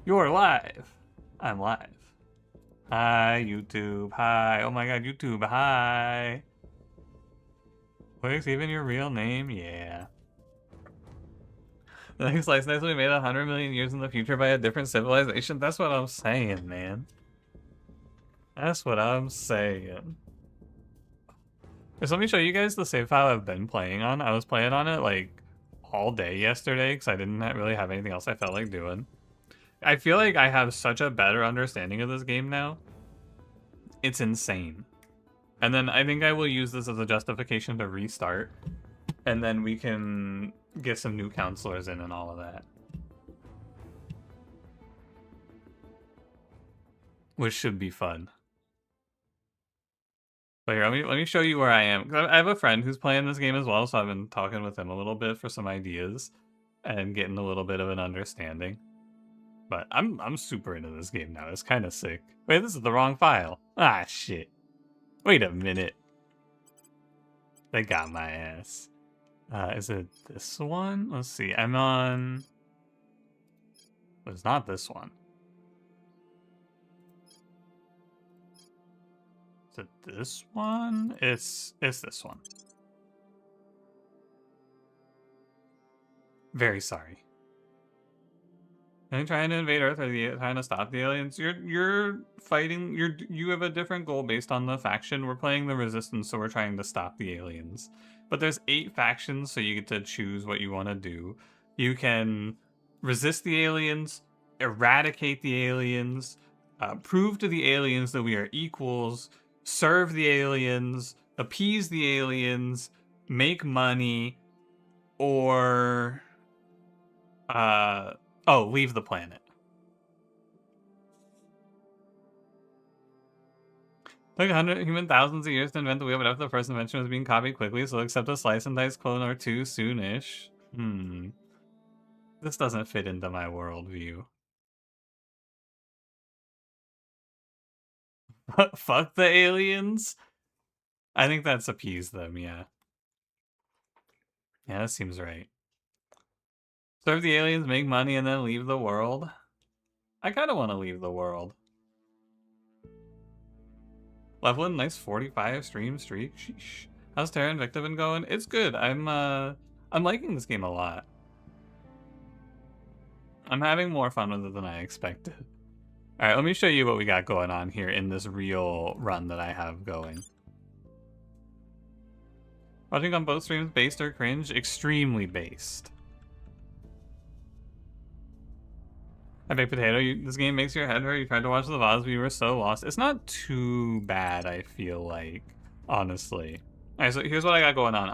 You're live. I'm live. Hi, YouTube. Hi. Oh my god, YouTube. Hi. What's even your real name? Yeah. The next slice next will be made 100 million years in the future by a different civilization. That's what I'm saying, man. That's what I'm saying. So let me show you guys the save file I've been playing on. I was playing on it like all day yesterday because I didn't really have anything else I felt like doing. I feel like I have such a better understanding of this game now. It's insane. And then I think I will use this as a justification to restart. And then we can get some new counselors in and all of that. Which should be fun. But here, let me show you where I am. I have a friend who's playing this game as well, so I've been talking with him a little bit for some ideas and getting a little bit of an understanding. But I'm super into this game now. It's kind of sick. Wait, this is the wrong file. Ah, shit. Wait a minute. They got my ass. Is it this one? Let's see. I'm on... It's not this one. Is it this one? It's this one. Very sorry. Are you trying to invade Earth? Are you trying to stop the aliens? You're fighting. You have a different goal based on the faction. We're playing the Resistance, so we're trying to stop the aliens. But there's 8 factions, so you get to choose what you want to do. You can resist the aliens, eradicate the aliens, prove to the aliens that we are equals, serve the aliens, appease the aliens, make money, or leave the planet. Took 100 human thousands of years to invent the wheel, but after the first invention was being copied quickly, so accept a slice and dice clone or two soonish. This doesn't fit into my worldview. Fuck the aliens? I think that's appease them, yeah. Yeah, that seems right. Serve the aliens, make money, and then leave the world? I kind of want to leave the world. Leveling, nice 45 stream streak. Sheesh. How's Terra Invicta been going? It's good. I'm liking this game a lot. I'm having more fun with it than I expected. Alright, let me show you what we got going on here in this real run that I have going. Watching on both streams, based or cringe? Extremely based. I Big Potato, this game makes your head hurt. You tried to watch the VODs, but you were so lost. It's not too bad, I feel like, honestly. Alright, so here's what I got going on.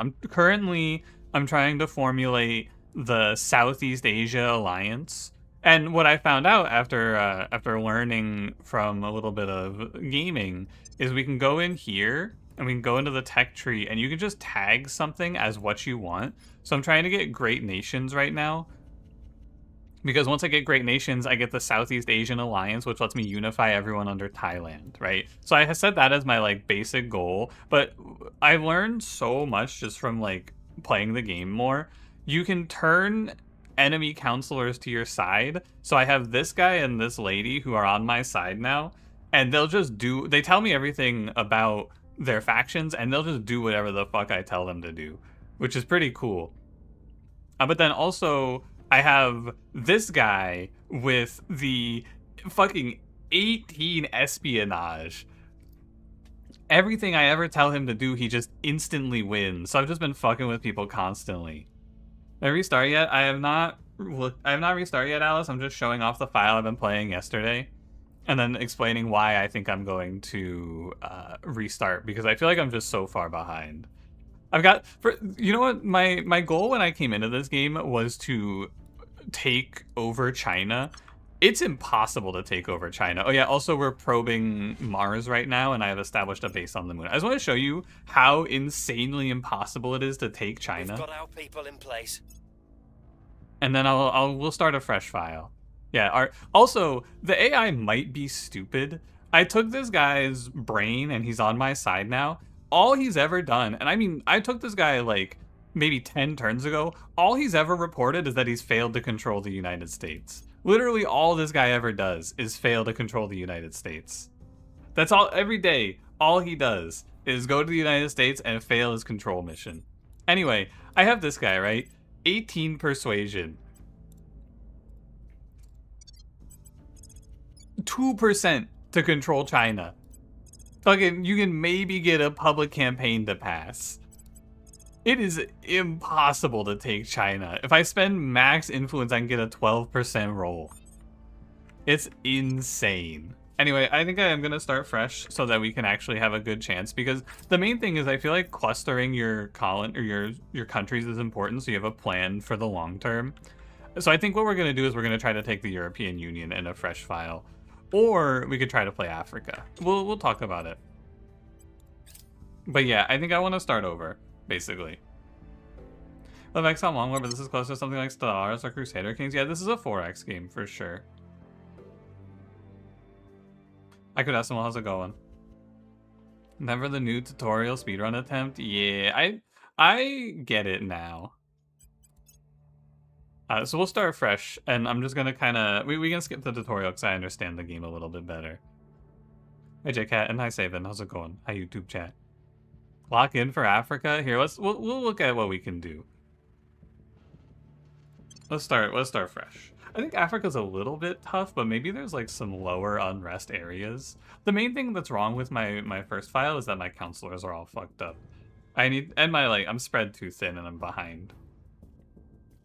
I'm trying to formulate the Southeast Asia Alliance. And what I found out after learning from a little bit of gaming is we can go in here and we can go into the tech tree and you can just tag something as what you want. So I'm trying to get Great Nations right now. Because once I get Great Nations, I get the Southeast Asian Alliance, which lets me unify everyone under Thailand, right? So I set that as my, like, basic goal. But I learned so much just from, like, playing the game more. You can turn enemy counselors to your side. So I have this guy and this lady who are on my side now. And they'll just they tell me everything about their factions, and they'll just do whatever the fuck I tell them to do. Which is pretty cool. But then also... I have this guy with the fucking 18 espionage. Everything I ever tell him to do, he just instantly wins. So I've just been fucking with people constantly. Did I restart yet? I have not restarted yet, Alice. I'm just showing off the file I've been playing yesterday. And then explaining why I think I'm going to restart. Because I feel like I'm just so far behind. You know what? My goal when I came into this game was to take over China. It's impossible to take over China. Oh yeah, also we're probing Mars right now, and I have established a base on the moon. I just want to show you how insanely impossible it is to take China. We've got our people in place. And then we'll start a fresh file. Yeah. Also, the AI might be stupid. I took this guy's brain, and he's on my side now. All he's ever done, and I mean, I took this guy like maybe 10 turns ago, all he's ever reported is that he's failed to control the United States. Literally all this guy ever does is fail to control the United States. That's all, every day, all he does is go to the United States and fail his control mission. Anyway, I have this guy, right? 18 persuasion. 2% to control China. Fucking, you can maybe get a public campaign to pass. It is impossible to take China. If I spend max influence, I can get a 12% roll. It's insane. Anyway, I think I am going to start fresh so that we can actually have a good chance, because the main thing is I feel like clustering your countries is important so you have a plan for the long term. So I think what we're going to do is we're going to try to take the European Union in a fresh file, or we could try to play Africa. We'll talk about it. But yeah, I think I want to start over, basically. The Vex on Long War, but this is closer to something like Stellaris or Crusader Kings. Yeah, this is a 4X game for sure. I could ask them, how's it going? Never the new tutorial speedrun attempt? Yeah, I get it now. So we'll start fresh, and I'm just gonna kind of... We can skip the tutorial because I understand the game a little bit better. Hey JCat, and hi Saban, how's it going? Hi YouTube chat. Lock in for Africa? Here, we'll look at what we can do. Let's start fresh. I think Africa's a little bit tough, but maybe there's like some lower unrest areas. The main thing that's wrong with my first file is that my counselors are all fucked up. I'm spread too thin and I'm behind.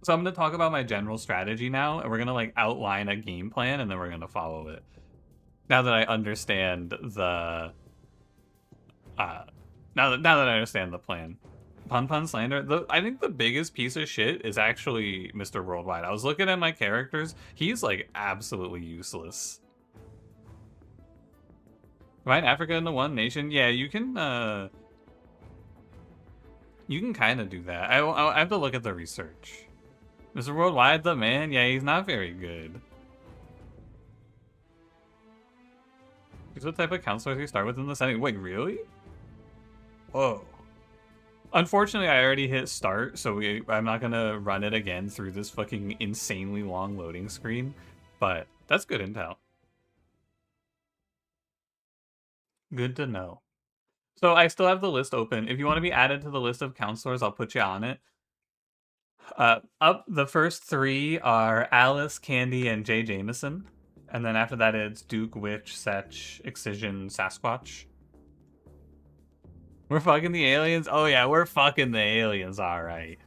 So I'm gonna talk about my general strategy now, and we're gonna like outline a game plan, and then we're gonna follow it. Now that I understand the, now that I understand the plan. Pun slander. I think the biggest piece of shit is actually Mr. Worldwide. I was looking at my characters. He's like absolutely useless. Combine Africa into one nation. Yeah, you can kind of do that. I have to look at the research. Mr. Worldwide, the man. Yeah, he's not very good. Here's what type of counselors you start with in the setting. Wait, really? Whoa. Unfortunately, I already hit start, so I'm not gonna run it again through this fucking insanely long loading screen, but that's good intel. Good to know. So I still have the list open. If you want to be added to the list of counselors, I'll put you on it. Up the first three are Alice, Candy, and Jay Jameson. And then after that, it's Duke, Witch, Setch, Excision, Sasquatch. We're fucking the aliens? Oh yeah, we're fucking the aliens, alright.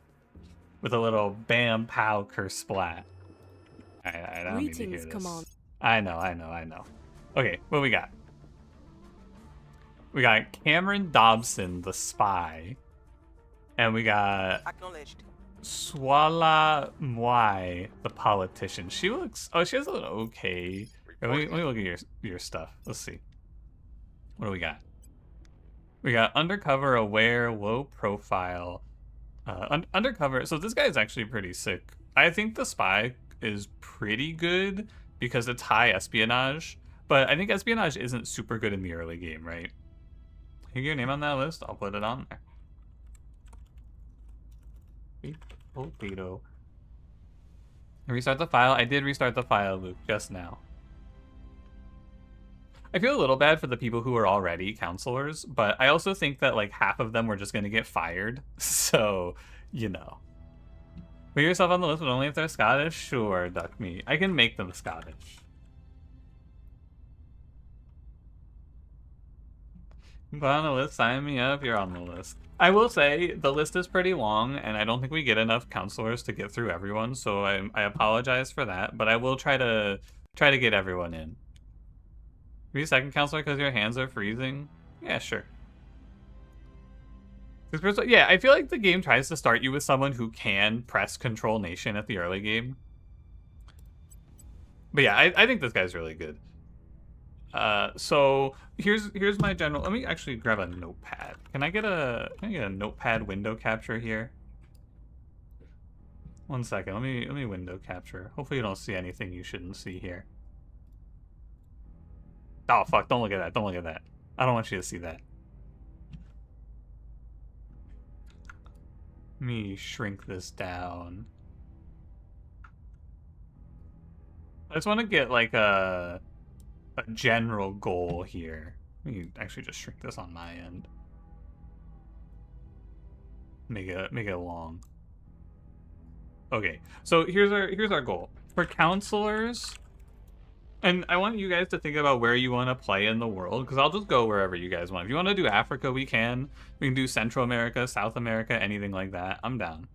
With a little bam, pow, curse splat. I don't need to hear this. Come on. I know. Okay, what we got? We got Cameron Dobson, the spy. And we got Swala Mwai, the politician. She looks... Oh, she has an okay... Let me look at your stuff. Let's see. What do we got? We got undercover, aware, low profile. Undercover. So this guy is actually pretty sick. I think the spy is pretty good because it's high espionage. But I think espionage isn't super good in the early game, right? Can you get your name on that list? I'll put it on there. Torpedo. Restart the file. I did restart the file, Luke, just now. I feel a little bad for the people who are already counselors, but I also think that like half of them were just going to get fired. So, you know. Put yourself on the list, but only if they're Scottish? Sure, duck me. I can make them Scottish. Put on the list, sign me up, you're on the list. I will say, the list is pretty long, and I don't think we get enough counselors to get through everyone, so I apologize for that, but I will try to get everyone in. Be a second counselor because your hands are freezing? Yeah, sure. Yeah, I feel like the game tries to start you with someone who can press Control Nation at the early game. But yeah, I think this guy's really good. So here's my general. Let me actually grab a notepad. Can I get a notepad window capture here? 1 second. Let me window capture. Hopefully you don't see anything you shouldn't see here. Oh, fuck. Don't look at that. Don't look at that. I don't want you to see that. Let me shrink this down. I just want to get like a general goal here. Let me actually just shrink this on my end. Make it long. Okay, so here's our goal for counselors, and I want you guys to think about where you want to play in the world, because I'll just go wherever you guys want. If you want to do Africa, we can. We can do Central America, South America, anything like that. I'm down.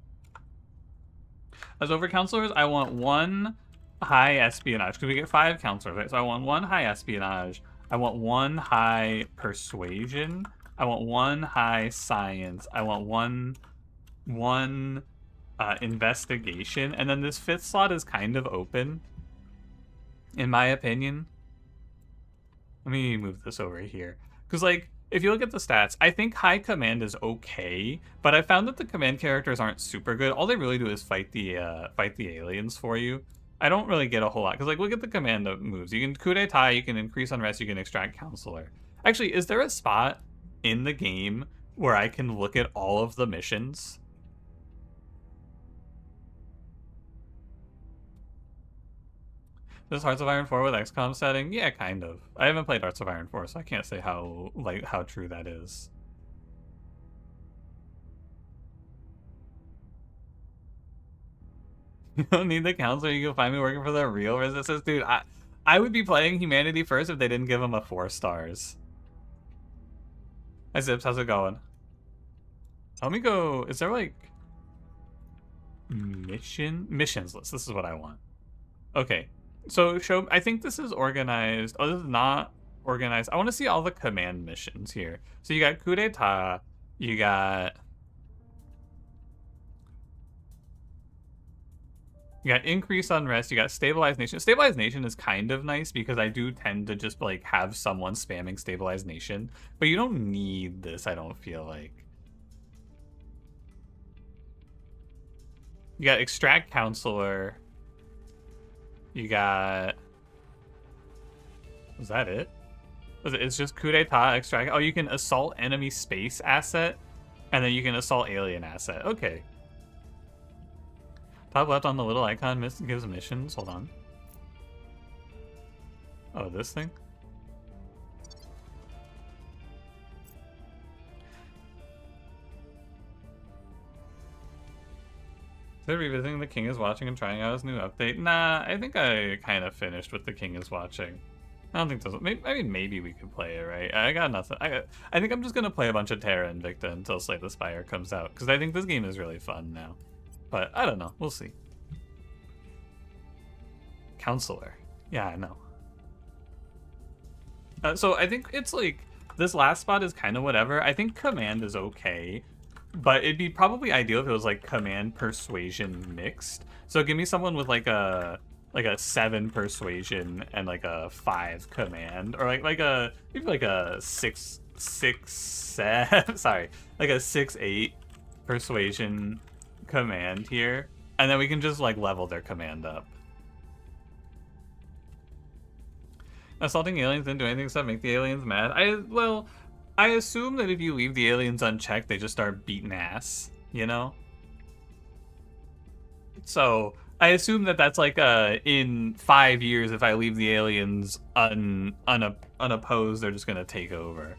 So for counselors, I want 1 high espionage, because we get 5 counselors, right? So I want 1 high espionage. I want 1 high persuasion. I want 1 high science. I want one investigation, and then this 5th slot is kind of open, in my opinion. Let me move this over here, because like if you look at the stats, I think high command is okay, but I found that the command characters aren't super good. All they really do is fight the aliens for you. I don't really get a whole lot, because like look at the command moves. You can coup d'etat, you can increase unrest, you can extract counselor. Actually, is there a spot in the game where I can look at all of the missions? Does Hearts of Iron 4 with XCOM setting? Yeah, kind of. I haven't played Hearts of Iron 4, so I can't say how true that is. You don't need the counselor, you can find me working for the real resistance. Dude, I would be playing Humanity first if they didn't give him a 4 stars. Hi Zips, how's it going? Let me go, is there like missions list? This is what I want. Okay. So I think this is organized. Oh, this is not organized. I want to see all the command missions here. So you got coup d'etat, you got increase unrest, you got stabilized nation. Stabilized nation is kind of nice because I do tend to just like have someone spamming stabilized nation, but you don't need this, I don't feel like. You got extract counselor. You got... Was that it? It's just coup d'etat, extract... Oh, you can assault enemy space asset, and then you can assault alien asset. Okay. Top left on the little icon gives missions. Hold on. Oh, this thing? Is it revisiting The King is Watching and trying out his new update? Nah, I think I kind of finished with The King is Watching. I don't think those... Maybe we could play it, right? I got nothing. I think I'm just going to play a bunch of Terra Invicta until Slay the Spire comes out, because I think this game is really fun now. But I don't know. We'll see. Counselor. Yeah, I know. So I think it's like... This last spot is kind of whatever. I think command is okay. But it'd be probably ideal if it was like command persuasion mixed. So give me someone with like a 7 persuasion and like a 5 command, or maybe like a 6 7 sorry, like a 6-8 persuasion command here, and then we can just like level their command up. Assaulting aliens didn't do anything except make the aliens mad. I assume that if you leave the aliens unchecked, they just start beating ass, you know? So, I assume that that's like in 5 years, if I leave the aliens unopposed, they're just gonna take over,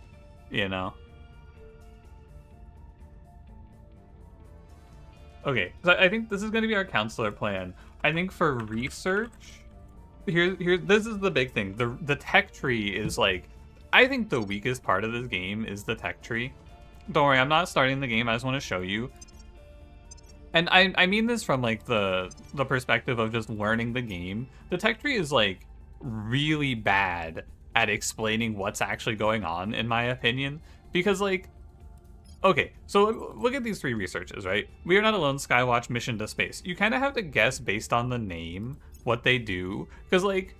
you know? Okay, so I think this is gonna be our counselor plan. I think for research, this is the big thing. The tech tree is like, I think the weakest part of this game is the tech tree. Don't worry, I'm not starting the game, I just want to show you. And I mean this from like the perspective of just learning the game. The tech tree is like really bad at explaining what's actually going on, in my opinion. Because like, okay, so look at these 3 researches, right? We are not alone, Skywatch, mission to space. You kind of have to guess based on the name what they do. Because like,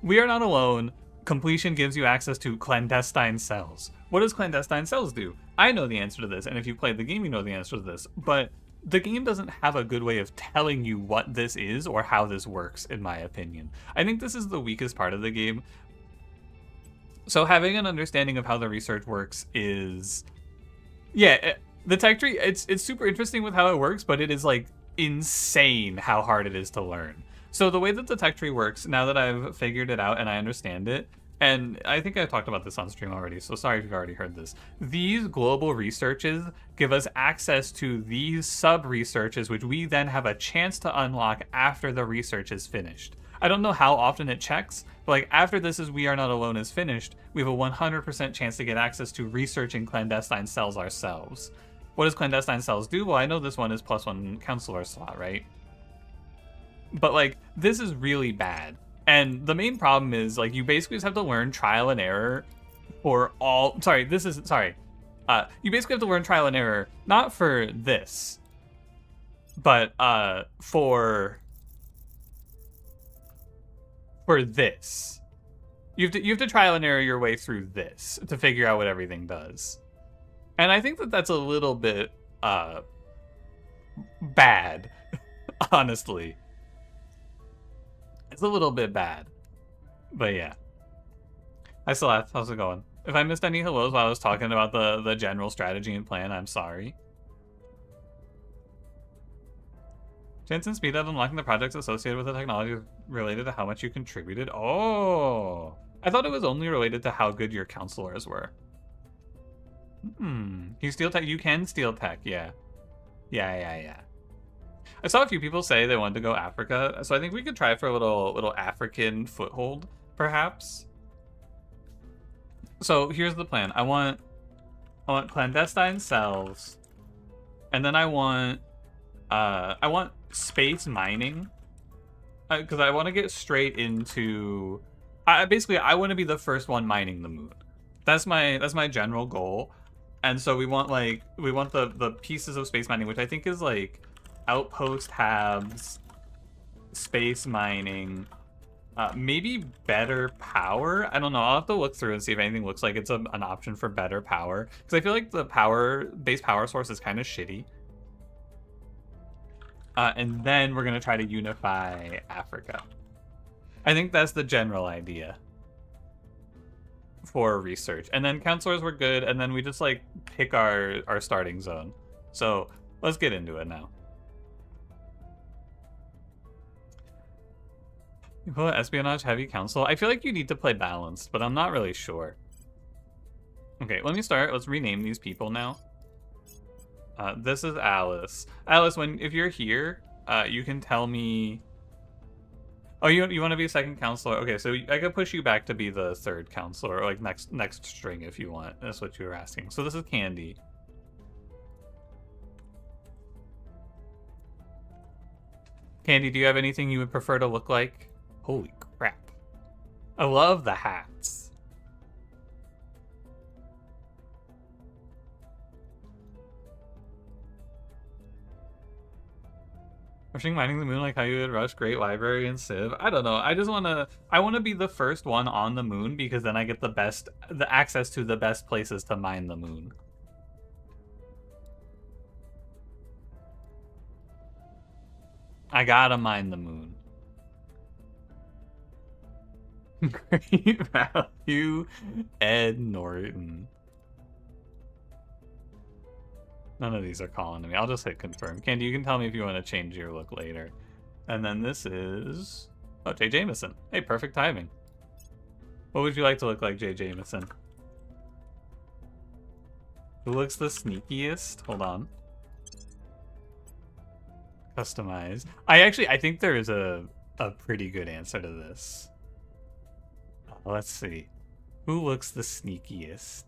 we are not alone. Completion gives you access to clandestine cells. What does clandestine cells do? I know the answer to this, and if you played the game, you know the answer to this, but the game doesn't have a good way of telling you what this is or how this works, in my opinion. I think this is the weakest part of the game. So having an understanding of how the research works is... Yeah, The tech tree, it's super interesting with how it works, but it is like insane how hard it is to learn. So the way that the tech tree works, now that I've figured it out and I understand it, and I think I talked about this on stream already, so sorry if you've already heard this. These global researches give us access to these sub-researches, which we then have a chance to unlock after the research is finished. I don't know how often it checks, but like after this is We Are Not Alone is finished, we have a 100% chance to get access to researching clandestine cells ourselves. What does clandestine cells do? Well, I know this one is +1 counselor slot, right? But like, this is really bad. And the main problem is like, you basically just have to learn trial and error for all, you basically have to learn trial and error, not for this, but for this. You have to trial and error your way through this to figure out what everything does. And I think that that's a little bit bad, honestly. It's a little bit bad. But yeah. Hi Celeste, how's it going? If I missed any hellos while I was talking about the general strategy and plan, I'm sorry. Chance and speed of unlocking the projects associated with the technology related to how much you contributed. Oh, I thought it was only related to how good your counselors were. You steal tech? You can steal tech, yeah. Yeah. I saw a few people say they wanted to go Africa, so I think we could try for a little African foothold, perhaps. So here's the plan. I want clandestine cells, and then I want space mining, because I want to get straight into. Basically, I want to be the first one mining the moon. That's my general goal. And so we want the pieces of space mining, which I think is like outpost halves, space mining, maybe better power. I don't know. I'll have to look through and see if anything looks like it's an option for better power, because I feel like the base power source is kind of shitty. And then we're gonna try to unify Africa. I think that's the general idea for research. And then counselors were good, and then we just like pick our starting zone. So let's get into it now. You put espionage heavy council. I feel like you need to play balanced, but I'm not really sure. Okay, let me start. Let's rename these people now. This is Alice. Alice, if you're here, you can tell me. Oh, you want to be a second counselor? Okay, so I could push you back to be the third counselor, or like next string if you want. That's what you were asking. So this is Candy. Candy, do you have anything you would prefer to look like? Holy crap. I love the hats. Rushing mining the moon like how you would rush Great Library and Civ. I don't know. I want to be the first one on the moon, because then I get the access to the best places to mine the moon. I gotta mine the moon. Great value, Ed Norton. None of these are calling to me. I'll just hit confirm. Candy, you can tell me if you want to change your look later. And then this is... Oh, Jay Jameson. Hey, perfect timing. What would you like to look like, Jay Jameson? Who looks the sneakiest? Hold on. Customize. I think there is a pretty good answer to this. Let's see. Who looks the sneakiest?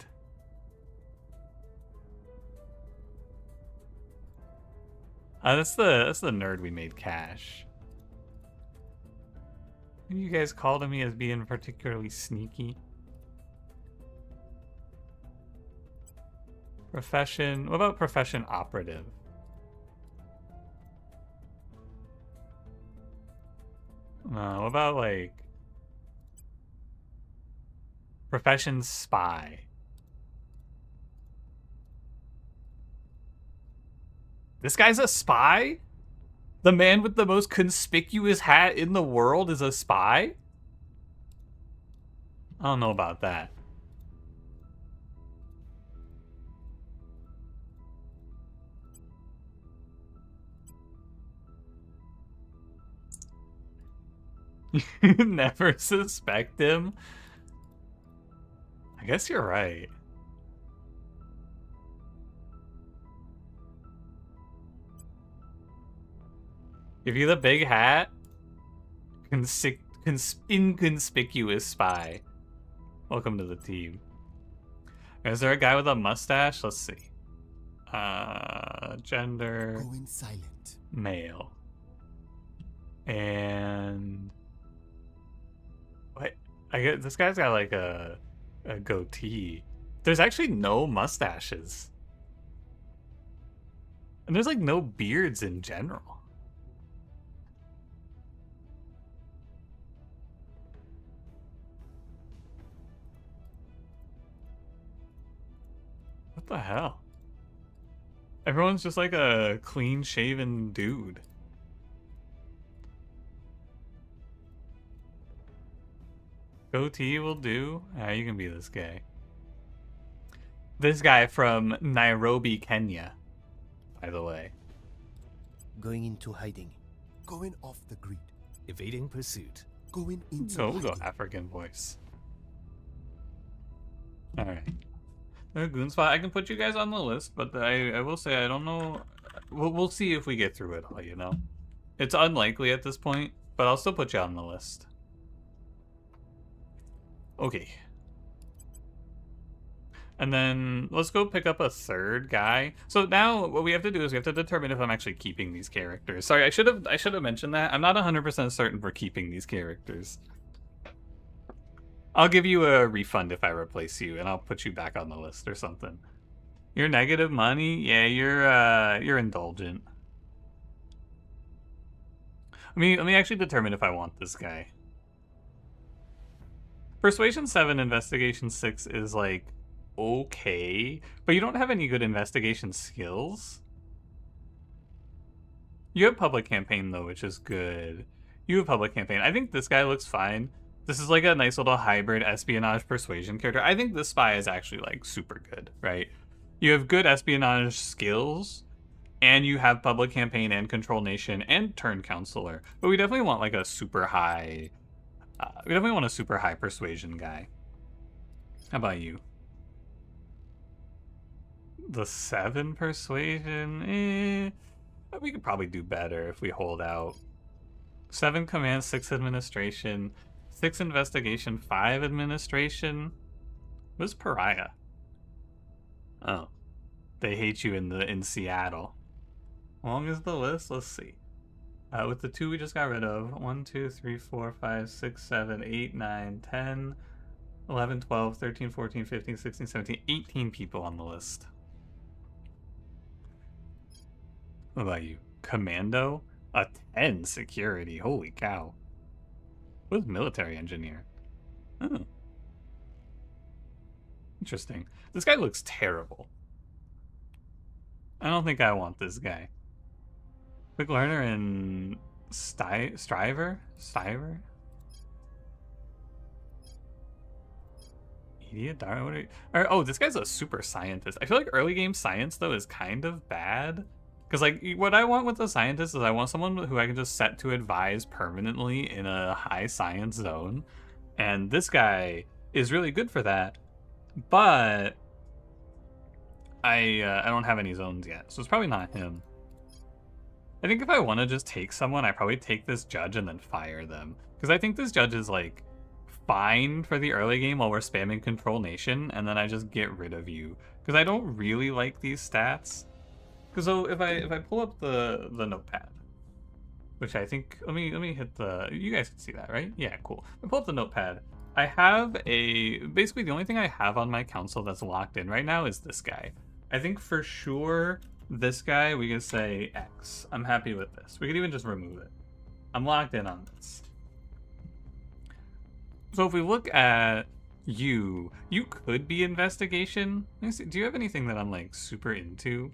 That's the nerd we made Cash. You guys called me as being particularly sneaky. Profession. What about profession operative? What about like profession spy? This guy's a spy? The man with the most conspicuous hat in the world is a spy? I don't know about that. Never suspect him. I guess you're right. Give you the big hat. Inconspicuous spy. Welcome to the team. Is there a guy with a mustache? Let's see. Gender. Going silent. Male. And what? I get this guy's got like a goatee. There's actually no mustaches. And there's like no beards in general. What the hell? Everyone's just like a clean-shaven dude. Goatee will do. Ah, you can be this guy. This guy from Nairobi, Kenya, by the way. Going into hiding. Going off the grid. Evading pursuit. Going into So we'll go hiding. African voice. Alright. Goon spot. I can put you guys on the list, but I will say I don't know. We'll see if we get through it all, you know? It's unlikely at this point, but I'll still put you on the list. Okay. And then let's go pick up a third guy. So now what we have to do is we have to determine if I'm actually keeping these characters. Sorry, I should have mentioned that. I'm not 100% certain for keeping these characters. I'll give you a refund if I replace you, and I'll put you back on the list or something. You're negative money? Yeah, you're indulgent. Let me actually determine if I want this guy. Persuasion 7, Investigation 6 is like okay, but you don't have any good investigation skills. You have public campaign though, which is good. You have public campaign. I think this guy looks fine. This is like a nice little hybrid espionage persuasion character. I think this spy is actually like super good, right? You have good espionage skills, and you have public campaign and control nation and turn counselor. But we definitely want like a super high. We definitely want a super high persuasion guy. How about you? The 7 persuasion? We could probably do better if we hold out. 7 command, 6 administration, 6 investigation, 5 administration. What's pariah? Oh, they hate you in Seattle. How long is the list? Let's see. With the 2 we just got rid of, 1, 2, 3, 4, 5, 6, 7, 8, 9, 10, 11, 12, 13, 14, 15, 16, 17, 18 people on the list. What about you? Commando? A 10 security. Holy cow. What's military engineer? Oh. Interesting. This guy looks terrible. I don't think I want this guy. Quick learner and Striver? Idiot? What are you? Oh, this guy's a super scientist. I feel like early game science though is kind of bad. Because like what I want with a scientist is I want someone who I can just set to advise permanently in a high science zone. And this guy is really good for that. But I don't have any zones yet, so it's probably not him. I think if I want to just take someone, I probably take this judge and then fire them. Because I think this judge is like fine for the early game while we're spamming control nation, and then I just get rid of you. Because I don't really like these stats. Because so if I pull up the notepad, which I think let me hit the, you guys can see that, right? Yeah, cool. I pull up the notepad. I have basically the only thing I have on my council that's locked in right now is this guy. I think for sure this guy, we can say X. I'm happy with this. We could even just remove it. I'm locked in on this. So if we look at you could be investigation. Let me see, do you have anything that I'm like super into?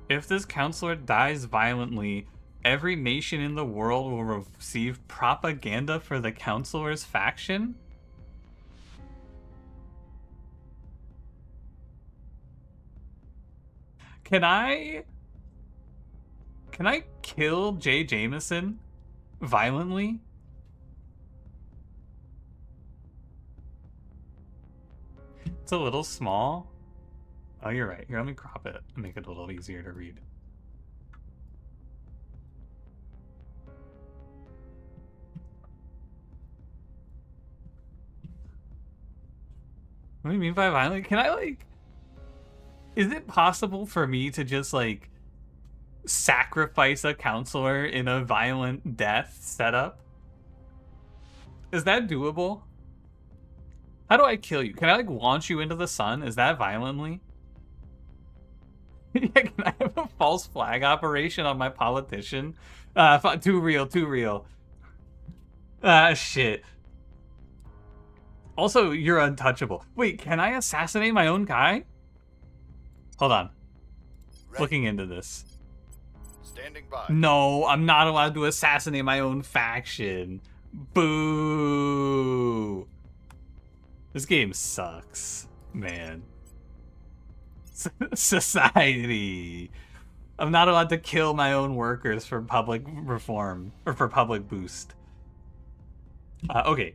If this counselor dies violently, every nation in the world will receive propaganda for the counselor's faction? Can I Can I kill Jay Jameson violently? It's a little small. Oh, you're right. Here, let me crop it and make it a little easier to read. What do you mean by violently? Can I, like... Is it possible for me to just, like, sacrifice a counselor in a violent death setup? Is that doable? How do I kill you? Can I, like, launch you into the sun? Is that violently? Yeah, can I have a false flag operation on my politician? Too real, too real. Shit. Also, you're untouchable. Wait, can I assassinate my own guy? Hold on. Ready. Looking into this. Standing by. No, I'm not allowed to assassinate my own faction. Boo. This game sucks, man. Society. I'm not allowed to kill my own workers for public reform or for public boost. Okay.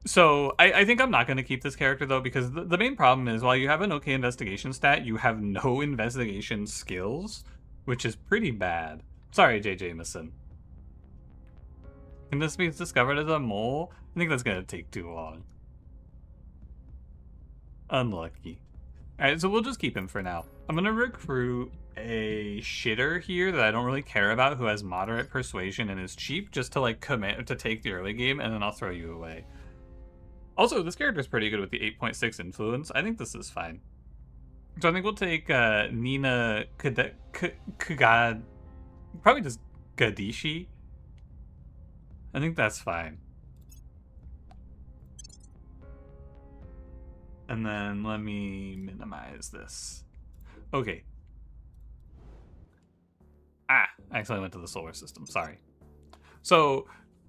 So I think I'm not going to keep this character though, because the main problem is while you have an okay investigation stat, you have no investigation skills, which is pretty bad. Sorry, Jay Jameson. Can this be discovered as a mole? I think that's going to take too long. Unlucky. Alright, so we'll just keep him for now. I'm going to recruit a shitter here that I don't really care about who has moderate persuasion and is cheap just to like commit to take the early game, and then I'll throw you away. Also, this character is pretty good with the 8.6 influence. I think this is fine. So I think we'll take Nina Kagad, probably just Gadishi. I think that's fine. And then let me minimize this. Okay. I accidentally went to the solar system. Sorry. So,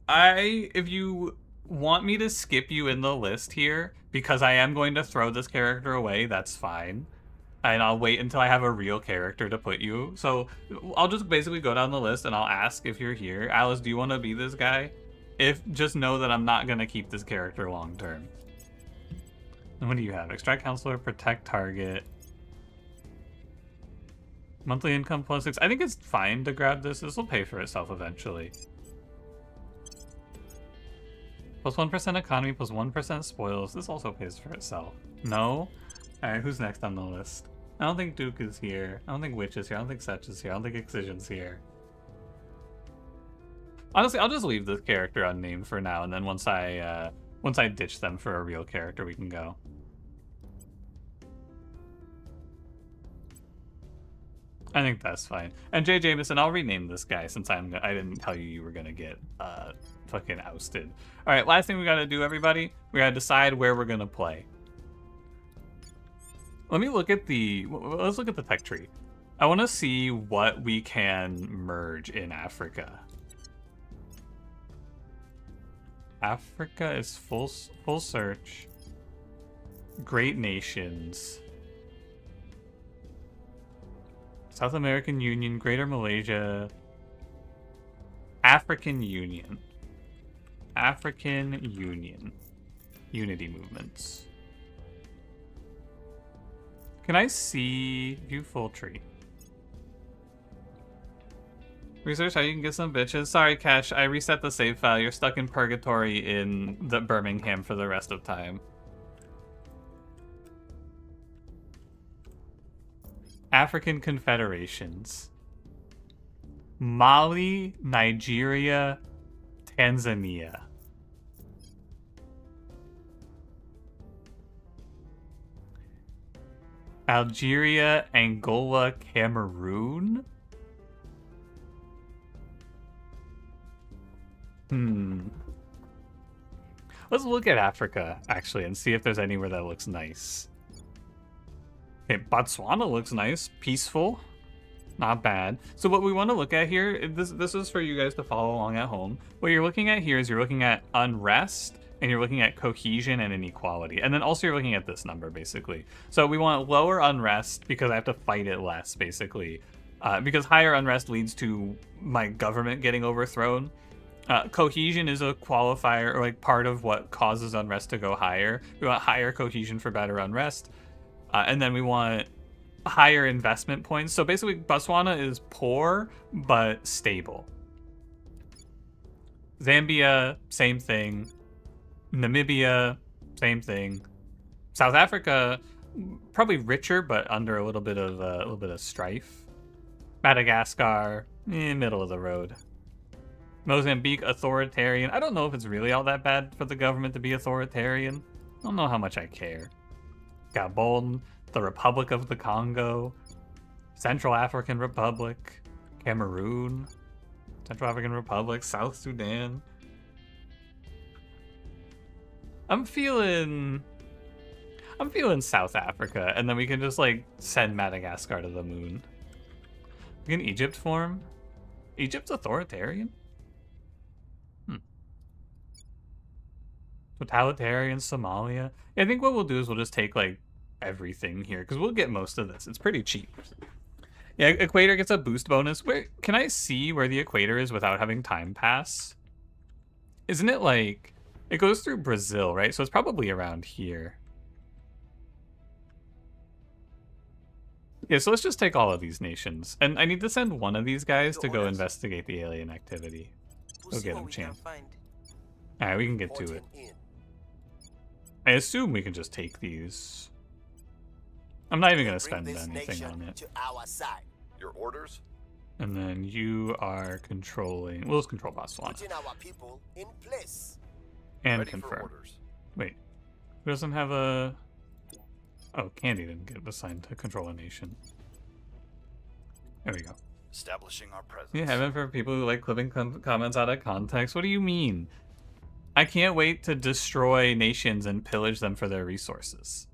if you want me to skip you in the list here, because I am going to throw this character away, that's fine. And I'll wait until I have a real character to put you. So I'll just basically go down the list and I'll ask if you're here. Alice, do you want to be this guy? If, just know that I'm not going to keep this character long term. And what do you have? Extract counselor, protect target. Monthly income +6. I think it's fine to grab this. This will pay for itself eventually. +1% economy, +1% spoils. This also pays for itself. No? Alright, who's next on the list? I don't think Duke is here. I don't think Witch is here. I don't think Setch is here. I don't think Excision's here. Honestly, I'll just leave this character unnamed for now, and then once I ditch them for a real character, we can go. I think that's fine. And Jay Jameson, I'll rename this guy since I didn't tell you were gonna get fucking ousted. All right, last thing we gotta do, everybody. We gotta decide where we're gonna play. Let me look at let's look at the tech tree. I want to see what we can merge in Africa. Africa is full search. Great nations. South American Union, Greater Malaysia, African Union. African Union. Unity movements. Can I see view full tree? Research how you can get some bitches. Sorry, Cash, I reset the save file. You're stuck in purgatory in the Birmingham for the rest of time. African confederations. Mali, Nigeria, Tanzania. Algeria, Angola, Cameroon? Let's look at Africa, actually, and see if there's anywhere that looks nice. Okay, Botswana looks nice. Peaceful. Not bad. So what we want to look at here, this is for you guys to follow along at home. What you're looking at here is you're looking at unrest, and you're looking at cohesion and inequality. And then also you're looking at this number, basically. So we want lower unrest because I have to fight it less, basically. because higher unrest leads to my government getting overthrown. Cohesion is a qualifier, or like part of what causes unrest to go higher. We want higher cohesion for better unrest, and then we want higher investment points. So basically, Botswana is poor but stable. Zambia, same thing. Namibia, same thing. South Africa, probably richer but under a little bit of strife. Madagascar, middle of the road. Mozambique, authoritarian. I don't know if it's really all that bad for the government to be authoritarian. I don't know how much I care. Gabon, the Republic of the Congo, Central African Republic, Cameroon, Central African Republic, South Sudan. I'm feeling South Africa, and then we can just like send Madagascar to the moon. Can Egypt form? Egypt's authoritarian? Totalitarian Somalia. Yeah, I think what we'll do is we'll just take like everything here because we'll get most of this. It's pretty cheap. Yeah, Equator gets a boost bonus. Where can I see where the Equator is without having time pass? Isn't it like it goes through Brazil, right? So it's probably around here. Yeah, so let's just take all of these nations. And I need to send one of these guys to go investigate the alien activity. Go get him, champ. Alright, we can get to it. I assume we can just take these. I'm not even going to spend anything on it. Your orders? And then you are controlling... We'll just control Botswana. And Ready confirm. for orders. Wait. Who doesn't have a... Oh, Candy didn't get assigned to control a nation. There we go. Establishing our presence. Yeah, heaven for people who like clipping comments out of context. What do you mean? I can't wait to destroy nations and pillage them for their resources.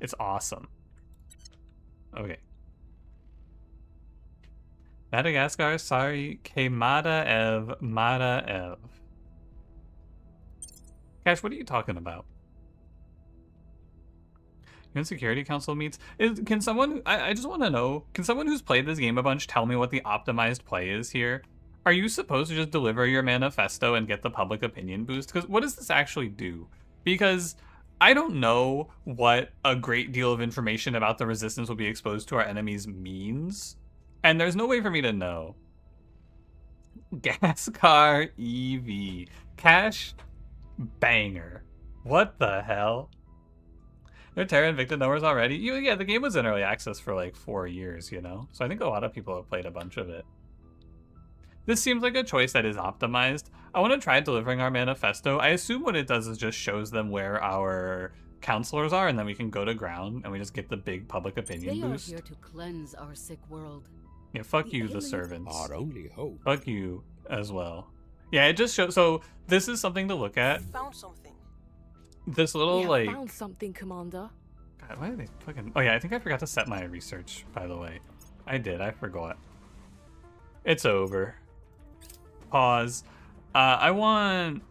It's awesome. Okay. Madagascar, sorry. Kemada Ev, Mada Ev. Cash, what are you talking about? UN Security Council meets. Can someone, I just want to know, can someone who's played this game a bunch tell me what the optimized play is here? Are you supposed to just deliver your manifesto and get the public opinion boost? Because what does this actually do? Because I don't know what a great deal of information about the resistance will be exposed to our enemies means. And there's no way for me to know. Gas car EV. Cash banger. What the hell? They're Terra Invicta numbers already? Yeah, the game was in early access for like 4 years, you know? So I think a lot of people have played a bunch of it. This seems like a choice that is optimized. I want to try delivering our manifesto. I assume what it does is just shows them where our counselors are, and then we can go to ground and we just get the big public opinion boost. They are here to cleanse our sick world. Yeah, fuck you, the servants. Our only hope. Fuck you as well. Yeah, it just shows. So this is something to look at. Found something. This little We have like. found something, Commander. God, why are they fucking? Oh yeah, I think I forgot to set my research. By the way, I did. I forgot. It's over. Pause. I want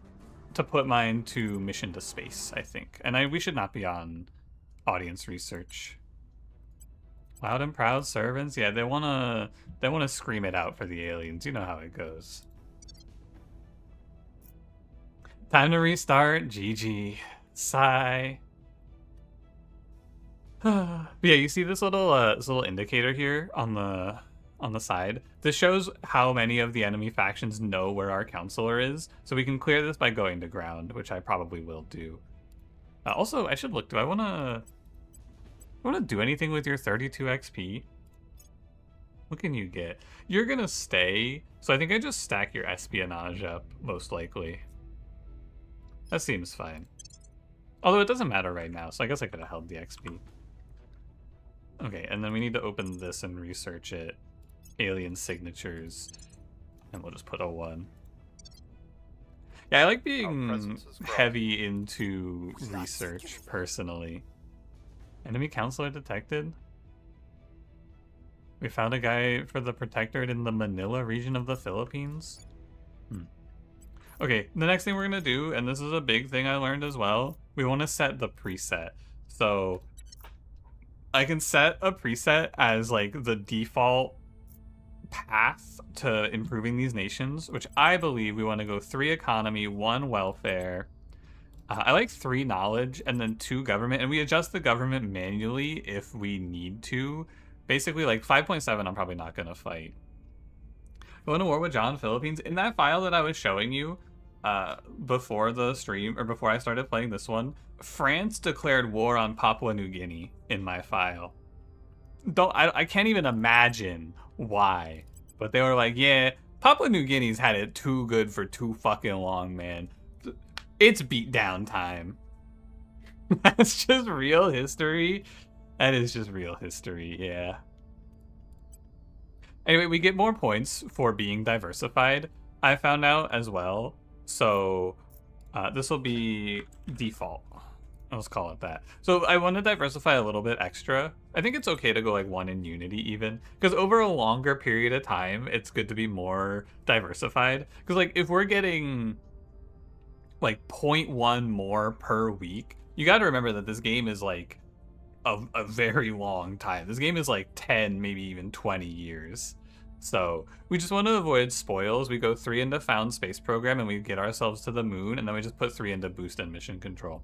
to put mine to mission to space, I think, and we should not be on audience research. Loud and proud servants. Yeah, they wanna scream it out for the aliens. You know how it goes. Time to restart. GG. Sigh. But yeah, you see this little indicator here on the side. This shows how many of the enemy factions know where our counselor is, so we can clear this by going to ground, which I probably will do. Also, I should look. Do I want to do anything with your 32 XP? What can you get? You're gonna stay, so I think I just stack your espionage up, most likely. That seems fine. Although it doesn't matter right now, so I guess I could have held the XP. Okay, and then we need to open this and research it. Alien signatures. And we'll just put a 1. Yeah, I like being heavy into research, personally. Enemy counselor detected? We found a guy for the Protectorate in the Manila region of the Philippines? Okay, the next thing we're going to do, and this is a big thing I learned as well, we want to set the preset. So I can set a preset as like the default path to improving these nations, which I believe we want to go 3 economy, 1 welfare. I like 3 knowledge and then 2 government, and we adjust the government manually if we need to. Basically, like 5.7, I'm probably not gonna fight. Going to war with John, Philippines. In that file that I was showing you before the stream, or before I started playing this one, France declared war on Papua New Guinea in my file. I can't even imagine why, but they were like, yeah, Papua New Guinea's had it too good for too fucking long, man. It's beat down time. That's just real history. That is just real history, yeah. Anyway, we get more points for being diversified, I found out as well. So this will be default. Let's call it that. So I want to diversify a little bit extra. I think it's okay to go like 1 in Unity even, because over a longer period of time, it's good to be more diversified. Because like if we're getting like 0.1 more per week, you got to remember that this game is like a very long time. This game is like 10, maybe even 20 years. So we just want to avoid spoils. We go 3 into found space program and we get ourselves to the moon, and then we just put 3 into boost and mission control.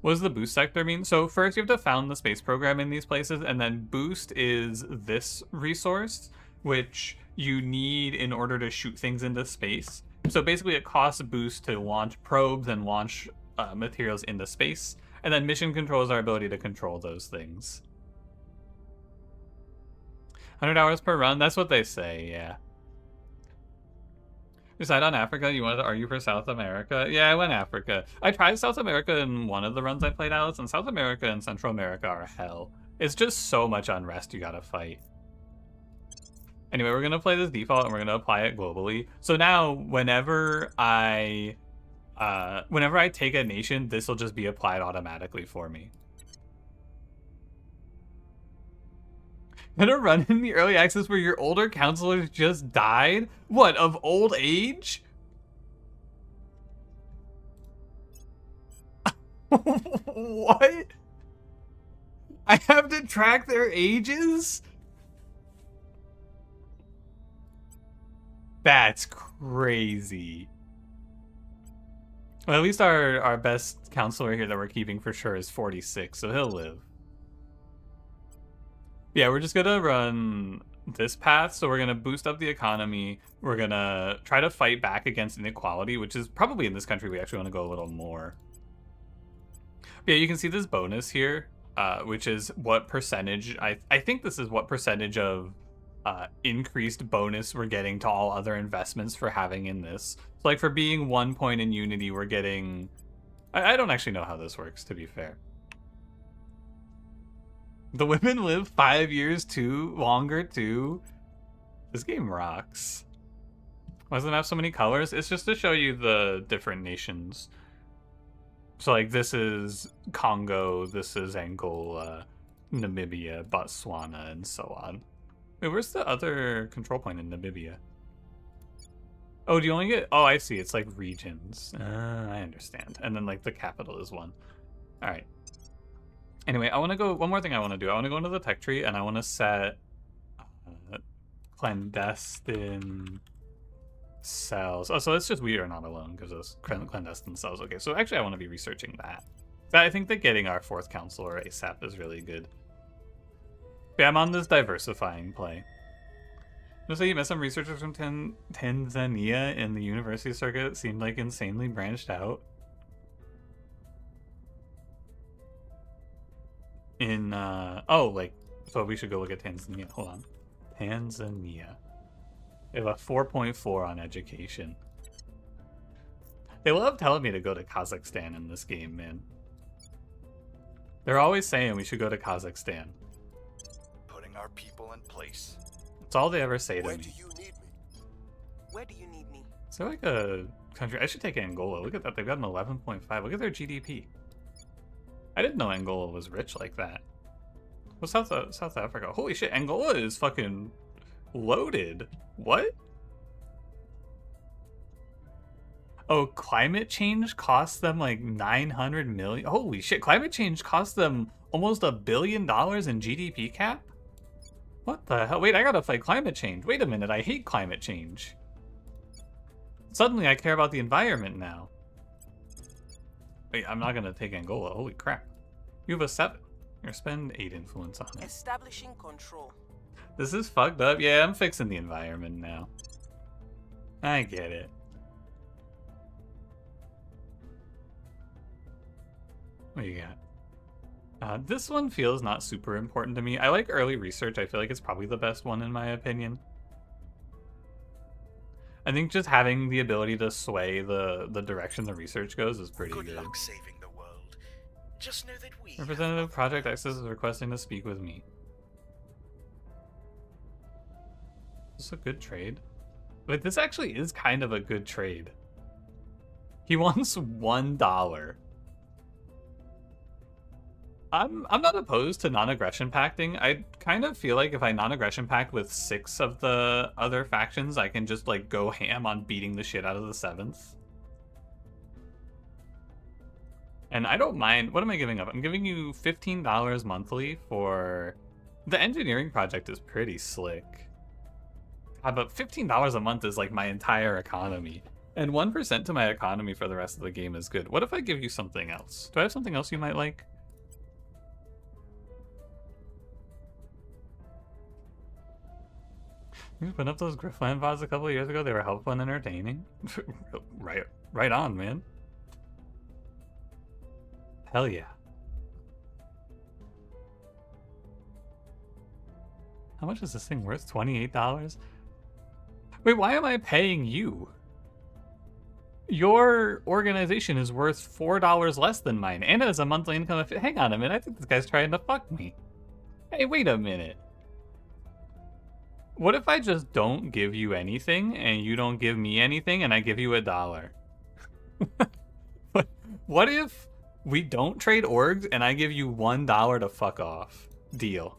What does the boost sector mean? So first you have to found the space program in these places, and then boost is this resource, which you need in order to shoot things into space. So basically it costs boost to launch probes and launch materials into space. And then mission control is our ability to control those things. 100 hours per run, that's what they say, yeah. Decide on Africa, you wanted to argue for South America? Yeah, I went Africa. I tried South America in one of the runs I played, Alice, and South America and Central America are hell. It's just so much unrest you gotta fight. Anyway, we're gonna play this default and we're gonna apply it globally. So now, whenever I take a nation, this will just be applied automatically for me. Gonna run in the early access where your older counselors just died? What, of old age? What? I have to track their ages? That's crazy. Well, at least our best counselor here that we're keeping for sure is 46, so he'll live. Yeah, we're just gonna run this path, so we're gonna boost up the economy. We're gonna try to fight back against inequality, which is probably in this country we actually want to go a little more. But yeah, you can see this bonus here, which is what percentage, I think this is what percentage of increased bonus we're getting to all other investments for having in this. So like for being 1 point in Unity, we're getting, I don't actually know how this works, to be fair. The women live 5 years too, longer too. This game rocks. Why does it have so many colors? It's just to show you the different nations. So like this is Congo, this is Angola, Namibia, Botswana, and so on. Wait, where's the other control point in Namibia? Oh, do you only get... Oh, I see. It's like regions. I understand. And then like the capital is 1. All right. Anyway, I want to go... One more thing I want to do. I want to go into the tech tree and I want to set clandestine cells. Oh, so it's just we are not alone because those clandestine cells. Okay, so actually I want to be researching that. I think that getting our 4th counselor ASAP is really good. But yeah, I'm on this diversifying play. So you met some researchers from Tanzania in the university circuit. It seemed like insanely branched out. In, oh, like, so we should go look at Tanzania. Hold on. Tanzania. They have a 4.4 on education. They love telling me to go to Kazakhstan in this game, man. They're always saying we should go to Kazakhstan. Putting our people in place. That's all they ever say to Where me. do you need me? Where do you need me? Is there like a country? I should take Angola. Look at that. They've got an 11.5. Look at their GDP. I didn't know Angola was rich like that. What's South Africa? Holy shit, Angola is fucking loaded. What? Oh, climate change costs them like 900 million. Holy shit, climate change costs them almost $1 billion in GDP cap? What the hell? Wait, I gotta fight climate change. Wait a minute, I hate climate change. Suddenly I care about the environment now. Wait, I'm not gonna take Angola. Holy crap. You have a 7. Or spend 8 influence on it. Establishing control. This is fucked up. Yeah, I'm fixing the environment now. I get it. What do you got? This one feels not super important to me. I like early research. I feel like it's probably the best one in my opinion. I think just having the ability to sway the direction the research goes is pretty good. Good luck saving the world. Just know that we Representative Project Access is requesting to speak with me. Is this a good trade? But this actually is kind of a good trade. He wants $1. I'm not opposed to non-aggression pacting. I kind of feel like if I non-aggression pact with 6 of the other factions, I can just like go ham on beating the shit out of the 7th. And I don't mind. What am I giving up? I'm giving you $15 monthly for the engineering project. Is pretty slick. God, but $15 a month is like my entire economy. And 1% to my economy for the rest of the game is good. What if I give you something else? Do I have something else you might like? You put up those Griffland VODs a couple of years ago. They were helpful and entertaining. right on, man. Hell yeah. How much is this thing worth? $28? Wait, why am I paying you? Your organization is worth $4 less than mine, and it has a monthly income of... Hang on a minute, I think this guy's trying to fuck me. Hey, wait a minute. What if I just don't give you anything, and you don't give me anything, and I give you $1? What if we don't trade orgs, and I give you $1 to fuck off? Deal.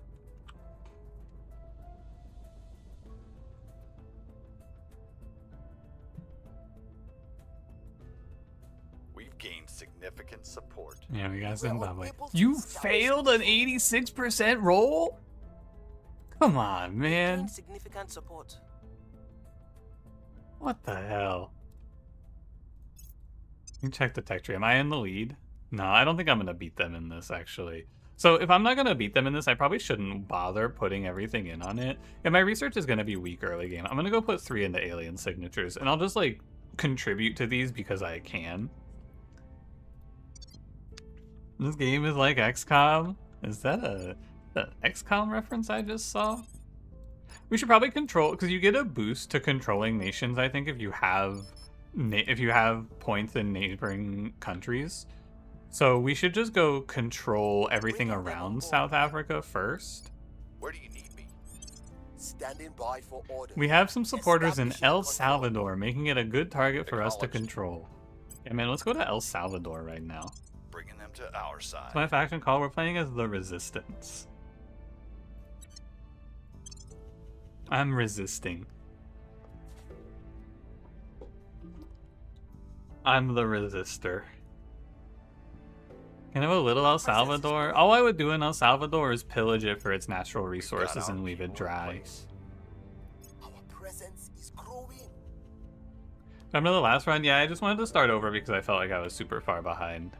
We've gained significant support. Yeah, we got We're Zimbabwe. unable to You establish failed an 86% roll? Come on, man. Gain significant support. What the hell? Let me check the tech tree. Am I in the lead? No, I don't think I'm going to beat them in this, actually. So if I'm not going to beat them in this, I probably shouldn't bother putting everything in on it. And my research is going to be weak early game. I'm going to go put 3 into alien signatures, and I'll just, like, contribute to these because I can. This game is like XCOM. Is that a XCOM reference I just saw? We should probably control, because you get a boost to controlling nations, I think, if you have points in neighboring countries. So we should just go control everything around South Africa first. Where do you need me? Standing by for orders. We have some supporters in Establishing El control. Salvador, making it a good target for us to control. Yeah, man, let's go to El Salvador right now. Bringing them to our side. It's my faction call. We're playing as the Resistance. I'm resisting. I'm the resistor. Can I have a little El Salvador? All I would do in El Salvador is pillage it for its natural resources and leave it dry. Our presence is growing. Remember the last run? Yeah, I just wanted to start over because I felt like I was super far behind.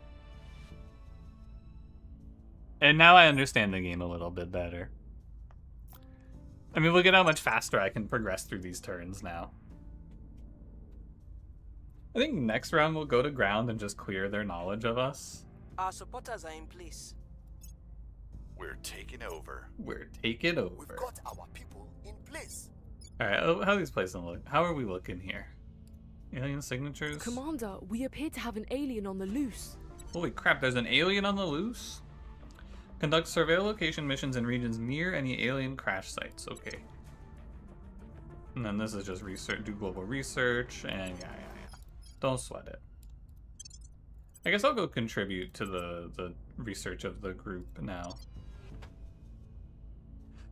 And now I understand the game a little bit better. I mean, look at how much faster I can progress through these turns now. I think next round we'll go to ground and just clear their knowledge of us. Our supporters are in place. We're taking over. We're taking We've over. got our people in place. Alright, how are these places look? How are we looking here? Alien signatures? Commander, we appear to have an alien on the loose. Holy crap, there's an alien on the loose? Conduct surveil location missions in regions near any alien crash sites. Okay. And then this is just research, do global research, and yeah. Don't sweat it. I guess I'll go contribute to the research of the group now.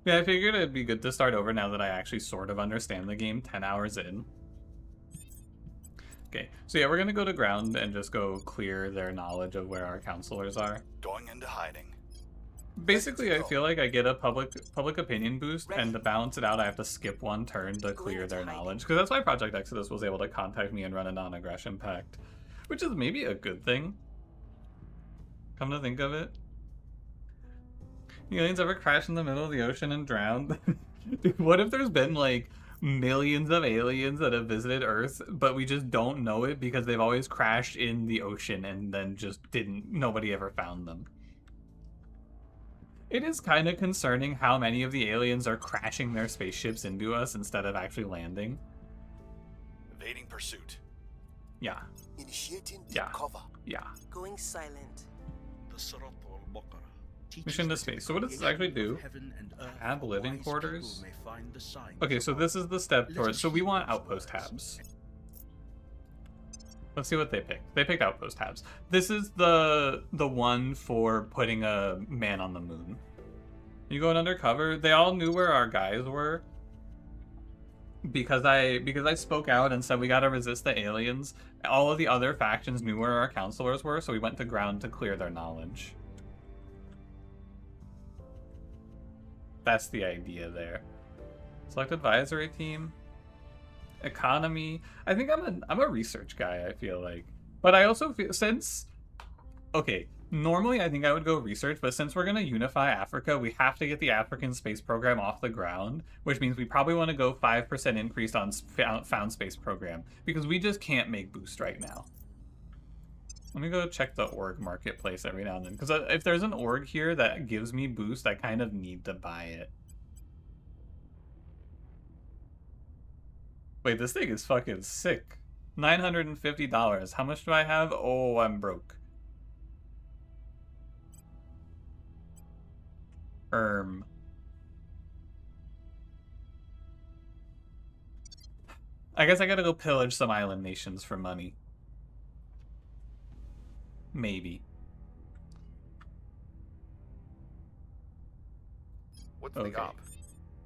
Yeah, I figured it'd be good to start over now that I actually sort of understand the game 10 hours in. Okay, so yeah, we're gonna go to ground and just go clear their knowledge of where our counselors are. Going into hiding. Basically, I feel like I get a public opinion boost, and to balance it out, I have to skip one turn to clear their knowledge. Because that's why Project Exodus was able to contact me and run a non-aggression pact, which is maybe a good thing. Come to think of it. The aliens ever crash in the middle of the ocean and drown? Dude, what if there's been like millions of aliens that have visited Earth, but we just don't know it because they've always crashed in the ocean and then just nobody ever found them? It is kind of concerning how many of the aliens are crashing their spaceships into us instead of actually landing. Evading pursuit. Yeah. Initiating deep Yeah. cover. Yeah. Going silent. Mission to space. So what does this actually do? Add living quarters? Okay, so this is the step towards... So we want outpost tabs. Let's see what they picked. They picked outpost tabs. This is the one for putting a man on the moon. You going undercover? They all knew where our guys were. Because I spoke out and said we gotta resist the aliens. All of the other factions knew where our counselors were, so we went to ground to clear their knowledge. That's the idea there. Select advisory team. Economy. I think I'm a research guy, I feel like. But I also feel okay, normally I think I would go research, but since we're gonna unify Africa, we have to get the African space program off the ground, which means we probably want to go 5% increase on found space program, because we just can't make boost right now. Let me go check the org marketplace every now and then, because if there's an org here that gives me boost, I kind of need to buy it. Wait, this thing is fucking sick. $950. How much do I have? Oh, I'm broke. I guess I gotta go pillage some island nations for money. Maybe. What's Okay. the op?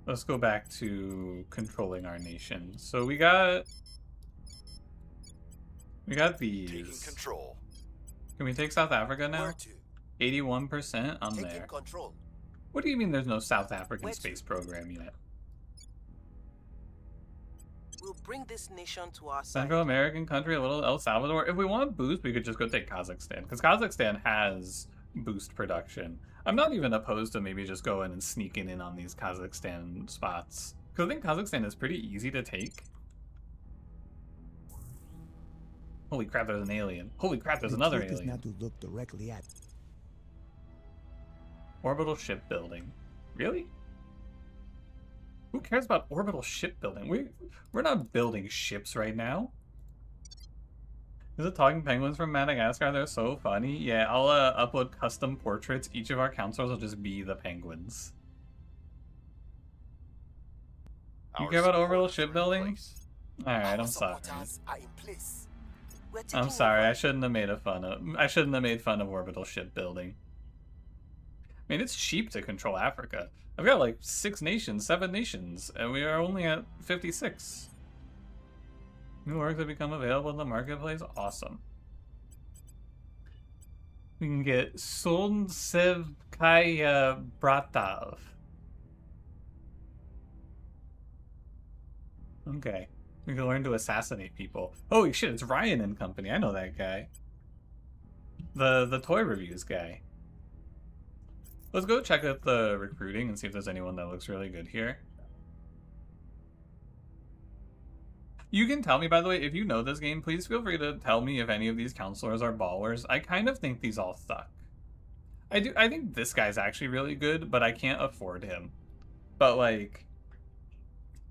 Let's go back to controlling our nation. So we got Taking these. control. Can we take South Africa now? Where to? 81%? I'm Taking there. control. What do you mean there's no South African Where to? space program yet? We'll bring this nation to our side. Central American country, a little El Salvador. If we want boost, we could just go take Kazakhstan, because Kazakhstan has boost production. I'm not even opposed to maybe just going and sneaking in on these Kazakhstan spots, because I think Kazakhstan is pretty easy to take. Holy crap, there's an alien. Holy crap, there's another Is alien. not to look directly at. Orbital shipbuilding. Really? Who cares about orbital shipbuilding? We're not building ships right now. Is it talking penguins from Madagascar? They're so funny. Yeah, I'll upload custom portraits. Each of our counselors will just be the penguins. You Our care about support orbital is in shipbuilding? place. Alright, Our I'm sorry. supporters are in place. We're taking I'm sorry, over. I shouldn't have made fun of orbital shipbuilding. I mean, it's cheap to control Africa. I've got like 6 nations, 7 nations, and we are only at 56. New orgs have become available in the marketplace. Awesome. We can get Solnsevkaya Bratov. Okay. We can learn to assassinate people. Holy shit, it's Ryan and Company. I know that guy. The toy reviews guy. Let's go check out the recruiting and see if there's anyone that looks really good here. You can tell me, by the way, if you know this game, please feel free to tell me if any of these counselors are ballers. I kind of think these all suck. I think this guy's actually really good, but I can't afford him. But like,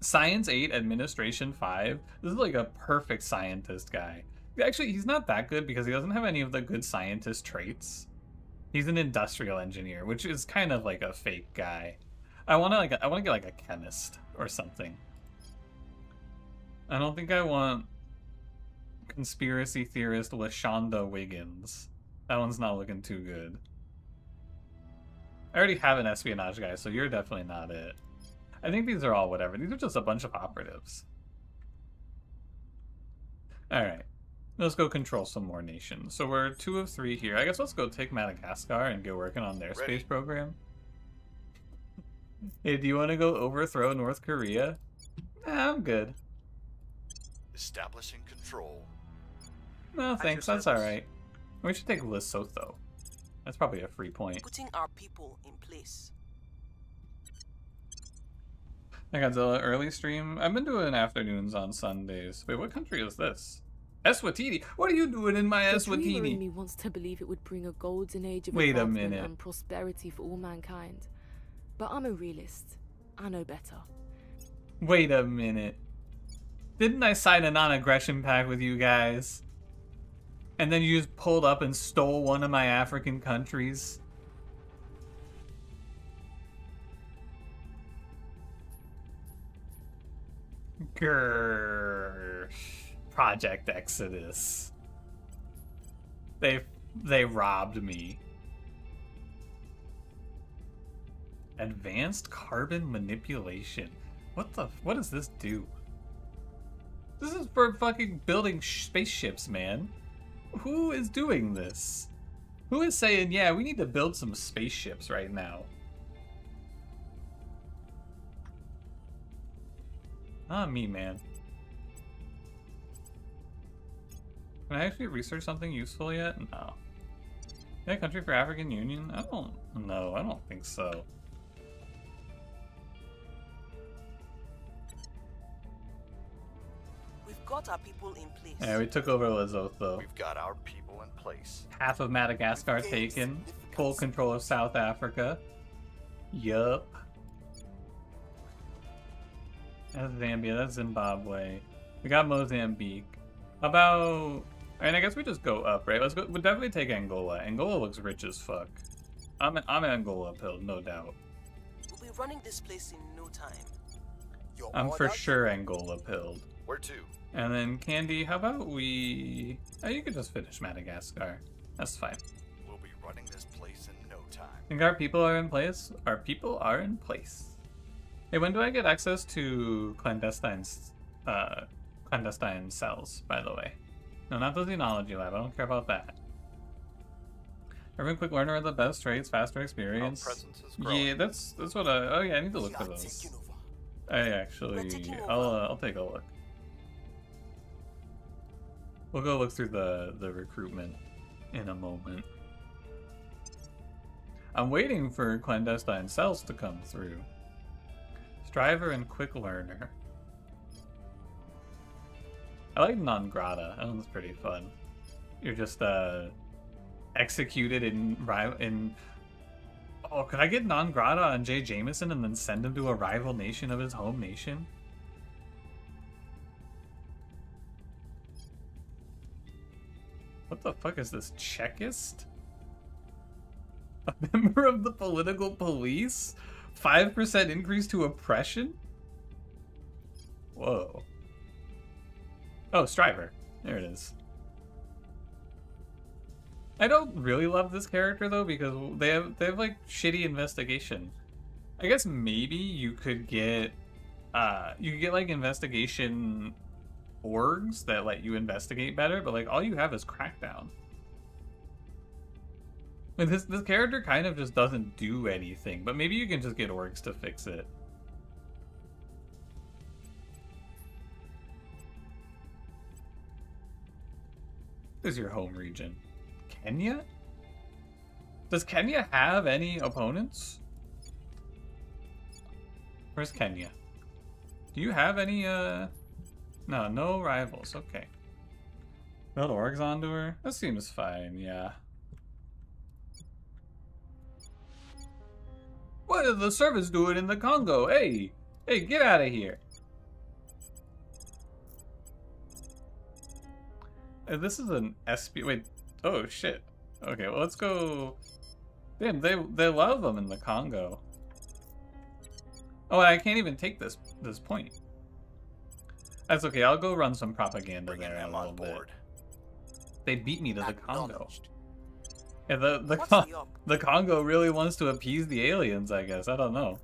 Science 8, Administration 5, this is like a perfect scientist guy. Actually, he's not that good because he doesn't have any of the good scientist traits. He's an industrial engineer, which is kind of like a fake guy. I want to get like a chemist or something. I don't think I want conspiracy theorist LaShonda Wiggins. That one's not looking too good. I already have an espionage guy, so you're definitely not it. I think these are all whatever. These are just a bunch of operatives. Alright. Let's go control some more nations. So we're 2 of 3 here. I guess let's go take Madagascar and get working on their Ready. space program. Hey, do you want to go overthrow North Korea? Nah, I'm good. Establishing control. No, At thanks. your That's service. alright. We should take Lesotho. That's probably a free point. Putting our people in place. Hey Godzilla, early stream. I've been doing afternoons on Sundays. Wait, what country is this? Eswatini? What are you doing in my The dreamer in Eswatini? me wants to believe it would bring a golden age of Wait a advancement minute. and prosperity for all mankind. But I'm a realist. I know better. Wait a minute. Didn't I sign a non-aggression pact with you guys? And then you just pulled up and stole one of my African countries? Grrr. Project Exodus. They robbed me. Advanced carbon manipulation. What does this do? This is for fucking building spaceships, man. Who is doing this? Who is saying, yeah, we need to build some spaceships right now? Not me, man. Can I actually research something useful yet? No. Is that a country for African Union? I don't think so. We've got our people in place. Yeah, we took over Lesotho. We've got our people in place. Half of Madagascar taken. Full control of South Africa. Yup. That's Zambia, that's Zimbabwe. We got Mozambique. How about... I mean, I guess we just go up, right? Let's go. We'll definitely take Angola. Angola looks rich as fuck. I'm Angola pilled, no doubt. We'll be running this place in no time. Your I'm for order? sure Angola pilled. Where to? And then Candy, how about we... Oh, you could just finish Madagascar. That's fine. We'll be running this place in no time. Think our people are in place? Our people are in place. Hey, when do I get access to clandestine cells, by the way? No, not the Xenology Lab. I don't care about that. Urban Quick Learner are the best traits, faster experience. Our presence is growing. Yeah, that's what I... Oh yeah, I need to We look for are those. taking over. I actually... We're taking over. I'll take a look. We'll go look through the recruitment in a moment. I'm waiting for clandestine cells to come through. Striver and Quick Learner. I like Non Grata. That one's pretty fun. You're just executed in. Oh, could I get Non Grata on Jay Jameson and then send him to a rival nation of his home nation? What the fuck is this? Czechist? A member of the political police? 5% increase to oppression? Whoa. Oh, Striver. There it is. I don't really love this character though because they have like shitty investigation. I guess maybe you could get like investigation orgs that let you investigate better, but like all you have is Crackdown. Like, this character kind of just doesn't do anything, but maybe you can just get orgs to fix it. This is your home region. Kenya? Does Kenya have any opponents? Where's Kenya? Do you have any, No, no rivals. Okay. Build orgs onto her? That seems fine, yeah. What is the service doing in the Congo? Hey! Hey, get out of here! This is an SP... Wait. Oh, shit. Okay, well, let's go... Damn, they love them in the Congo. Oh, I can't even take this point. That's okay, I'll go run some propaganda Bringing there them a on little bit. board. They beat me to the Congo. Acknowledged. Yeah, What's the up? the Congo really wants to appease the aliens, I guess. I don't know.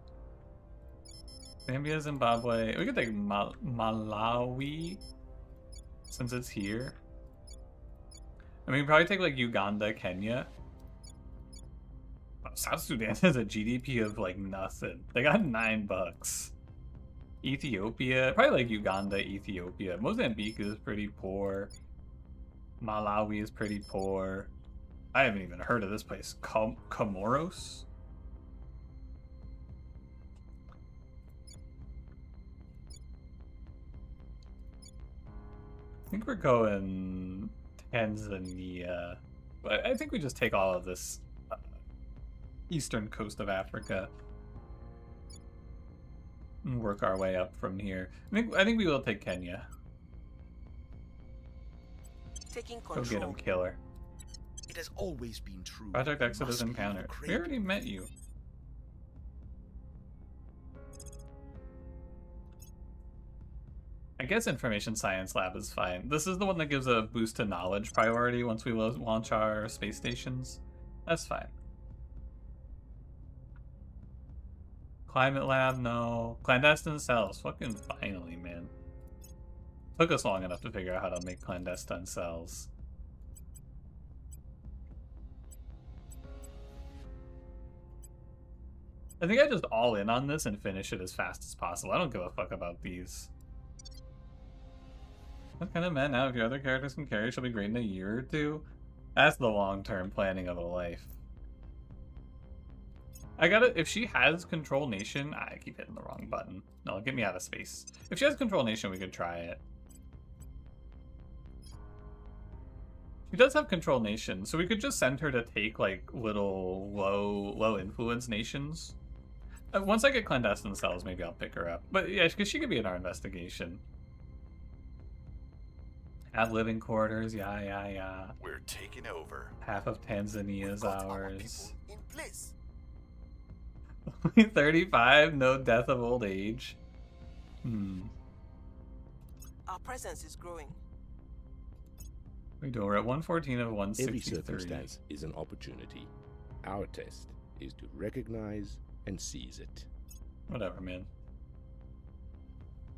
Zambia, Zimbabwe. We could take Malawi, since it's here. I mean, we probably take like Uganda, Kenya. South Sudan has a GDP of like nothing. They got $9. Ethiopia, probably like Uganda, Ethiopia. Mozambique is pretty poor. Malawi is pretty poor. I haven't even heard of this place. Comoros? I think we're going Tanzania. But I think we just take all of this eastern coast of Africa and work our way up from here. I think we will take Kenya. Taking Go control. get him, killer. It has always been true. Project You Exodus must encounter. leave We already met you. I guess Information Science Lab is fine. This is the one that gives a boost to knowledge priority once we launch our space stations. That's fine. Climate Lab, no. Clandestine cells. Fucking finally, man. Took us long enough to figure out how to make clandestine cells. I think I just all in on this and finish it as fast as possible. I don't give a fuck about these. What kind of men now, if your other characters can carry, shall be great in a year or two? That's the long-term planning of a life. I gotta, if she has Control Nation, I keep hitting the wrong button. No, get me out of space. If she has Control Nation, we could try it. She does have Control Nation, so we could just send her to take, like, little low influence nations. Once I get Clandestine Cells, maybe I'll pick her up. But yeah, because she could be in our investigation. Have living quarters, yeah. We're taking over. Half of Tanzania is Got our ours. people in place. 35, no death of old age. Our presence is growing. We do. We're at 114 of Every 163. circumstance is an opportunity. Our test is to recognize and seize it. Whatever, man.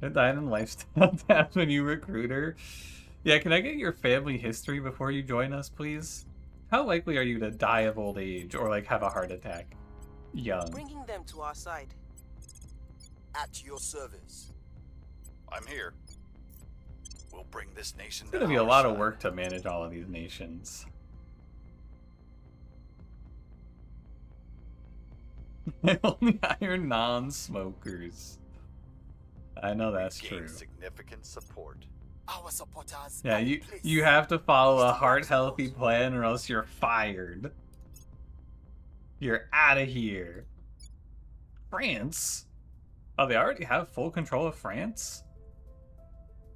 A diamond lifestyle tab when you recruit her. Yeah, can I get your family history before you join us, please? How likely are you to die of old age or like have a heart attack? Young. Bringing them to our side. At your service. I'm here. We'll bring this nation It's to gonna be a our lot of side. work to manage all of these nations. I only hire non-smokers. I know that's Gain true. significant support. Our supporters Yeah, are in you place. you have to follow a Mr. heart-healthy Ramos. plan or else you're fired. You're out of here. France? Oh, they already have full control of France?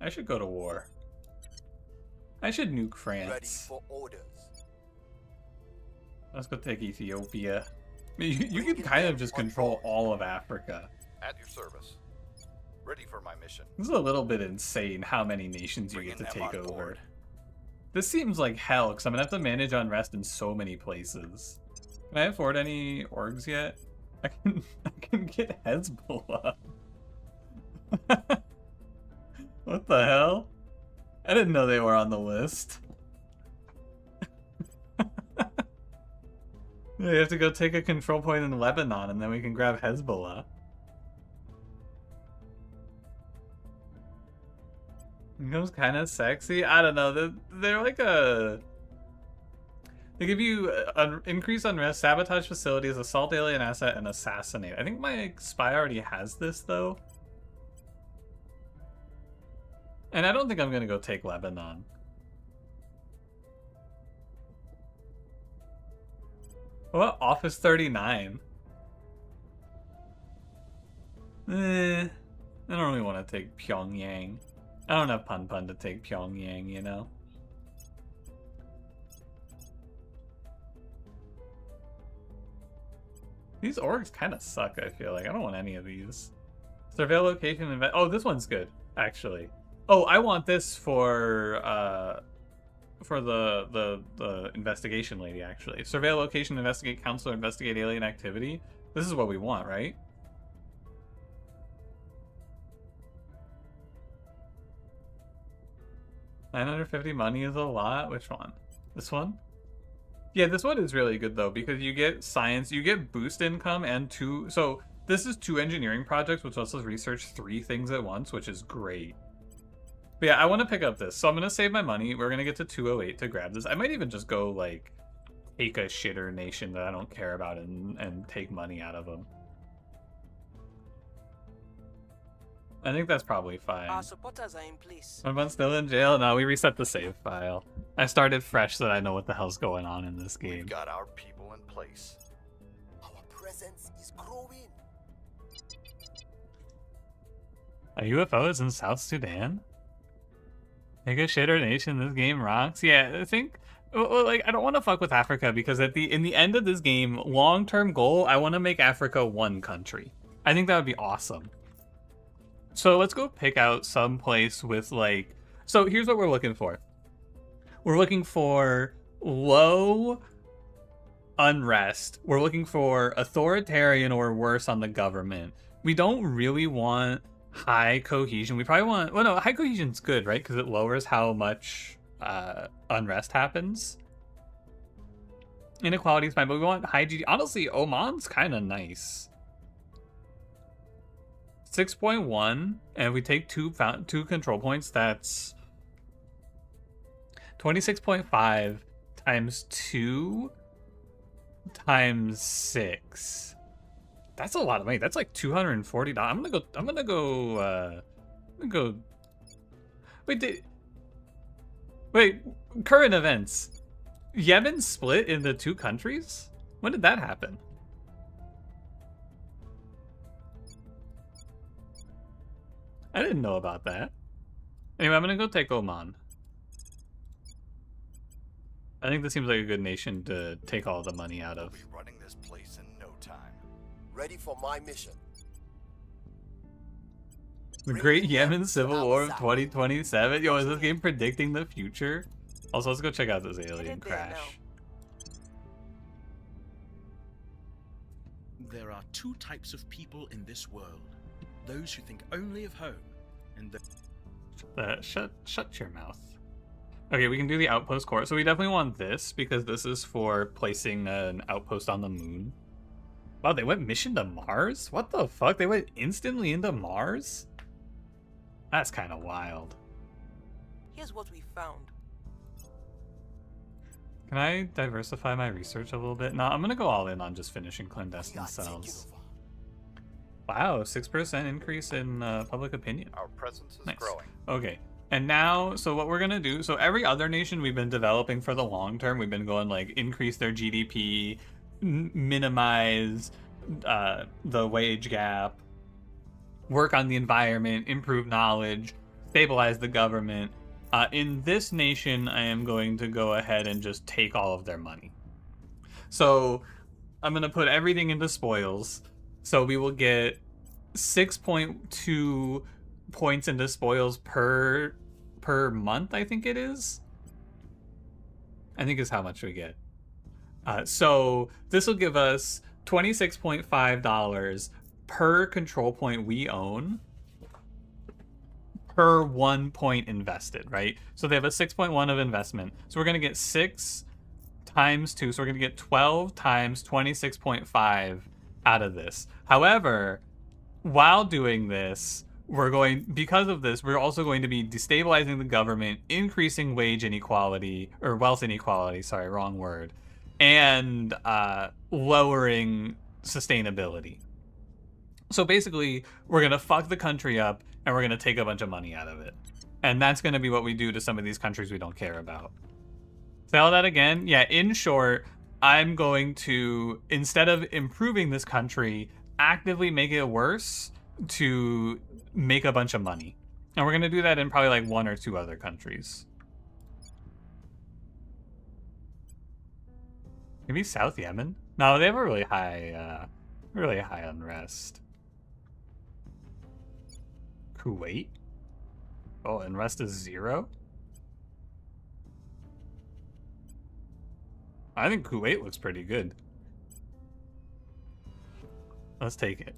I should go to war. I should nuke Ready France. for orders. Let's go take Ethiopia. I mean, you can kind of just control all of Africa. At your service. Ready for my mission. This is a little bit insane how many nations you get Bringing to them take on over. board. This seems like hell, because I'm going to have to manage unrest in so many places. Can I afford any orgs yet? I can get Hezbollah. What the hell? I didn't know they were on the list. We have to go take a control point in Lebanon and then we can grab Hezbollah. Becomes kind of sexy. I don't know. They're like a. They give you increase unrest, sabotage facilities, assault alien asset, and assassinate. I think my spy already has this though, and I don't think I'm gonna go take Lebanon. What Office 39? I don't really want to take Pyongyang. I don't have Pun Pun to take Pyongyang, you know? These orgs kind of suck, I feel like. I don't want any of these. Surveil location oh, this one's good, actually. Oh, I want this for the investigation lady, actually. Surveil location, investigate counselor, investigate alien activity. This is what we want, right? $950 money is a lot. Which one? This one? Yeah, this one is really good though because you get science, you get boost income and two. So this is 2 engineering projects, which lets us research 3 things at once, which is great. But yeah, I want to pick up this, so I'm gonna save my money. We're gonna get to 208 to grab this. I might even just go like take a shitter nation that I don't care about and take money out of them. I think that's probably fine. Our supporters are in place. Everyone's still in jail? No, we reset the save file. I started fresh so that I know what the hell's going on in this game. We've got our people in place. Our presence is growing. A UFO is in South Sudan? Make a shitter nation, this game rocks. Yeah, I think, well, like, I don't want to fuck with Africa because in the end of this game, long-term goal, I want to make Africa one country. I think that would be awesome. So let's go pick out some place with like, so here's what we're looking for. We're looking for low unrest. We're looking for authoritarian or worse on the government. We don't really want high cohesion. We probably want, well, no, high cohesion's good, right? Because it lowers how much unrest happens. Inequality is fine, but we want high GDP. Honestly, Oman's kind of nice. 6.1, and if we take two control points, that's 26.5 times 2 times 6. That's a lot of money. That's like $240. I'm gonna go. Wait, current events. Yemen split into 2 countries? When did that happen? I didn't know about that. Anyway, I'm gonna go take Oman. I think this seems like a good nation to take all the money out of. We'll be running this place in no time. Ready for my mission. The Great Yemen Civil War of 2027? Yo, is this game predicting the future? Also, let's go check out this alien crash. There are 2 types of people in this world. Those who think only of home, and Shut your mouth. Okay, we can do the outpost core. So we definitely want this because this is for placing an outpost on the moon. Wow, they went mission to Mars? What the fuck? They went instantly into Mars? That's kind of wild. Here's what we found. Can I diversify my research a little bit? No, I'm gonna go all in on just finishing clandestine cells. Wow, 6% increase in public opinion. Our presence is Nice. growing. Okay, and now, so what we're gonna do, so every other nation we've been developing for the long term, we've been going like increase their GDP, minimize the wage gap, work on the environment, improve knowledge, stabilize the government. In this nation, I am going to go ahead and just take all of their money. So I'm gonna put everything into spoils. So we will get 6.2 points into spoils per month, I think it is. I think is how much we get. So this will give us $26.5 per control point we own per 1 point invested, right? So they have a 6.1 of investment. So we're going to get 6 times 2. So we're going to get 12 times 26.5 out of this. However, while doing this, because of this, we're also going to be destabilizing the government, increasing wage inequality, or wealth inequality, sorry, wrong word, and lowering sustainability. So basically, we're going to fuck the country up, and we're going to take a bunch of money out of it. And that's going to be what we do to some of these countries we don't care about. Say all that again? Yeah, in short, I'm going to, instead of improving this country, actively make it worse to make a bunch of money. And we're going to do that in probably like 1 or 2 other countries. Maybe South Yemen? No, they have a really high unrest. Kuwait? Oh, unrest is 0? I think Kuwait looks pretty good. Let's take it.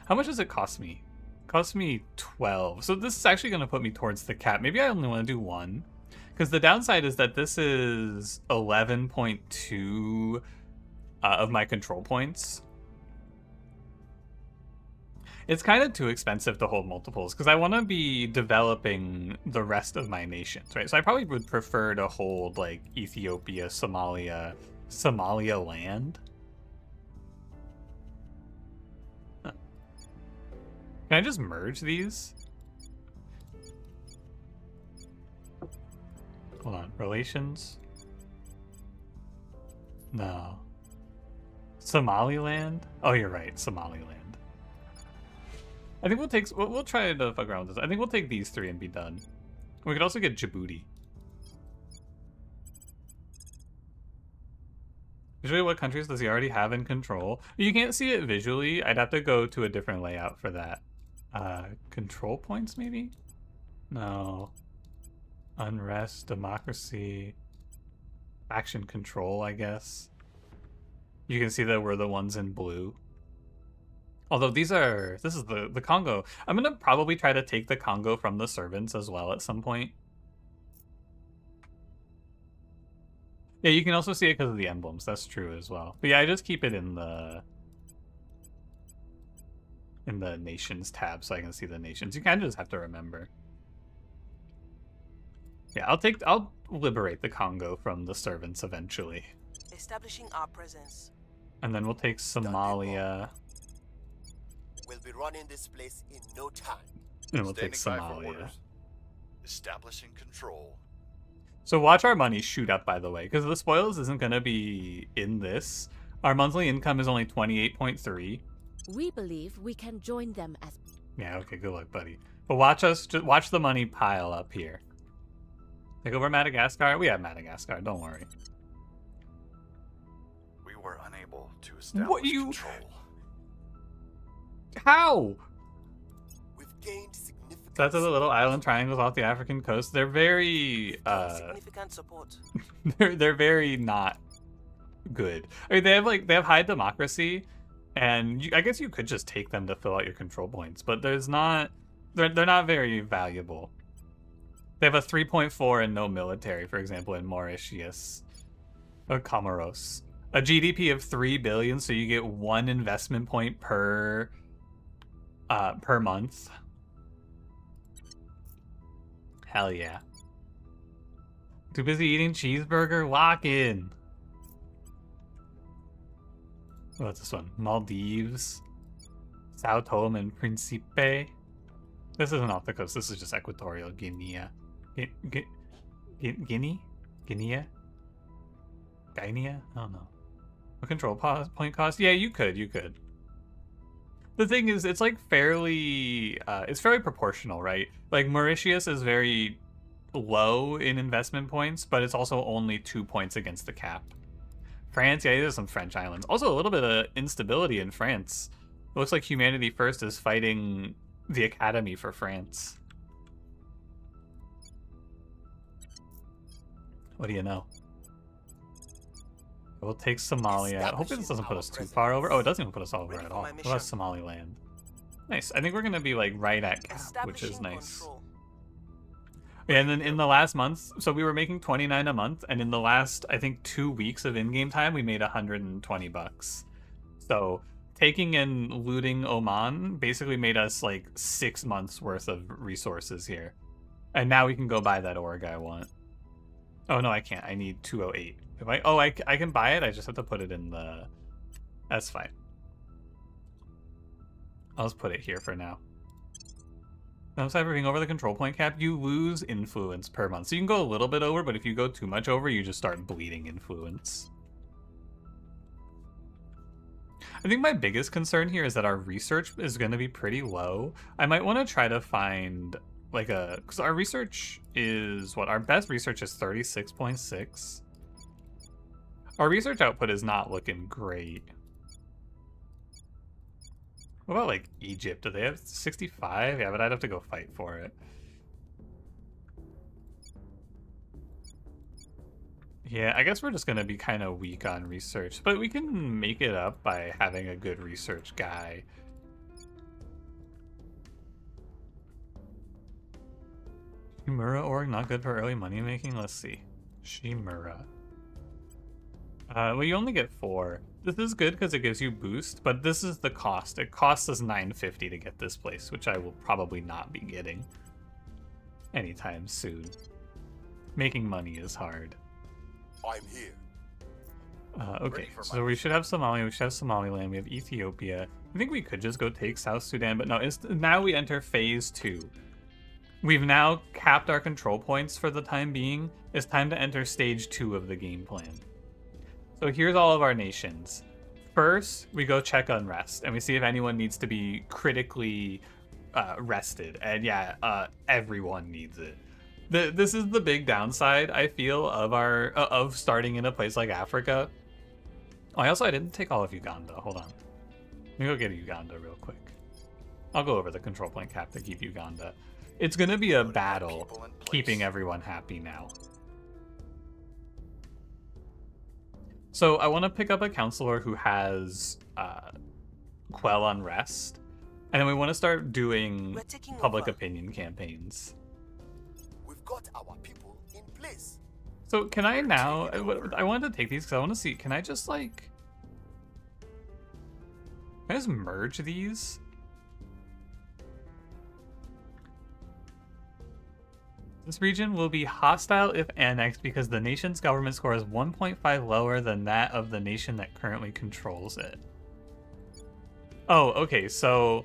How much does it cost me? It costs me 12. So this is actually going to put me towards the cap. Maybe I only want to do 1. Because the downside is that this is 11.2 of my control points. It's kind of too expensive to hold multiples because I want to be developing the rest of my nations, right? So I probably would prefer to hold like Ethiopia, Somalia land. Huh. Can I just merge these? Hold on, relations? No. Somaliland? Oh, you're right, Somaliland. I think we'll try to fuck around with this. I think we'll take these three and be done. We could also get Djibouti. Visually, what countries does he already have in control? You can't see it visually. I'd have to go to a different layout for that. Control points, maybe? No. Unrest, democracy, faction control, I guess. You can see that we're the ones in blue. Although this is the Congo. I'm gonna probably try to take the Congo from the servants as well at some point. Yeah, you can also see it because of the emblems. That's true as well. But yeah, I just keep it in the nations tab so I can see the nations. You kind of just have to remember. Yeah, I'll liberate the Congo from the servants eventually. Establishing our presence. And then we'll take Somalia. We'll be running this place in no time. And we'll take Standing by for Somalia. orders. Establishing control. So watch our money shoot up, by the way, because the spoils isn't going to be in this. Our monthly income is only 28.3. We believe we can join them as... Yeah, okay, good luck, buddy. But watch the money pile up here. Take over Madagascar. We have Madagascar, don't worry. We were unable to establish control. How? We've gained significant. That's the little island triangles off the African coast. They're very significant support. they're very not good. I mean, they have high democracy, and I guess you could just take them to fill out your control points, but they're not very valuable. They have a 3.4 and no military, for example, in Mauritius or Comoros. A GDP of 3 billion, so you get 1 investment point per month. Hell yeah. Too busy eating cheeseburger? Lock in. What's this one? Maldives. Sao Tome and Principe. This isn't off the coast. This is just Equatorial Guinea. Guinea? Guinea? I don't know. A control point cost? Yeah, you could. The thing is, it's like it's very proportional, right? Like Mauritius is very low in investment points, but it's also only 2 points against the cap. France, yeah, there's some French islands. Also a little bit of instability in France. It looks like Humanity First is fighting the Academy for France. What do you know? We'll take Somalia. I hope this doesn't put us too far over. Oh, it doesn't even put us over at all. What about Somaliland? Nice. I think we're going to be like right at cap, which is nice. Yeah, and then in the last month, so we were making 29 a month, and in the last, I think, 2 weeks of in-game time, we made 120 bucks. So taking and looting Oman basically made us like 6 months worth of resources here. And now we can go buy that org I want. Oh, no, I can't. I need 208. I can buy it. I just have to put it in the... That's fine. I'll just put it here for now. Outside of being over the control point cap, you lose influence per month. So you can go a little bit over, but if you go too much over, you just start bleeding influence. I think my biggest concern here is that our research is going to be pretty low. I might want to try to find like because our research is what? Our best research is 36.6. Our research output is not looking great. What about like Egypt? Do they have 65? Yeah, but I'd have to go fight for it. Yeah, I guess we're just gonna be kind of weak on research, but we can make it up by having a good research guy. Shimura org, not good for early money making. Let's see. Shimura. Well, you only get 4. This is good because it gives you boost, but this is the cost. It costs us 950 to get this place, which I will probably not be getting anytime soon. Making money is hard. I'm here. Okay, so we should have Somalia, we should have Somaliland, we have Ethiopia. I think we could just go take South Sudan, but no, now we enter phase 2. We've now capped our control points for the time being. It's time to enter stage 2 of the game plan. So here's all of our nations. First, we go check unrest, and we see if anyone needs to be critically rested. And yeah, everyone needs it. This is the big downside, I feel, of starting in a place like Africa. Oh, I didn't take all of Uganda. Hold on. Let me go get Uganda real quick. I'll go over the control point cap to keep Uganda. It's gonna be a battle keeping everyone happy now. So I want to pick up a counselor who has quell unrest, and then we want to start doing We're taking public over. opinion campaigns. We've got our people in place. So can I now? I wanted to take these because I want to see. Can I just like? Can I just merge these? This region will be hostile if annexed because the nation's government score is 1.5 lower than that of the nation that currently controls it. Oh, okay, so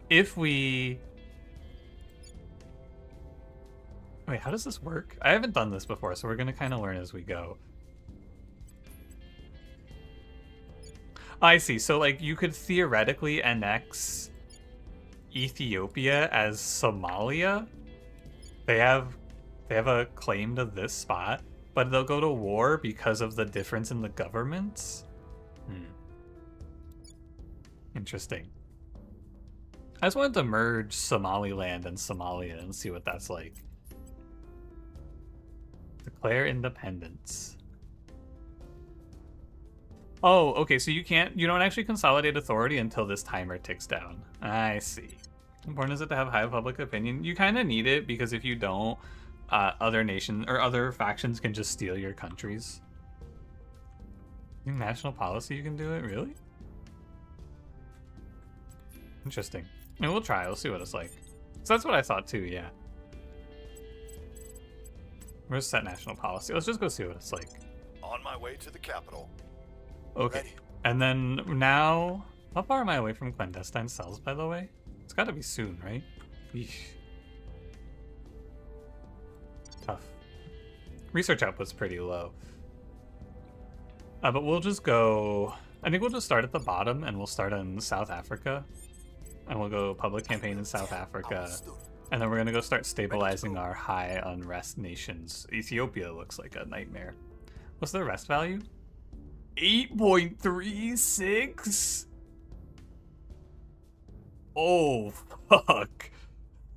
if we... Wait, how does this work? I haven't done this before, so we're going to kind of learn as we go. I see, so like you could theoretically annex Ethiopia as Somalia. They have a claim to this spot, but they'll go to war because of the difference in the governments. Interesting. I just wanted to merge Somaliland and Somalia and see what that's like. Declare independence. Oh, okay, so you don't actually consolidate authority until this timer ticks down. I see. Important is it to have high public opinion? You kind of need it because if you don't, other nations or other factions can just steal your countries. National policy, you can do it? Really? Interesting. I mean, we'll try. We'll see what it's like. So that's what I thought too, yeah. Where's set national policy? Let's just go see what it's like. On my way to the capital. Okay. Ready. And then now, how far am I away from clandestine cells, by the way? It's got to be soon, right? Eesh. Tough. Research output's pretty low. But we'll just go... I think we'll just start at the bottom, and we'll start in South Africa. And we'll go public campaign in South Africa. And then we're going to go start stabilizing our high unrest nations. Ethiopia looks like a nightmare. What's the rest value? 8.36? Oh, fuck.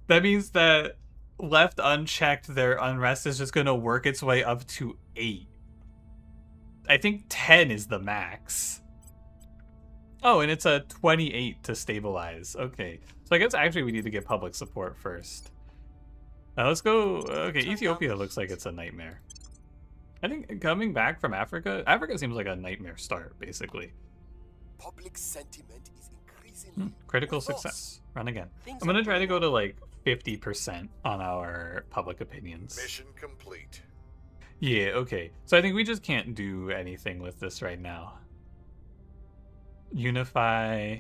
That means that left unchecked, their unrest is just going to work its way up to 8. I think 10 is the max. Oh, and it's a 28 to stabilize. Okay. So I guess actually we need to get public support first. Now let's go... Okay, Ethiopia looks like it's a nightmare. I think coming back from Africa seems like a nightmare start, basically. Public sentiment is increasingly Critical with us. success. Run again. Things I'm gonna are try to going go to like 50% on our public opinions. Mission complete. Yeah, okay. So I think we just can't do anything with this right now. Unify.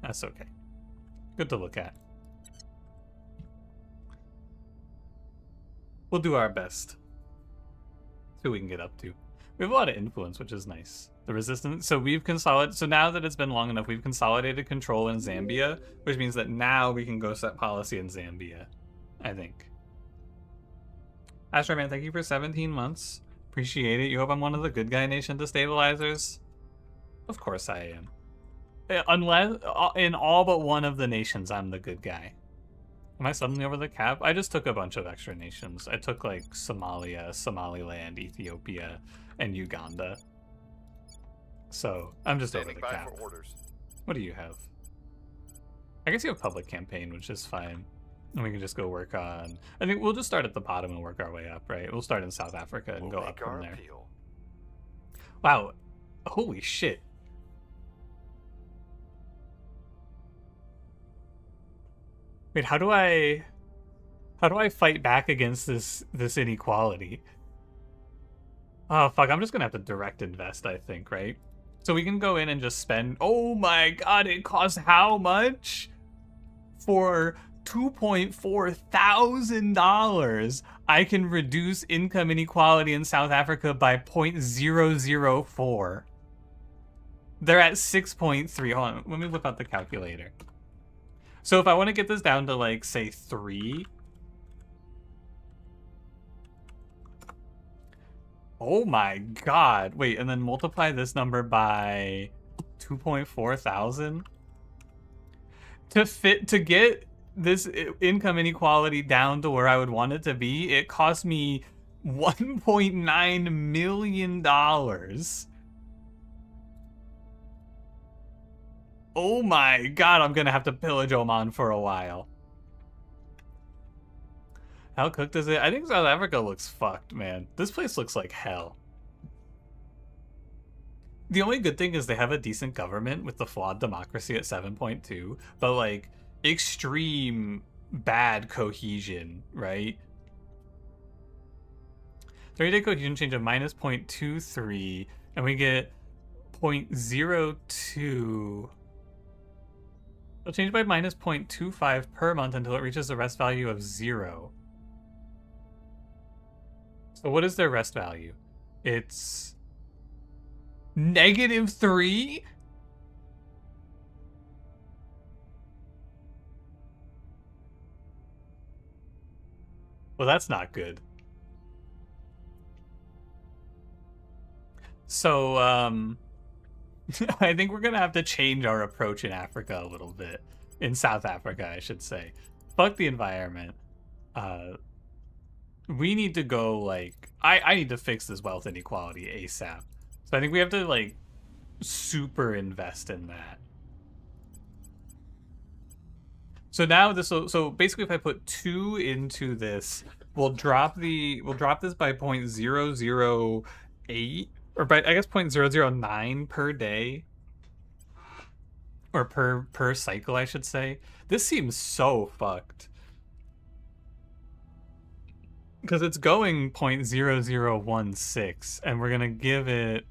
That's okay. Good to look at. We'll do our best. See what we can get up to. We have a lot of influence, which is nice. The resistance. So we've consolidated. So now that it's been long enough, we've consolidated control in Zambia, which means that now we can go set policy in Zambia, I think. Astroman, thank you for 17 months. Appreciate it. You hope I'm one of the good guy nation destabilizers? Of course I am. Unless, in all but one of the nations, I'm the good guy. Am I suddenly over the cap? I just took a bunch of extra nations. I took like Somalia, Somaliland, Ethiopia, and Uganda. So I'm just over Standing the by cap. for orders. What do you have? I guess you have public campaign, which is fine. And we can just go work on... I think we'll just start at the bottom and work our way up, right? We'll start in South Africa and We'll go up make our from there. appeal. Wow. Holy shit. Wait, how do I fight back against this inequality? Oh fuck, I'm just gonna have to direct invest, I think, right? So we can go in and just spend... Oh my god, it costs how much? For $2.4 thousand, I can reduce income inequality in South Africa by 0.004. They're at 6.3. Hold on, let me whip out the calculator. So if I want to get this down to, like, say 3... Oh my god. Wait, and then multiply this number by 2.4 thousand? To get this income inequality down to where I would want it to be, it cost me $1.9 million. Oh my god, I'm gonna have to pillage Oman for a while. How cooked is it? I think South Africa looks fucked, man. This place looks like hell. The only good thing is they have a decent government with the flawed democracy at 7.2, but like extreme bad cohesion, right? 30-day cohesion change of minus 0.23, and we get 0.02. It'll change by minus 0.25 per month until it reaches the rest value of 0. So what is their rest value? It's -3? Well, that's not good. So, I think we're gonna have to change our approach in Africa a little bit. In South Africa, I should say. Fuck the environment. We need to go, like... I need to fix this wealth inequality ASAP. So I think we have to, like, super invest in that. So now this will... So basically if I put 2 into this, we'll drop this by 0.008, or by, I guess, 0.009 per day. Or per cycle, I should say. This seems so fucked. Because it's going 0.0016, and we're going to give it...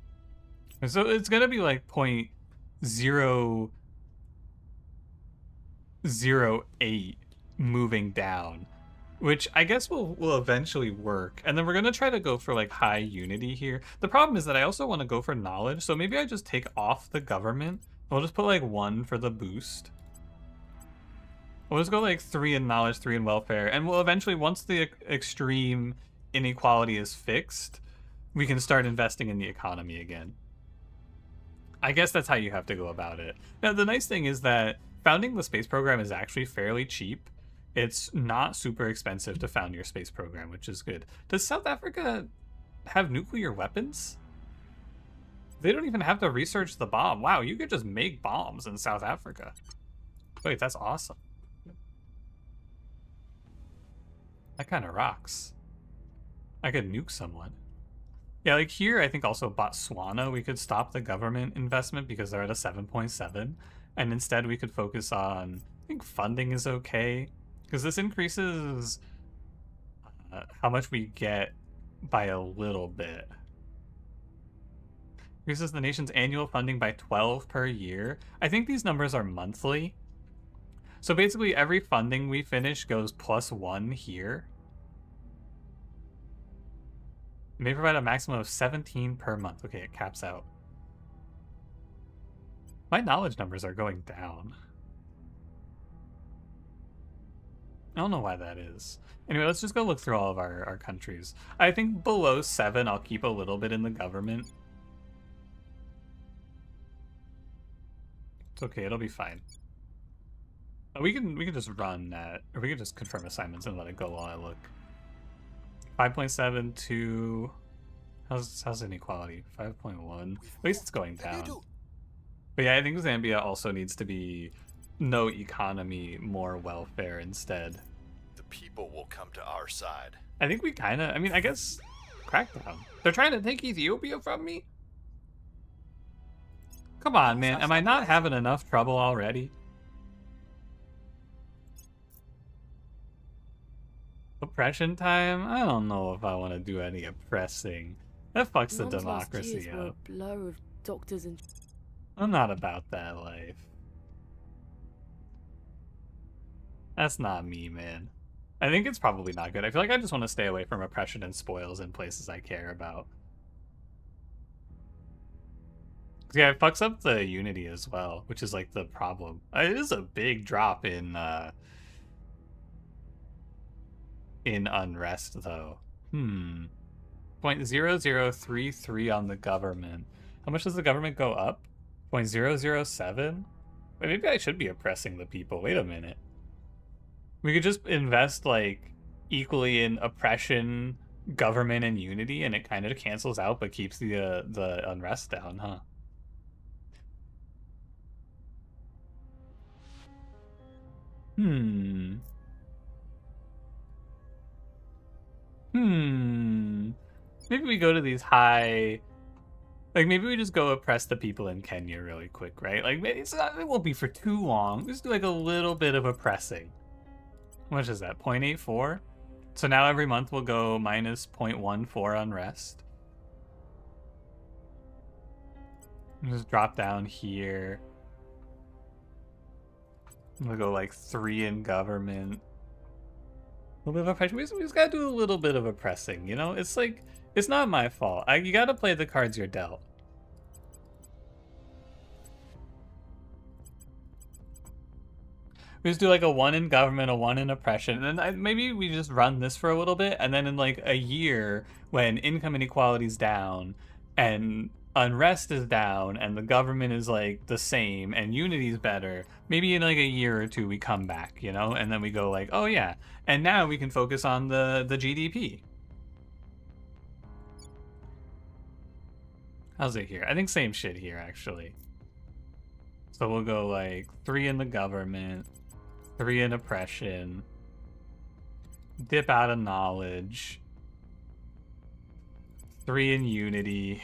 So it's going to be like 0.008 moving down, which I guess will eventually work. And then we're going to try to go for like high unity here. The problem is that I also want to go for knowledge, so maybe I just take off the government. We'll just put like 1 for the boost. We'll just go like 3 in knowledge, 3 in welfare, and we'll eventually, once the extreme inequality is fixed, we can start investing in the economy again. I guess that's how you have to go about it. Now, the nice thing is that founding the space program is actually fairly cheap. It's not super expensive to found your space program, which is good. Does South Africa have nuclear weapons? They don't even have to research the bomb. Wow, you could just make bombs in South Africa. Wait, that's awesome. That kind of rocks. I could nuke someone. Yeah, like here, I think also Botswana, we could stop the government investment because they're at a 7.7. And instead we could focus on, I think funding is okay. Because this increases how much we get by a little bit. Increases the nation's annual funding by 12 per year. I think these numbers are monthly. So basically every funding we finish goes +1 here. It may provide a maximum of 17 per month. Okay, it caps out. My knowledge numbers are going down. I don't know why that is. Anyway, let's just go look through all of our countries. I think below 7, I'll keep a little bit in the government. It's okay, it'll be fine. We can just run that, or we can just confirm assignments and let it go while I look. 5.7 to... How's inequality? 5.1. At least it's going down. But yeah, I think Zambia also needs to be no economy, more welfare instead. The people will come to our side. I think we kind of, I mean, I guess crackdown. They're trying to take Ethiopia from me? Come on, man. Am I not having enough trouble already? Oppression time? I don't know if I want to do any oppressing. That fucks the Mum's last democracy years were up. a blur of doctors and I'm not about that life. That's not me, man. I think it's probably not good. I feel like I just want to stay away from oppression and spoils in places I care about. Yeah, it fucks up the unity as well, which is like the problem. It is a big drop in unrest though. 0.0033 on the government. How much does the government go up? 0.007? Wait, maybe I should be oppressing the people. Wait a minute. We could just invest like equally in oppression, government, and unity, and it kind of cancels out but keeps the unrest down, huh? Maybe we go to these high... Like, maybe we just go oppress the people in Kenya really quick, right? Like, maybe it won't be for too long. Just do, like, a little bit of oppressing. How much is that? 0.84? So now every month we'll go minus 0.14 unrest. Just drop down here. We'll go, like, 3 in government. A little bit of oppression. We just gotta do a little bit of oppressing, you know? It's like... It's not my fault. You gotta play the cards you're dealt. We just do like a 1 in government, a 1 in oppression, and then maybe we just run this for a little bit, and then in like a year, when income inequality's down, and unrest is down, and the government is like the same, and unity's better, maybe in like a year or two we come back, you know? And then we go like, oh yeah, and now we can focus on the GDP. How's it here? I think same shit here, actually. So we'll go like 3 in the government, 3 in oppression, dip out of knowledge, 3 in unity.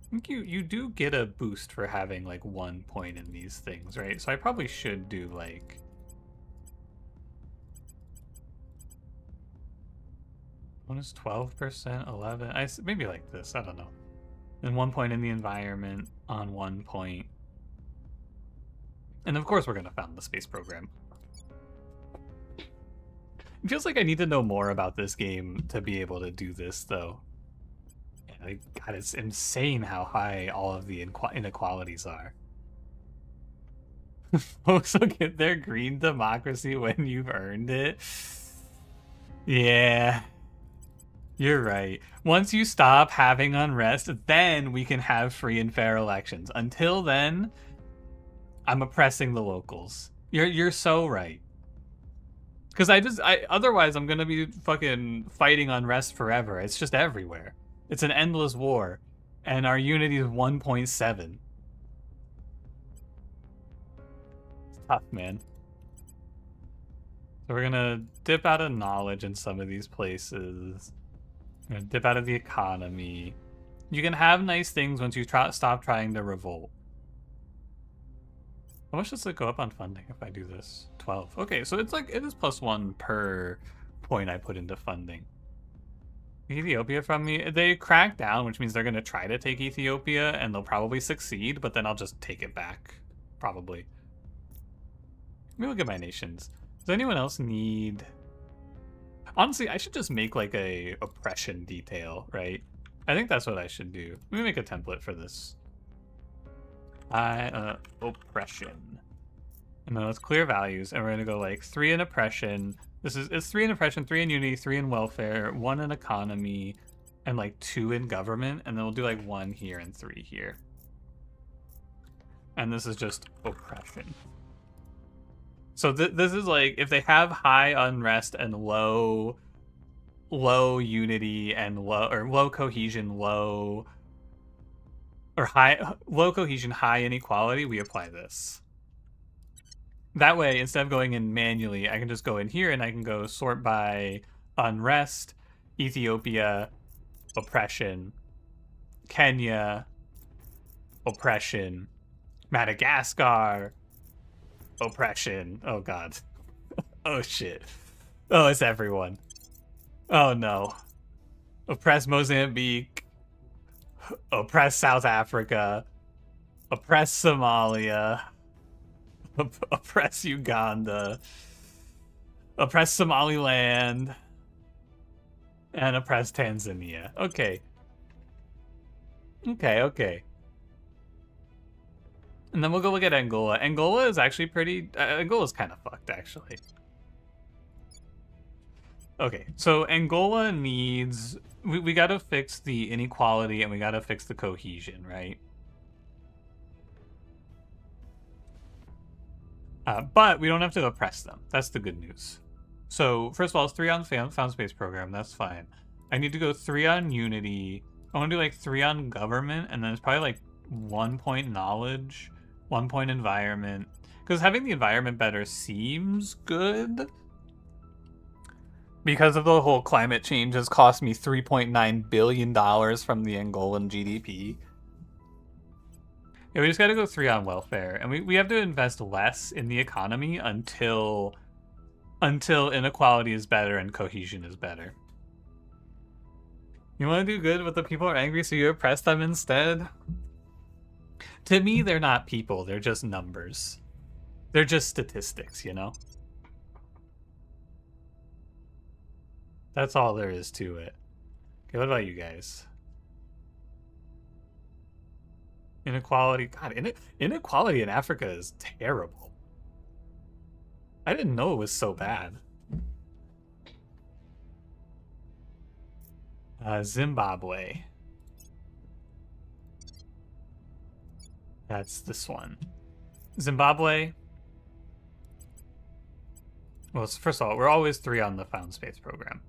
I think you do get a boost for having like 1 point in these things, right? So I probably should do like... One is 12%, 11. Maybe like this, I don't know. And 1 point in the environment on 1 point. And of course we're gonna found the space program. It feels like I need to know more about this game to be able to do this, though. Yeah, God, it's insane how high all of the inequalities are. Folks will get their green democracy when you've earned it. Yeah. You're right. Once you stop having unrest, then we can have free and fair elections. Until then, I'm oppressing the locals. You're so right. Because otherwise I'm gonna be fucking fighting unrest forever. It's just everywhere. It's an endless war. And our unity is 1.7. It's tough, man. So we're gonna dip out of knowledge in some of these places. Dip out of the economy. You can have nice things once you stop trying to revolt. How much does it go up on funding if I do this? 12. Okay, so it's like, it is +1 per point I put into funding. Ethiopia from me? They crack down, which means they're going to try to take Ethiopia, and they'll probably succeed, but then I'll just take it back. Probably. Let me look at my nations. Does anyone else need... Honestly, I should just make like a oppression detail, right? I think that's what I should do. Let me make a template for this. Oppression. And then let's clear values, and we're gonna go like 3 in oppression. It's 3 in oppression, 3 in unity, 3 in welfare, 1 in economy, and like 2 in government, and then we'll do like 1 here and 3 here. And this is just oppression. So this is like, if they have high unrest and low unity and low cohesion, low or low cohesion, high inequality, we apply this. That way, instead of going in manually, I can just go in here and I can go sort by unrest, Ethiopia, oppression, Kenya, oppression, Madagascar, oppression. Oh god. Oh shit. Oh, it's everyone. Oh no. Oppress Mozambique, oppress South Africa, oppress Somalia, oppress Uganda, oppress Somaliland, and oppress Tanzania. Okay. Okay. And then we'll go look at Angola. Angola is actually pretty... Angola's kind of fucked, actually. Okay, so Angola needs... We gotta fix the inequality and we gotta fix the cohesion, right? But we don't have to oppress them. That's the good news. So, first of all, it's 3 on Found Space Program. That's fine. I need to go 3 on Unity. I want to do like 3 on Government, and then it's probably like 1 point Knowledge, 1 point Environment. Because having the environment better seems good. Because of the whole climate change has cost me $3.9 billion from the Angolan GDP. Yeah, we just gotta go 3 on welfare. And we have to invest less in the economy until inequality is better and cohesion is better. You want to do good, but the people are angry, so you oppress them instead? To me, they're not people. They're just numbers. They're just statistics, you know? That's all there is to it. Okay, what about you guys? Inequality. God, inequality in Africa is terrible. I didn't know it was so bad. Zimbabwe. That's this one. Zimbabwe. Well, first of all, we're always 3 on the Found Space Program.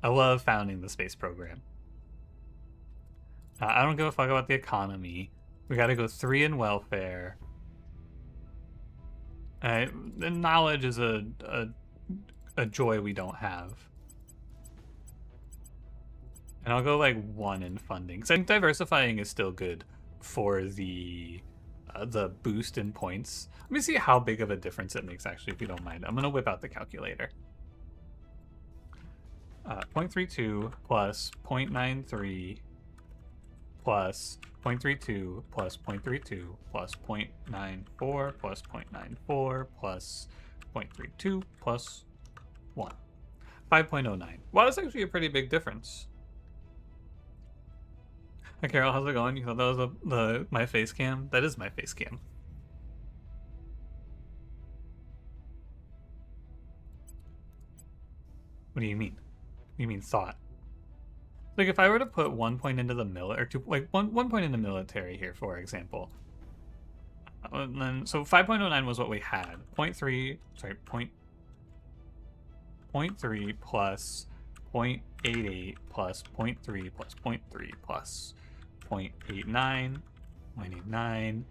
I love founding the space program. I don't give a fuck about the economy. We gotta go 3 in welfare. The knowledge is a joy we don't have. And I'll go like 1 in funding. Because I think diversifying is still good for the boost in points. Let me see how big of a difference it makes, actually, if you don't mind. I'm going to whip out the calculator. 0.32 plus 0.93 plus 0.32 plus 0.32 plus 0.94 plus 0.94 plus 0.32 plus 1. 5.09. Wow, that's actually a pretty big difference. Hi Carol, how's it going? You thought that was my face cam? That is my face cam. What do you mean? What do you mean thought? Like if I were to put 1 point into the one point in the military here, for example. And then so 5.09 was what we had. 0.3 plus 0.88 plus 0.3 plus 0.3 plus 0.89, 0.89,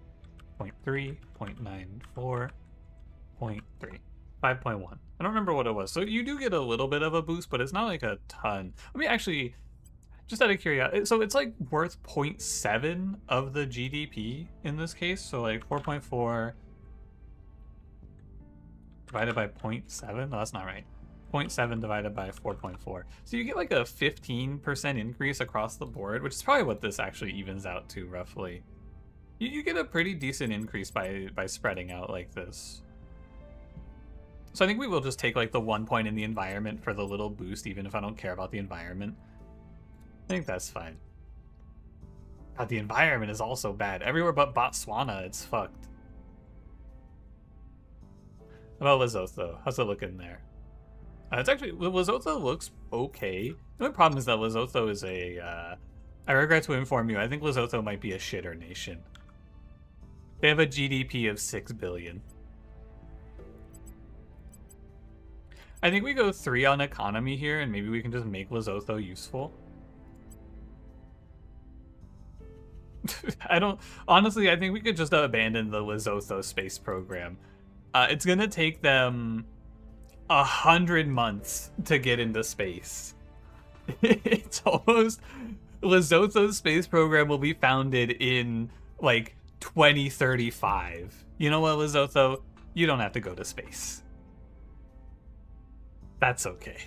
0.3, 0.94, 0.3, 5.1. I don't remember what it was. So you do get a little bit of a boost, but it's not like a ton. Let me actually, just out of curiosity, so it's like worth 0.7 of the GDP in this case. So like 4.4 divided by 0.7. No, that's not right. 0.7 divided by 4.4. So you get like a 15% increase across the board, which is probably what this actually evens out to roughly. You get a pretty decent increase by spreading out like this. So I think we will just take like the 1 point in the environment for the little boost, even if I don't care about the environment. I think that's fine. God, the environment is also bad. Everywhere but Botswana, it's fucked. How about Lesotho? How's it looking there? It's actually, Lesotho looks okay. The only problem is that Lesotho is I regret to inform you, I think Lesotho might be a shitter nation. They have a GDP of 6 billion. I think we go 3 on economy here, and maybe we can just make Lesotho useful. I don't honestly. I think we could just abandon the Lesotho space program. It's gonna take them 100 months to get into space. It's almost Lesotho's space program will be founded in like 2035. You know what, Lesotho? You don't have to go to space. That's okay.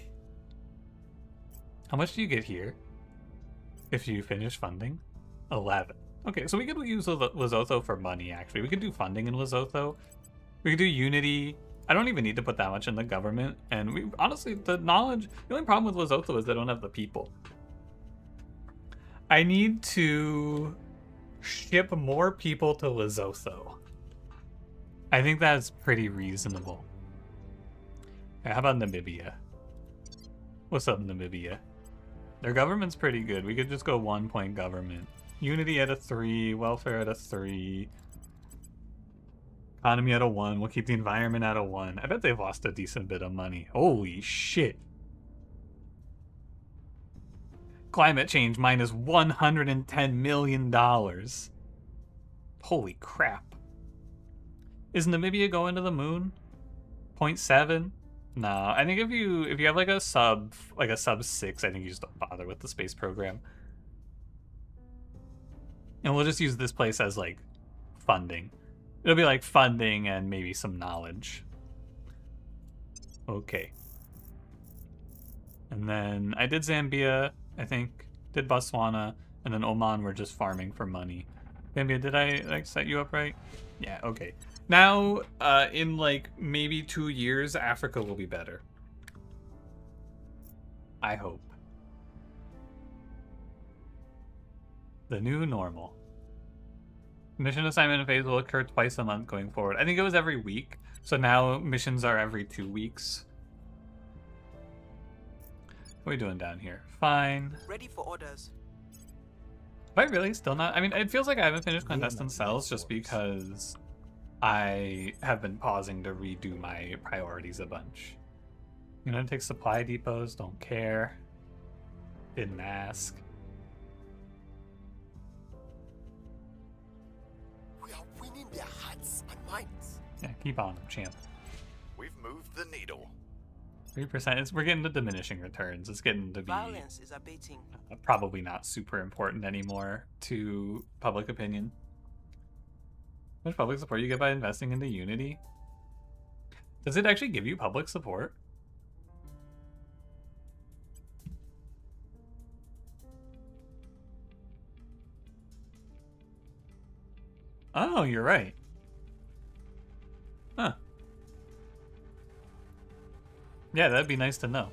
How much do you get here if you finish funding? 11. Okay, so we could use Lesotho for money, actually. We could do funding in Lesotho. We could do Unity. I don't even need to put that much in the government. And we honestly, the only problem with Lesotho is they don't have the people. I need to ship more people to Lesotho. I think that's pretty reasonable. Okay, how about Namibia? What's up, Namibia? Their government's pretty good. We could just go 1 point government. Unity at a 3, welfare at a 3. Economy at a 1. We'll keep the environment at a 1. I bet they've lost a decent bit of money. Holy shit. Climate change minus $110 million. Holy crap. Is Namibia going to the moon? 0.7? No, I think if you have like a sub 6, I think you just don't bother with the space program. And we'll just use this place as like funding. It'll be like funding and maybe some knowledge. Okay. And then I did Zambia, I think, did Botswana, and then Oman we're just farming for money. Zambia, did I like set you up right? Yeah, okay. Now, in like maybe 2 years, Africa will be better. I hope. The new normal. Mission assignment phase will occur twice a month going forward. I think it was every week, so now missions are every 2 weeks. What are we doing down here? Fine. Ready for orders. Am I really still not? I mean, it feels like I haven't finished Clandestine Cells just because I have been pausing to redo my priorities a bunch. You know, take supply depots, don't care. Didn't ask. We are winning their hearts and minds. Yeah, keep on, champ. We've moved the needle. 3%. We're getting to diminishing returns. It's getting to be Violence is abating. probably not super important anymore to public opinion. How much public support you get by investing into Unity? Does it actually give you public support? Oh, you're right. Huh. Yeah, that'd be nice to know.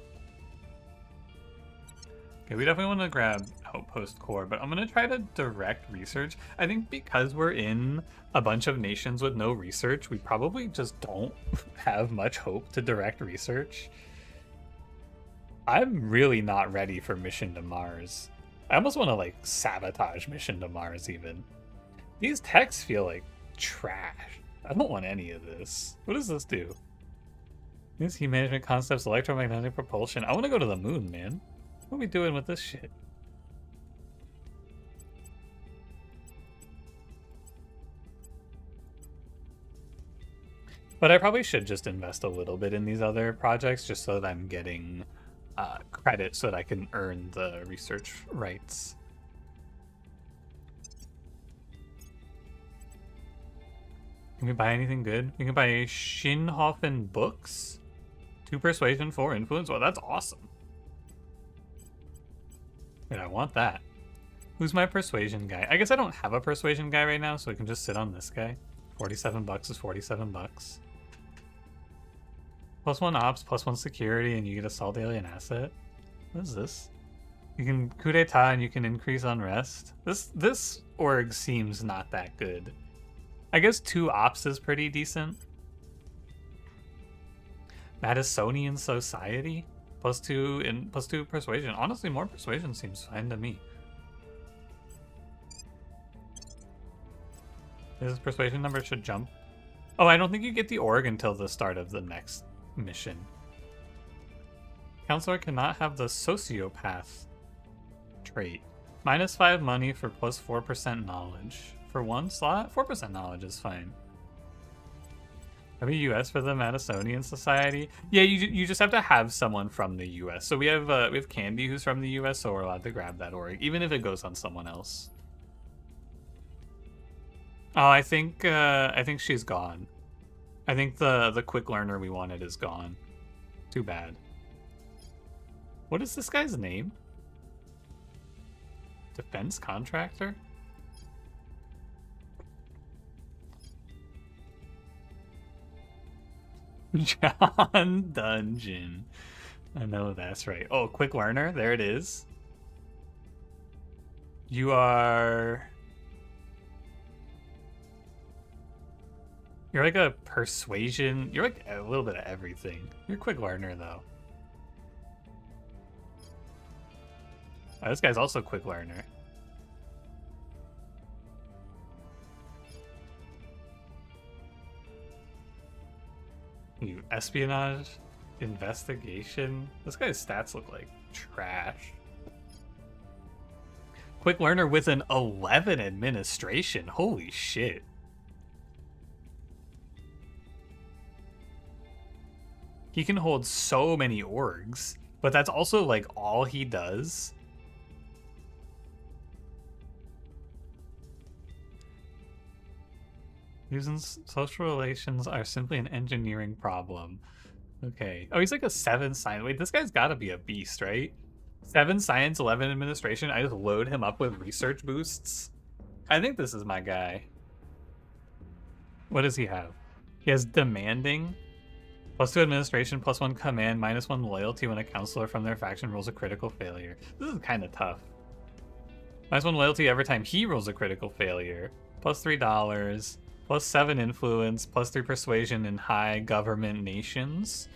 Okay, we definitely want to grab Outpost Core, but I'm going to try to direct research. I think because we're in a bunch of nations with no research, we probably just don't have much hope to direct research. I'm really not ready for Mission to Mars. I almost want to, like, sabotage Mission to Mars, even. These techs feel like trash. I don't want any of this. What does this do? These heat management concepts, electromagnetic propulsion. I want to go to the moon, man. What are we doing with this shit? But I probably should just invest a little bit in these other projects just so that I'm getting credit so that I can earn the research rights. Can we buy anything good? We can buy Shinhofen books. 2 persuasion, 4 influence. Well, that's awesome. Wait, I want that. Who's my persuasion guy? I guess I don't have a persuasion guy right now, so we can just sit on this guy. 47 bucks is 47 bucks. +1 ops, +1 security, and you get assault alien asset. What is this? You can coup d'etat and you can increase unrest. This org seems not that good. I guess 2 ops is pretty decent. Madisonian Society? +2 persuasion. Honestly, more persuasion seems fine to me. This persuasion number should jump. Oh, I don't think you get the org until the start of the next mission. Counselor cannot have the sociopath trait. -5 money for plus 4% knowledge. For one slot, 4% knowledge is fine. Are we US for the Madisonian Society? Yeah, you just have to have someone from the US. So we have Candy who's from the US, so we're allowed to grab that org, even if it goes on someone else. Oh, I think she's gone. I think the quick learner we wanted is gone. Too bad. What is this guy's name? Defense contractor? John Dungeon. I know that's right. Oh, quick learner. There it is. You are... You're like a persuasion. You're like a little bit of everything. You're a quick learner, though. Oh, this guy's also a quick learner. You espionage, investigation. This guy's stats look like trash. Quick learner with an 11 administration. Holy shit. He can hold so many orgs, but that's also like all he does. Using social relations are simply an engineering problem. Okay. Oh, he's like a 7 science. Wait, this guy's gotta be a beast, right? 7 science, 11 administration. I just load him up with research boosts. I think this is my guy. What does he have? He has demanding. +2 administration, +1 command, -1 loyalty when a counselor from their faction rolls a critical failure. This is kind of tough. -1 loyalty every time he rolls a critical failure. +$3. +7 influence, +3 persuasion in high government nations.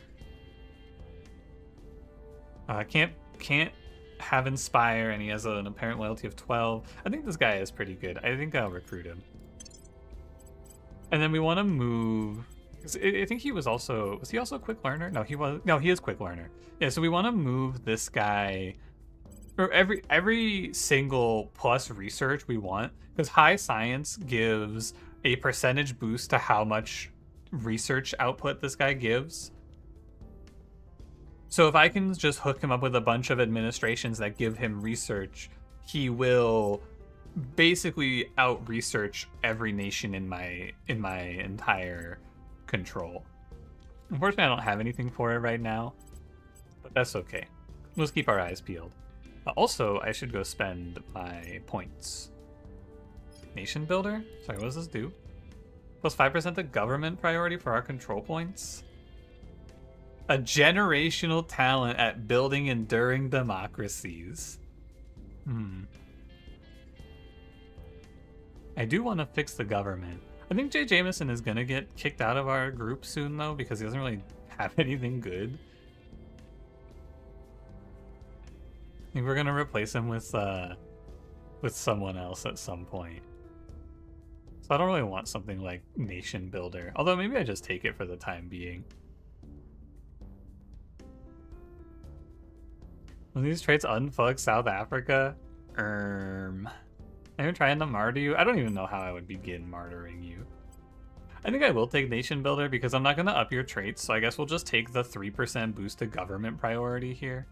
Can't have inspire, and he has an apparent loyalty of 12. I think this guy is pretty good. I think I'll recruit him. And then we want to move. I think he was he also a quick learner? No, he is quick learner. Yeah, so we want to move this guy, or every single plus research we want, because high science gives a percentage boost to how much research output this guy gives. So if I can just hook him up with a bunch of administrations that give him research, he will basically out-research every nation in my entire control. Unfortunately, I don't have anything for it right now, but that's okay. Let's keep our eyes peeled. Also, I should go spend my points. Nation builder? Sorry, what does this do? +5% to government priority for our control points. A generational talent at building enduring democracies. I do want to fix the government. I think Jay Jameson is going to get kicked out of our group soon, though, because he doesn't really have anything good. I think we're going to replace him with someone else at some point. So I don't really want something like Nation Builder. Although maybe I just take it for the time being. When these traits unfuck South Africa? Are you trying to martyr you? I don't even know how I would begin martyring you. I think I will take Nation Builder because I'm not going to up your traits, so I guess we'll just take the 3% boost to government priority here.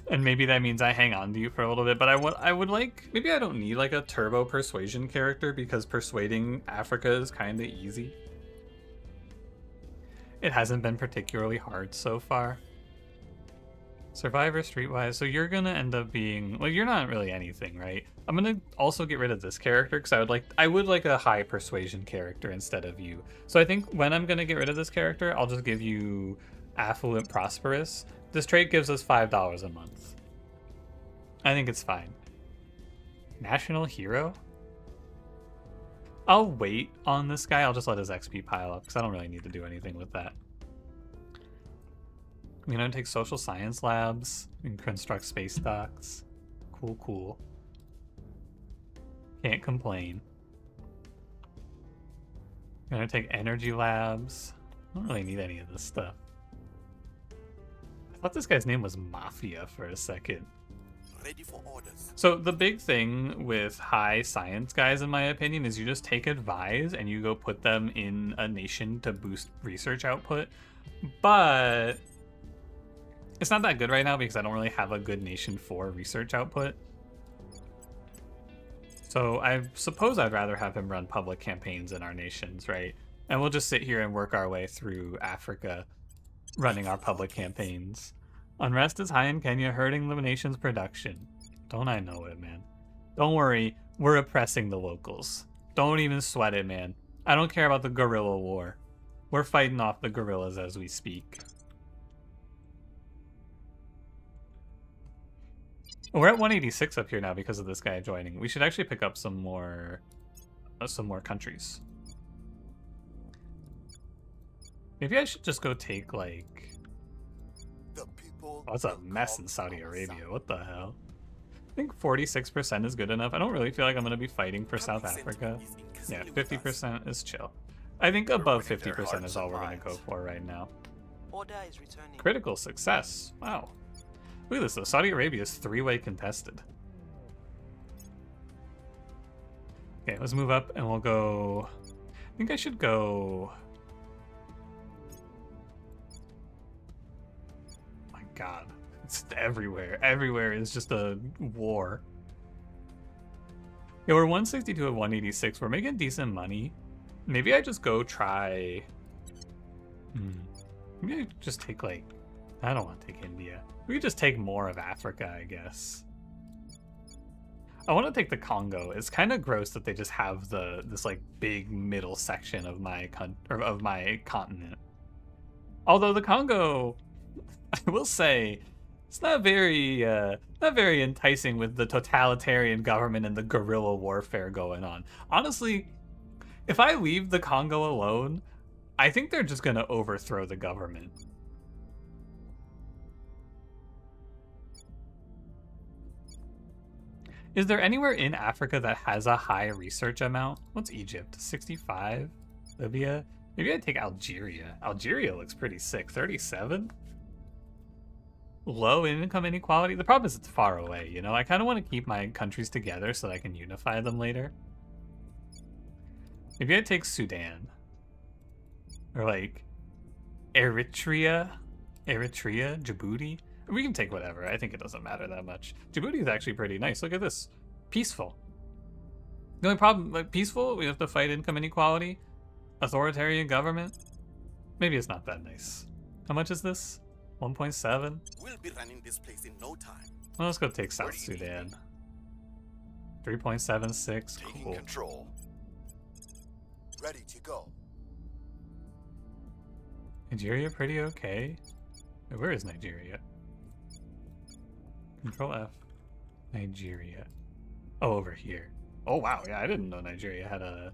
And maybe that means I hang on to you for a little bit, but I would like, maybe I don't need like a turbo persuasion character because persuading Africa is kind of easy. It hasn't been particularly hard so far. Survivor Streetwise, so you're gonna end up being, well, you're not really anything, right? I'm gonna also get rid of this character because I would like a high persuasion character instead of you. So I think when I'm gonna get rid of this character, I'll just give you Affluent Prosperous. This trait gives us $5 a month. I think it's fine. National Hero? I'll wait on this guy. I'll just let his XP pile up because I don't really need to do anything with that. I'm gonna take social science labs and construct space docks. Cool, cool. Can't complain. I'm gonna take energy labs. I don't really need any of this stuff. thought this guy's name was Mafia for a second. Ready for orders. So the big thing with high science guys, in my opinion, is you just take advise and you go put them in a nation to boost research output. But it's not that good right now because I don't really have a good nation for research output. So I suppose I'd rather have him run public campaigns in our nations, right? And we'll just sit here and work our way through Africa, running our public campaigns. Unrest is high in Kenya, hurting the nation's production. Don't I know it, man? Don't worry, we're oppressing the locals. Don't even sweat it, man. I don't care about the guerrilla war. We're fighting off the guerrillas as we speak. We're at 186 up here now because of this guy joining. We should actually pick up some more countries. Maybe I should just go take, like... The people. Oh, it's a mess in Saudi Arabia. What the hell? I think 46% is good enough. I don't really feel like I'm going to be fighting for South Africa. Yeah, 50% is chill. I think above 50% is all we're going to go for right now. Order is returning. Critical success. Wow. Look at this, though. Saudi Arabia is three-way contested. Okay, let's move up and we'll go... I think I should go... My god. It's everywhere. Everywhere is just a war. Yeah, we're 162 at 186. We're making decent money. Maybe I just go try... Maybe I just take, like... I don't want to take India. We could just take more of Africa, I guess. I want to take the Congo. It's kind of gross that they just have this like big middle section of my continent. Although the Congo, I will say, it's not very enticing with the totalitarian government and the guerrilla warfare going on. Honestly, if I leave the Congo alone, I think they're just gonna overthrow the government. Is there anywhere in Africa that has a high research amount? What's Egypt? 65? Libya? Maybe I'd take Algeria. Algeria looks pretty sick. 37? Low income inequality? The problem is it's far away, you know? I kind of want to keep my countries together so that I can unify them later. Maybe I'd take Sudan. Or like Eritrea? Djibouti? We can take whatever. I think it doesn't matter that much. Djibouti is actually pretty nice. Look at this. Peaceful. The only problem, like peaceful, we have to fight income inequality. Authoritarian government. Maybe it's not that nice. How much is this? 1.7? We'll be running this place in no time. Well, let's go take South Sudan. 3.76. Taking Cool. control. Ready to go. Nigeria pretty okay. Wait, where is Nigeria? Control F. Nigeria. Oh, over here. Oh, wow. Yeah, I didn't know Nigeria had a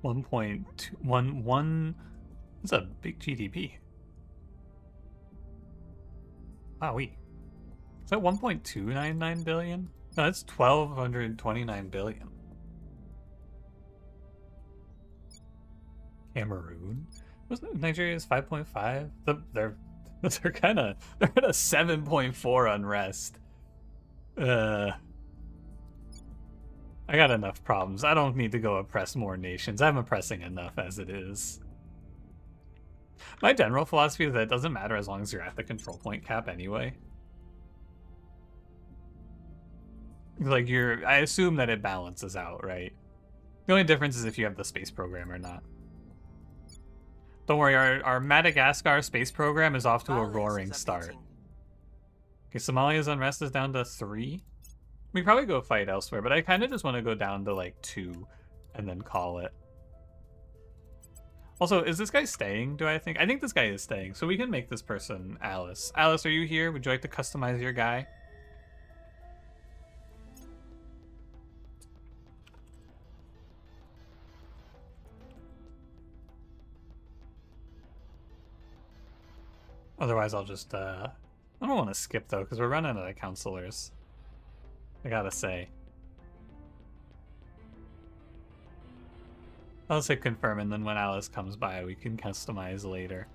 1.11. That's a big GDP. Wowee. Is that 1.299 billion? No, that's 1,229 billion. Cameroon? Wasn't Nigeria's 5.5? They're at a 7.4 unrest. I got enough problems. I don't need to go oppress more nations. I'm oppressing enough as it is. My general philosophy is that it doesn't matter as long as you're at the control point cap anyway. Like I assume that it balances out, right? The only difference is if you have the space program or not. Don't worry, our Madagascar space program is off to a roaring start. Okay, Somalia's unrest is down to 3. We could probably go fight elsewhere, but I kind of just want to go down to like 2 and then call it. Also, is this guy staying, do I think? I think this guy is staying, so we can make this person Alice. Alice, are you here? Would you like to customize your guy? Otherwise, I'll just, I don't want to skip, though, because we're running out of counselors. I gotta say. I'll say confirm, and then when Alice comes by, we can customize later.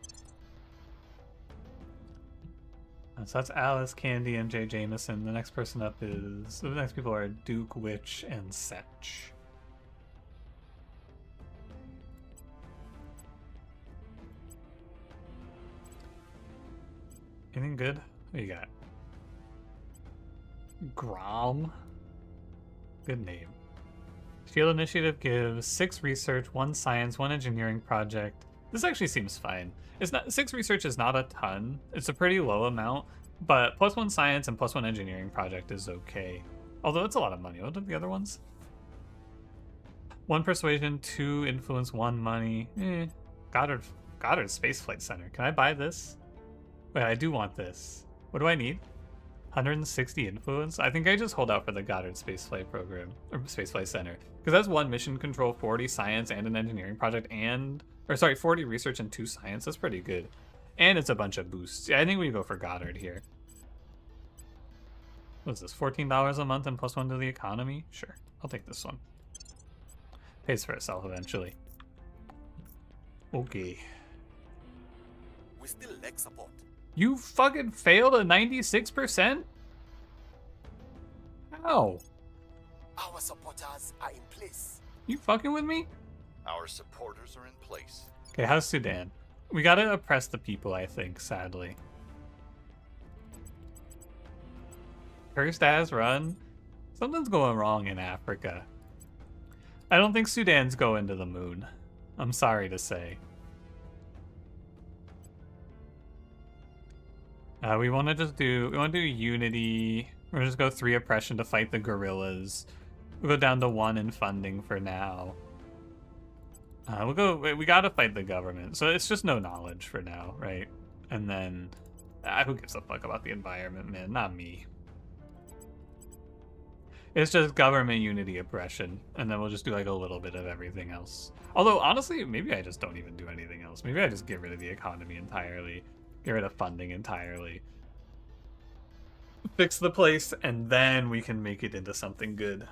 So that's Alice, Candy, and Jay Jameson. The next person up is... The next people are Duke, Witch, and Setch. Anything good? What do you got? Grom? Good name. Field Initiative gives 6 research, 1 science, 1 engineering project. This actually seems fine. It's not 6 research is not a ton. It's a pretty low amount, but +1 science and +1 engineering project is okay. Although it's a lot of money. What are the other ones? 1 persuasion, 2 influence, 1 money. Goddard Spaceflight Center. Can I buy this? Wait, I do want this. What do I need? 160 influence? I think I just hold out for the Goddard Spaceflight Program, or Spaceflight Center. Because that's 1 mission control, 40 science, and an engineering project, and... Or sorry, 40 research and 2 science. That's pretty good. And it's a bunch of boosts. Yeah, I think we go for Goddard here. What's this, $14 a month and +1 to the economy? Sure, I'll take this one. Pays for itself eventually. Okay. We still lack support. You fucking failed a 96%? How? Our supporters are in place. You fucking with me? Our supporters are in place. Okay, how's Sudan? We gotta oppress the people, I think, sadly. Cursed as run? Something's going wrong in Africa. I don't think Sudan's going to the moon. I'm sorry to say. We want to do unity. We're gonna just go 3 oppression to fight the guerrillas. We'll go down to 1 in funding for now. We gotta fight the government, so it's just no knowledge for now, right? And then, who gives a fuck about the environment, man? Not me. It's just government unity oppression, and then we'll just do like a little bit of everything else. Although, honestly, maybe I just don't even do anything else. Maybe I just get rid of the economy entirely. Get rid of funding entirely. Fix the place, and then we can make it into something good.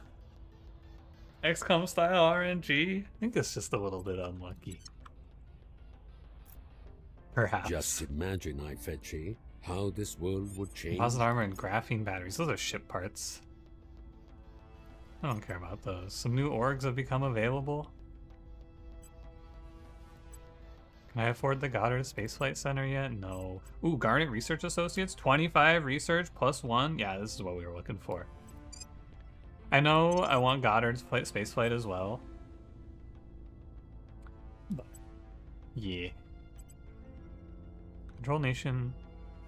XCOM style RNG? I think it's just a little bit unlucky. Perhaps. Just imagine, I Fetchy, how this world would change. Composite armor and graphene batteries. Those are ship parts. I don't care about those. Some new orgs have become available. Can I afford the Goddard Spaceflight Center yet? No. Ooh, Garnet Research Associates? 25 research +1? Yeah, this is what we were looking for. I know I want Goddard's spaceflight as well. But, yeah. Control Nation.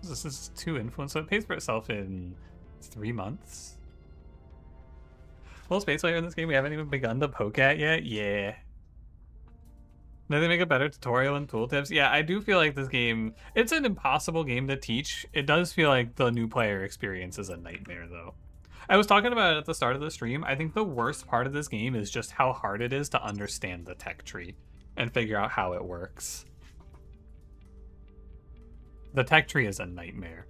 This is 2 influence, so it pays for itself in 3 months. Full spaceflight in this game we haven't even begun to poke at yet? Yeah. Did they make a better tutorial and tooltips? Yeah, I do feel like this game, it's an impossible game to teach. It does feel like the new player experience is a nightmare, though. I was talking about it at the start of the stream. I think the worst part of this game is just how hard it is to understand the tech tree and figure out how it works. The tech tree is a nightmare.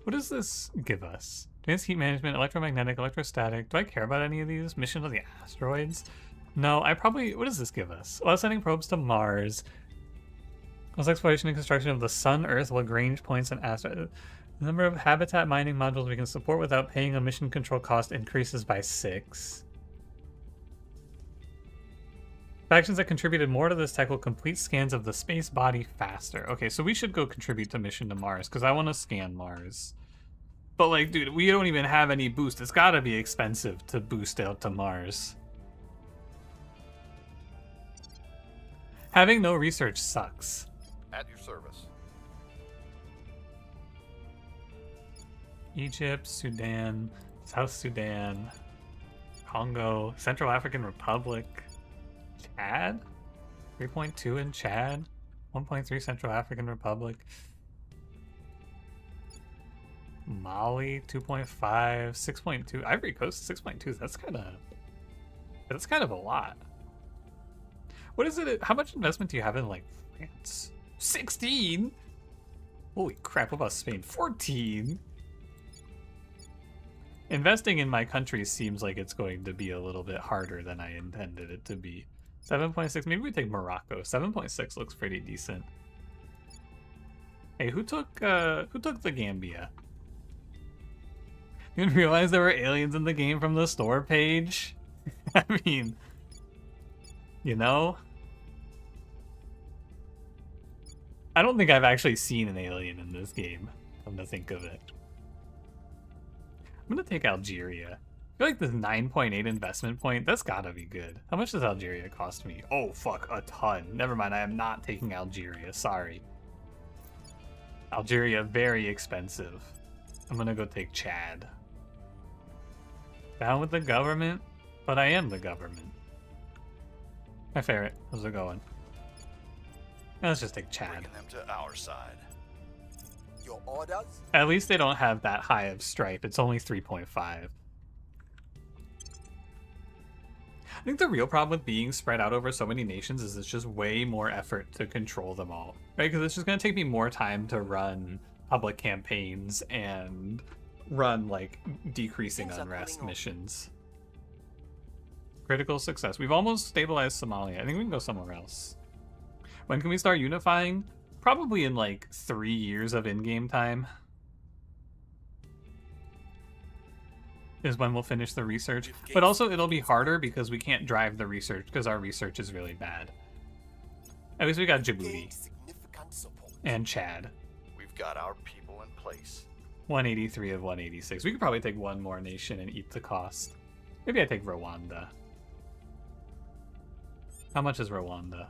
What does this give us? Advanced heat management, electromagnetic, electrostatic. Do I care about any of these? Mission to the asteroids? No, I probably... What does this give us? Well, sending probes to Mars. Plus exploration and construction of the Sun, Earth, Lagrange points, and asteroids. The number of habitat mining modules we can support without paying a mission control cost increases by 6. Factions that contributed more to this tech will complete scans of the space body faster. Okay, so we should go contribute to mission to Mars, because I want to scan Mars. But, like, dude, we don't even have any boost. It's gotta be expensive to boost out to Mars. Having no research sucks. At your service. Egypt, Sudan, South Sudan, Congo, Central African Republic, Chad? 3.2 in Chad, 1.3 Central African Republic, Mali 2.5, 6.2, Ivory Coast 6.2. That's kind of a lot. What is it? How much investment do you have in like France? 16? Holy crap! What about Spain? 14. Investing in my country seems like it's going to be a little bit harder than I intended it to be. 7.6. Maybe we take Morocco. 7.6 looks pretty decent. Hey, who took the Gambia? You didn't realize there were aliens in the game from the store page? I mean, you know? I don't think I've actually seen an alien in this game, come to think of it. I'm gonna take Algeria. I feel like this 9.8 investment point, that's gotta be good. How much does Algeria cost me? Oh, fuck, a ton. Never mind, I am not taking Algeria, sorry. Algeria, very expensive. I'm gonna go take Chad. Down with the government, but I am the government. Hi, Ferret. How's it going? Let's just take Chad. Bringing them to our side. Your orders? At least they don't have that high of stripe. It's only 3.5. I think the real problem with being spread out over so many nations is it's just way more effort to control them all, right? Because it's just going to take me more time to run public campaigns and run, like, decreasing unrest missions. Critical success. We've almost stabilized Somalia. I think we can go somewhere else. When can we start unifying? Probably in, like, 3 years of in-game time. Is when we'll finish the research. But also it'll be harder because we can't drive the research because our research is really bad. At least we got Djibouti and Chad. We've got our people in place. 183 of 186. We could probably take one more nation and eat the cost. Maybe I take Rwanda. How much is Rwanda?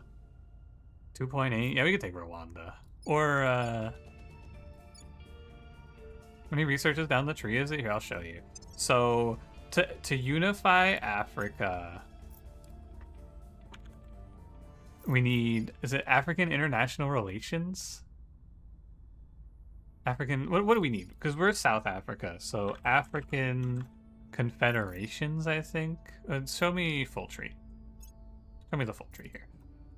2.8? Yeah, we could take Rwanda. Or, how many researches down the tree is it? Here, I'll show you. So, to unify Africa, we need, is it African International Relations? African, what do we need? Because we're South Africa, so African Confederations, I think. Show me full tree. Show me the full tree here.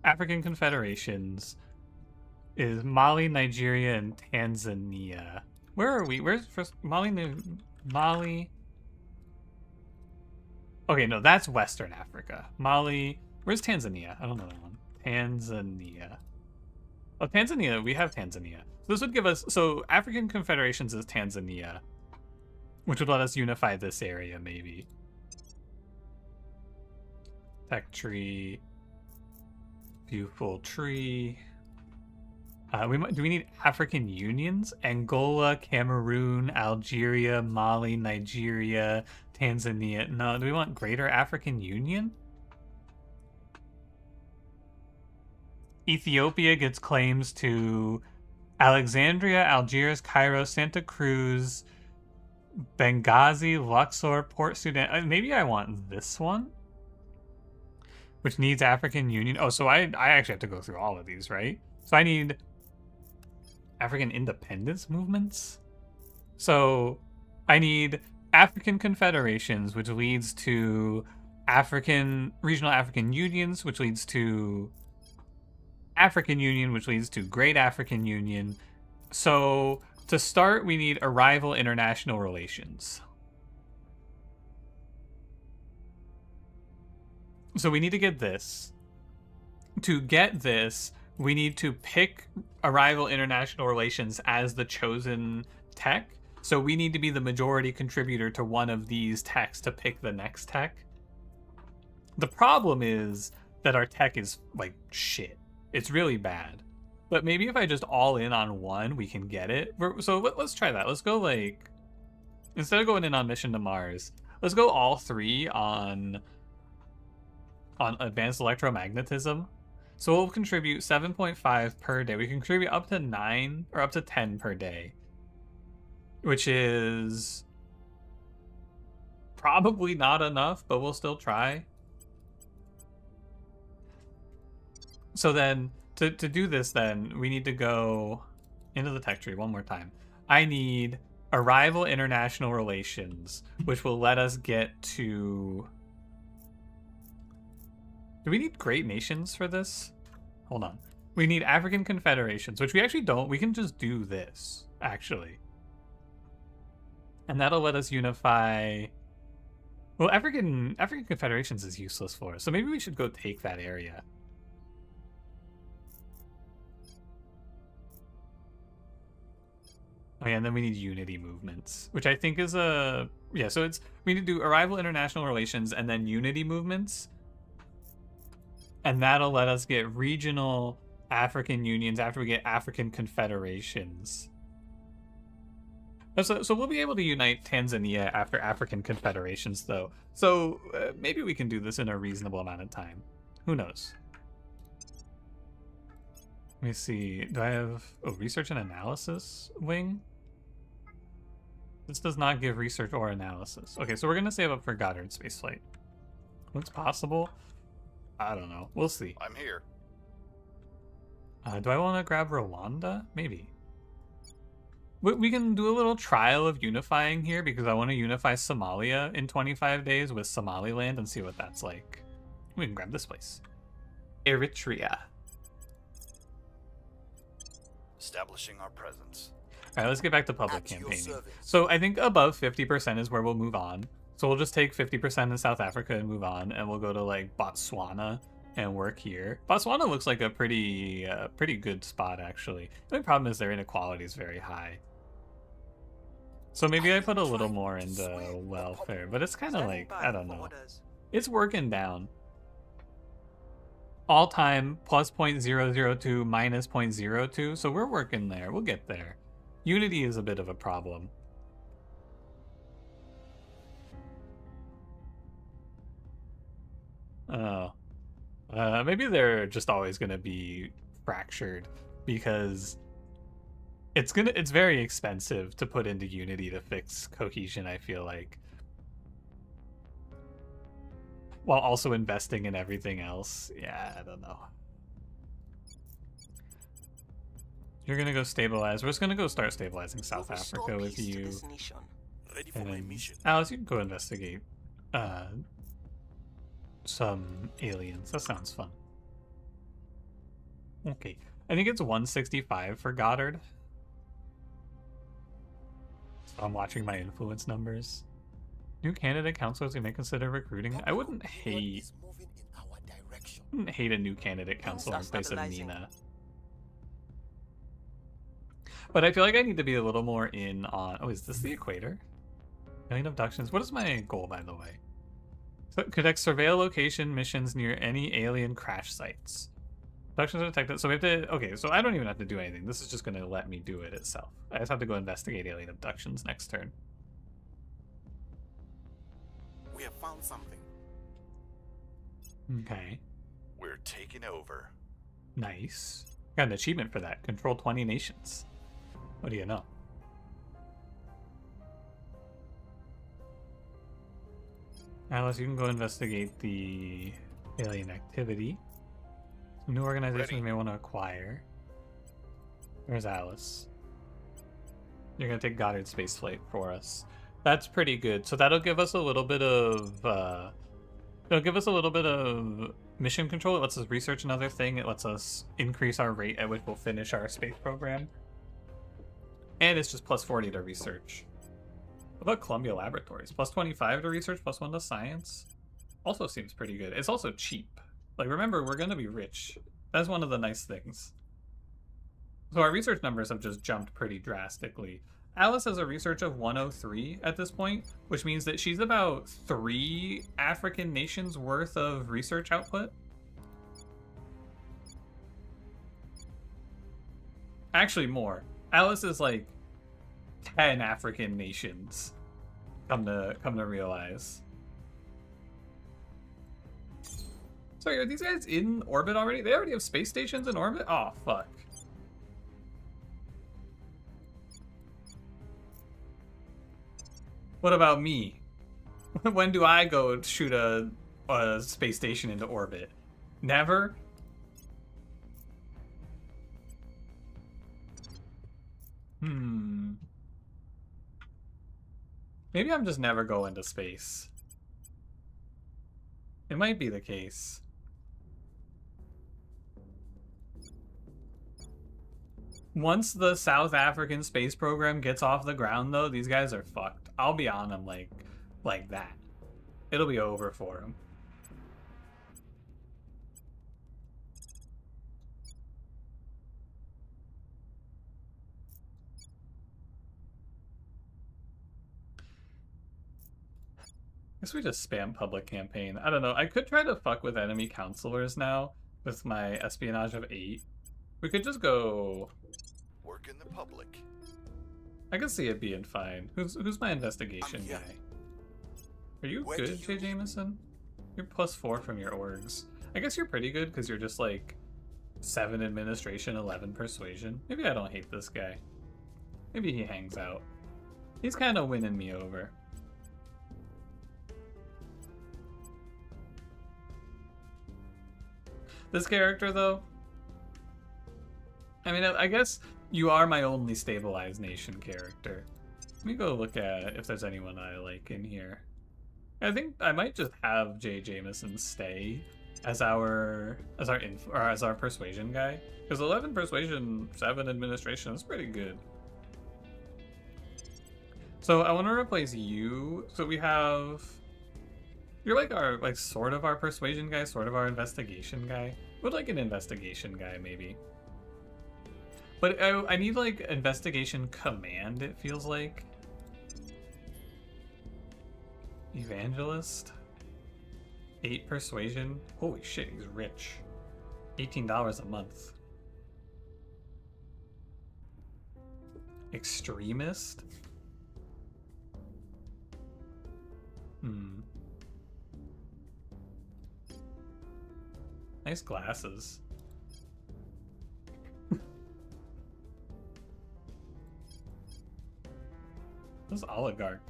African Confederations is Mali, Nigeria, and Tanzania. Where are we? Where's first Mali? Okay, no, that's Western Africa. Mali. Where's Tanzania? I don't know that one. Tanzania. Oh, Tanzania. We have Tanzania. So this would give us... So African Confederations is Tanzania, which would let us unify this area, maybe. Tech tree. View full tree. Do we need African unions? Angola, Cameroon, Algeria, Mali, Nigeria, Tanzania. No, do we want Greater African Union? Ethiopia gets claims to Alexandria, Algiers, Cairo, Santa Cruz, Benghazi, Luxor, Port Sudan. Maybe I want this one, which needs African Union. Oh, so I actually have to go through all of these, right? So I need African independence movements. So I need African confederations, which leads to regional African unions, which leads to African Union, which leads to Great African Union. So to start, we need Arrival International Relations. So we need to get this. To get this, we need to pick Arrival International Relations as the chosen tech. So we need to be the majority contributor to one of these techs to pick the next tech. The problem is that our tech is, like, shit. It's really bad. But maybe if I just all in on one, we can get it. So let's try that. Let's go, like, instead of going in on Mission to Mars, let's go all three on advanced electromagnetism. So we'll contribute 7.5 per day. We can contribute up to 9 or up to 10 per day, which is probably not enough, but we'll still try. So then to do this, then we need to go into the tech tree one more time. I need Arrival International Relations, which will let us get to... Do we need Great Nations for this? Hold on. We need African Confederations, which we actually don't. We can just do this, actually. And that'll let us unify... Well, African Confederations is useless for us, so maybe we should go take that area. Oh yeah, and then we need unity movements, which I think is a yeah. So it's we need to do arrival, international relations, and then unity movements, and that'll let us get regional African unions after we get African confederations. So we'll be able to unite Tanzania after African confederations, though. So maybe we can do this in a reasonable amount of time. Who knows? Let me see. Do I have a research and analysis wing? This does not give research or analysis. Okay, so we're gonna save up for Goddard spaceflight. Looks possible. I don't know. We'll see. I'm here. Do I want to grab Rwanda? Maybe. We can do a little trial of unifying here because I want to unify Somalia in 25 days with Somaliland and see what that's like. We can grab this place. Eritrea. Establishing our presence. All right, let's get back to public At your campaigning. service. So I think above 50% is where we'll move on. So we'll just take 50% in South Africa and move on, and we'll go to like Botswana and work here. Botswana looks like a pretty good spot actually. The only problem is their inequality is very high. So maybe I put a little more into welfare, but it's kind of like, I don't know. It's working down. All time plus 0.002 minus 0.02, so we're working there. We'll get there. Unity is a bit of a problem. Oh. Maybe they're just always going to be fractured because it's very expensive to put into Unity to fix cohesion, I feel like. While also investing in everything else. Yeah, I don't know. You're gonna go stabilize. We're just gonna go start stabilizing South Africa with you. Ready for my mission. Alice, you can go investigate some aliens. That sounds fun. Okay. I think it's 165 for Goddard. So I'm watching my influence numbers. New candidate counselors we may consider recruiting. I wouldn't hate a new candidate counselor in place of Nina. But I feel like I need to be a little more in on... Oh, is this the equator? Alien abductions. What is my goal, by the way? So, conduct surveil location missions near any alien crash sites. Abductions are detected. So we have to... Okay, so I don't even have to do anything. This is just going to let me do it itself. I just have to go investigate alien abductions next turn. We have found something. Okay. We're taking over. Nice. Got an achievement for that. Control 20 nations. What do you know? Alice, you can go investigate the alien activity. Some new organizations we may want to acquire. Where's Alice? You're gonna take Goddard spaceflight for us. That's pretty good. So that'll give us a little bit of mission control. It lets us research another thing. It lets us increase our rate at which we'll finish our space program. And it's just plus 40 to research. What about Columbia Laboratories? Plus 25 to research, plus 1 to science. Also seems pretty good. It's also cheap. Like, remember, we're going to be rich. That's one of the nice things. So our research numbers have just jumped pretty drastically. Alice has a research of 103 at this point, which means that she's about 3 African nations worth of research output. Actually, more. Alice is like 10 African nations. Come to realize. Sorry, are these guys in orbit already? They already have space stations in orbit? Oh, fuck. What about me? When do I go shoot a space station into orbit? Never? Maybe I'm just never going to space. It might be the case. Once the South African space program gets off the ground, though, these guys are fucked. I'll be on them like that. It'll be over for them. guess we just spam public campaign. I don't know. I could try to fuck with enemy counselors now with my espionage of 8. We could just go... Work in the public. I can see it being fine. Who's my investigation I'm here. guy? Are you Where good, do Jay you- Jameson? You're +4 from your orgs. I guess you're pretty good because you're just like 7 administration, 11 persuasion. Maybe I don't hate this guy. Maybe he hangs out. He's kind of winning me over. This character, though, I mean, I guess you are my only stabilized nation character. Let me go look at if there's anyone I like in here. I think I might just have Jay Jameson stay as our persuasion guy, because 11 persuasion, 7 administration is pretty good. So I want to replace you. So we have, you're like our sort of our persuasion guy, sort of our investigation guy. Would like an investigation guy maybe. But I need like investigation command. It feels like. Evangelist. 8 persuasion. Holy shit, he's rich. $18 a month. Extremist. Nice glasses. This oligarch.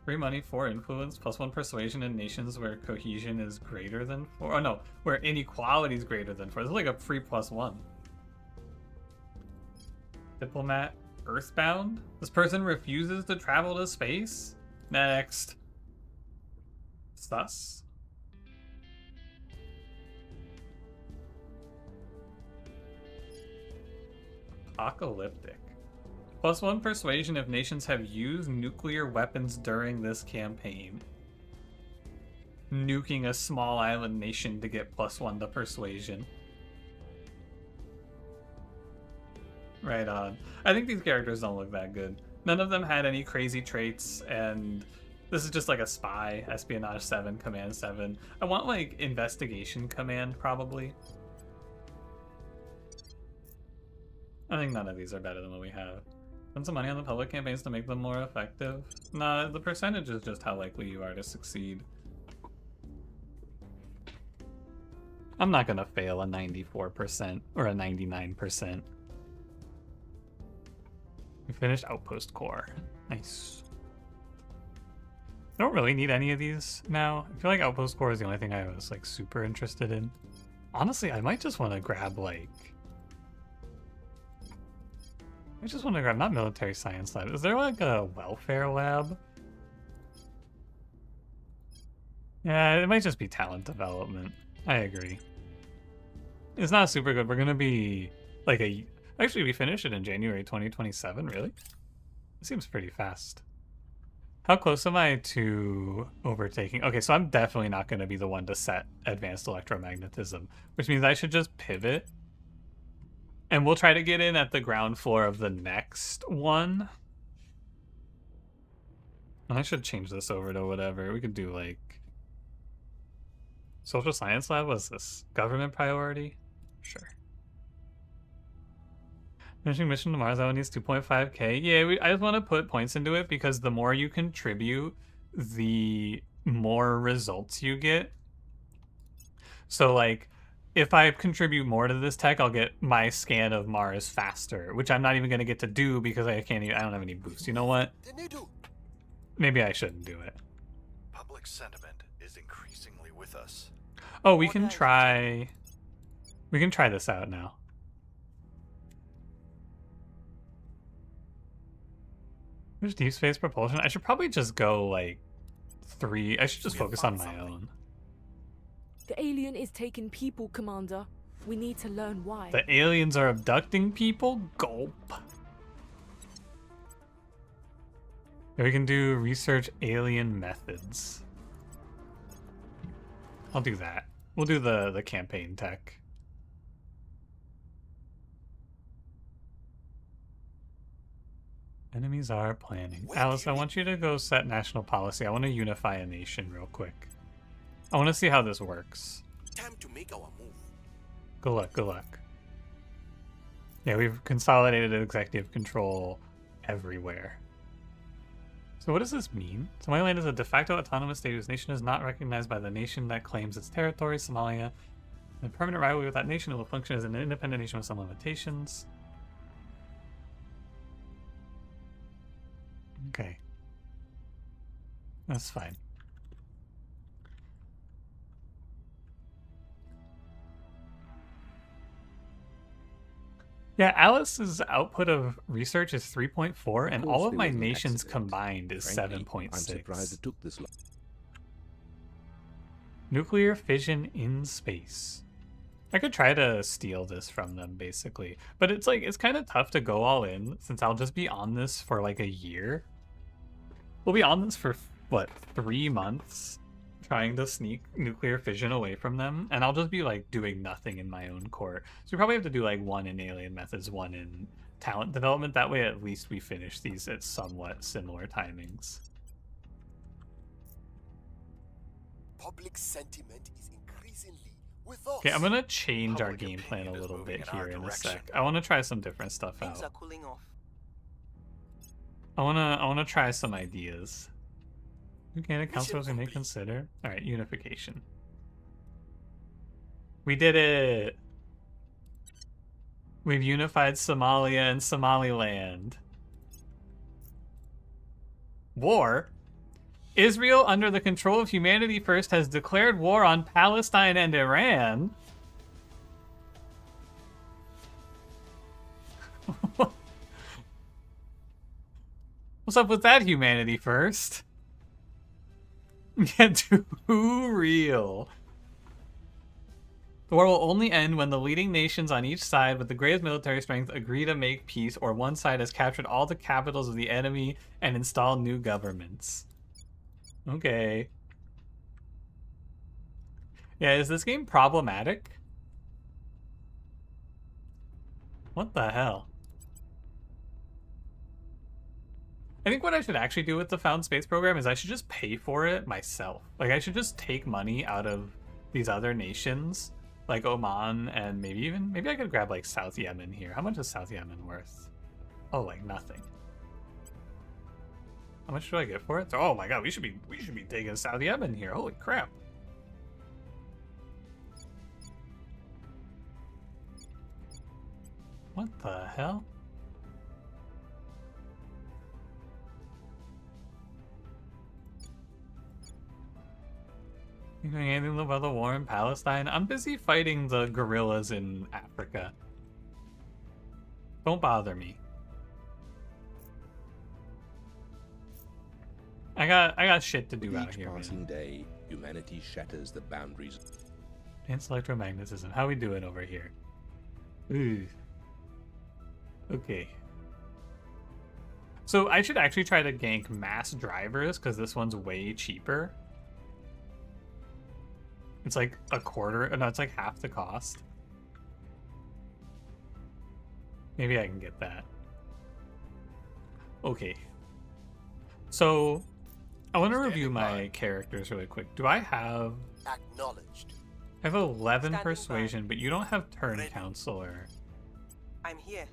Free money, 4 influence, +1 persuasion in nations where cohesion is greater than 4. Oh no, where inequality is greater than 4. This is like a free +1. Diplomat, Earthbound? This person refuses to travel to space? Next. Sus. Apocalyptic. +1 persuasion if nations have used nuclear weapons during this campaign. Nuking a small island nation to get +1 to persuasion. Right on. I think these characters don't look that good. None of them had any crazy traits, and this is just like a spy, espionage 7, command 7. I want like investigation command probably. I think none of these are better than what we have. Spend some money on the public campaigns to make them more effective. Nah, the percentage is just how likely you are to succeed. I'm not gonna fail a 94% or a 99%. We finished Outpost Core. Nice. I don't really need any of these now. I feel like Outpost Core is the only thing I was like super interested in. Honestly, I might just want to grab like... I just want to grab, not military science lab. Is there like a welfare lab? Yeah, it might just be talent development. I agree. It's not super good. We're gonna be like a... Actually, we finish it in January 2027, really? It seems pretty fast. How close am I to overtaking? Okay, so I'm definitely not gonna be the one to set advanced electromagnetism, which means I should just pivot. And we'll try to get in at the ground floor of the next one. And I should change this over to whatever. We could do like... Social science lab? What's this? Government priority? Sure. Finishing mission to Mars, that one needs 2.5k. Yeah, I just want to put points into it because the more you contribute, the more results you get. So like... If I contribute more to this tech, I'll get my scan of Mars faster, which I'm not even going to get to do because I don't have any boosts. You know what? Maybe I shouldn't do it. Public sentiment is increasingly with us. Oh, we can try this out now. There's deep space propulsion. I should probably just go like 3. I should just focus on my own. The alien is taking people, Commander. We need to learn why. The aliens are abducting people? Gulp. We can do research alien methods. I'll do that. We'll do the campaign tech. Enemies are planning. Where Alice, do I you want you to go set national policy. I want to unify a nation real quick. I want to see how this works. Time to make our move. Good luck, good luck. Yeah, we've consolidated executive control everywhere. So what does this mean? Somaliland is a de facto autonomous state whose nation is not recognized by the nation that claims its territory, Somalia. In a permanent rivalry with that nation, it will function as an independent nation with some limitations. Okay. That's fine. Yeah, Alice's output of research is 3.4, and all of there my was an nations accident. combined is Frankly, I'm 7.6. surprised it took this long. Nuclear fission in space. I could try to steal this from them, basically. But it's like, it's kind of tough to go all in, since I'll just be on this for like a year. We'll be on this for, what, 3 months? Trying to sneak nuclear fission away from them, and I'll just be like doing nothing in my own court. So we probably have to do like 1 in alien methods, 1 in talent development. That way at least we finish these at somewhat similar timings. Public sentiment is increasingly with us. Okay, I'm gonna change our Public game plan a opinion is little moving bit in our here in a direction. sec. I want to try some different stuff Things are out. cooling off. I wanna try some ideas. Organic Mission councils we may complete. consider. All right, unification. We did it. We've unified Somalia and Somaliland. War. Israel, under the control of Humanity First, has declared war on Palestine and Iran. What's up with that, Humanity First? Get too real. The war will only end when the leading nations on each side with the greatest military strength agree to make peace, or one side has captured all the capitals of the enemy and installed new governments. Okay. Yeah, is this game problematic? What the hell? I think what I should actually do with the Found Space program is I should just pay for it myself. Like, I should just take money out of these other nations, like Oman, and maybe I could grab like South Yemen here. How much is South Yemen worth? Oh, like nothing. How much do I get for it? Oh my god, we should be taking South Yemen here. Holy crap. What the hell? You doing anything about the war in Palestine? I'm busy fighting the guerrillas in Africa. Don't bother me. I got shit to do With out each here, passing man. day, humanity shatters the boundaries. Dance electromagnetism. How we doing over here? Ooh. Okay. So I should actually try to gank mass drivers, because this one's way cheaper. It's like a quarter. No, it's like half the cost. Maybe I can get that. Okay. So, I want to review Standing my by. characters really quick. Do I have... Acknowledged. I have 11 Standing by. persuasion, but you don't have turn Ready. counselor. I'm here.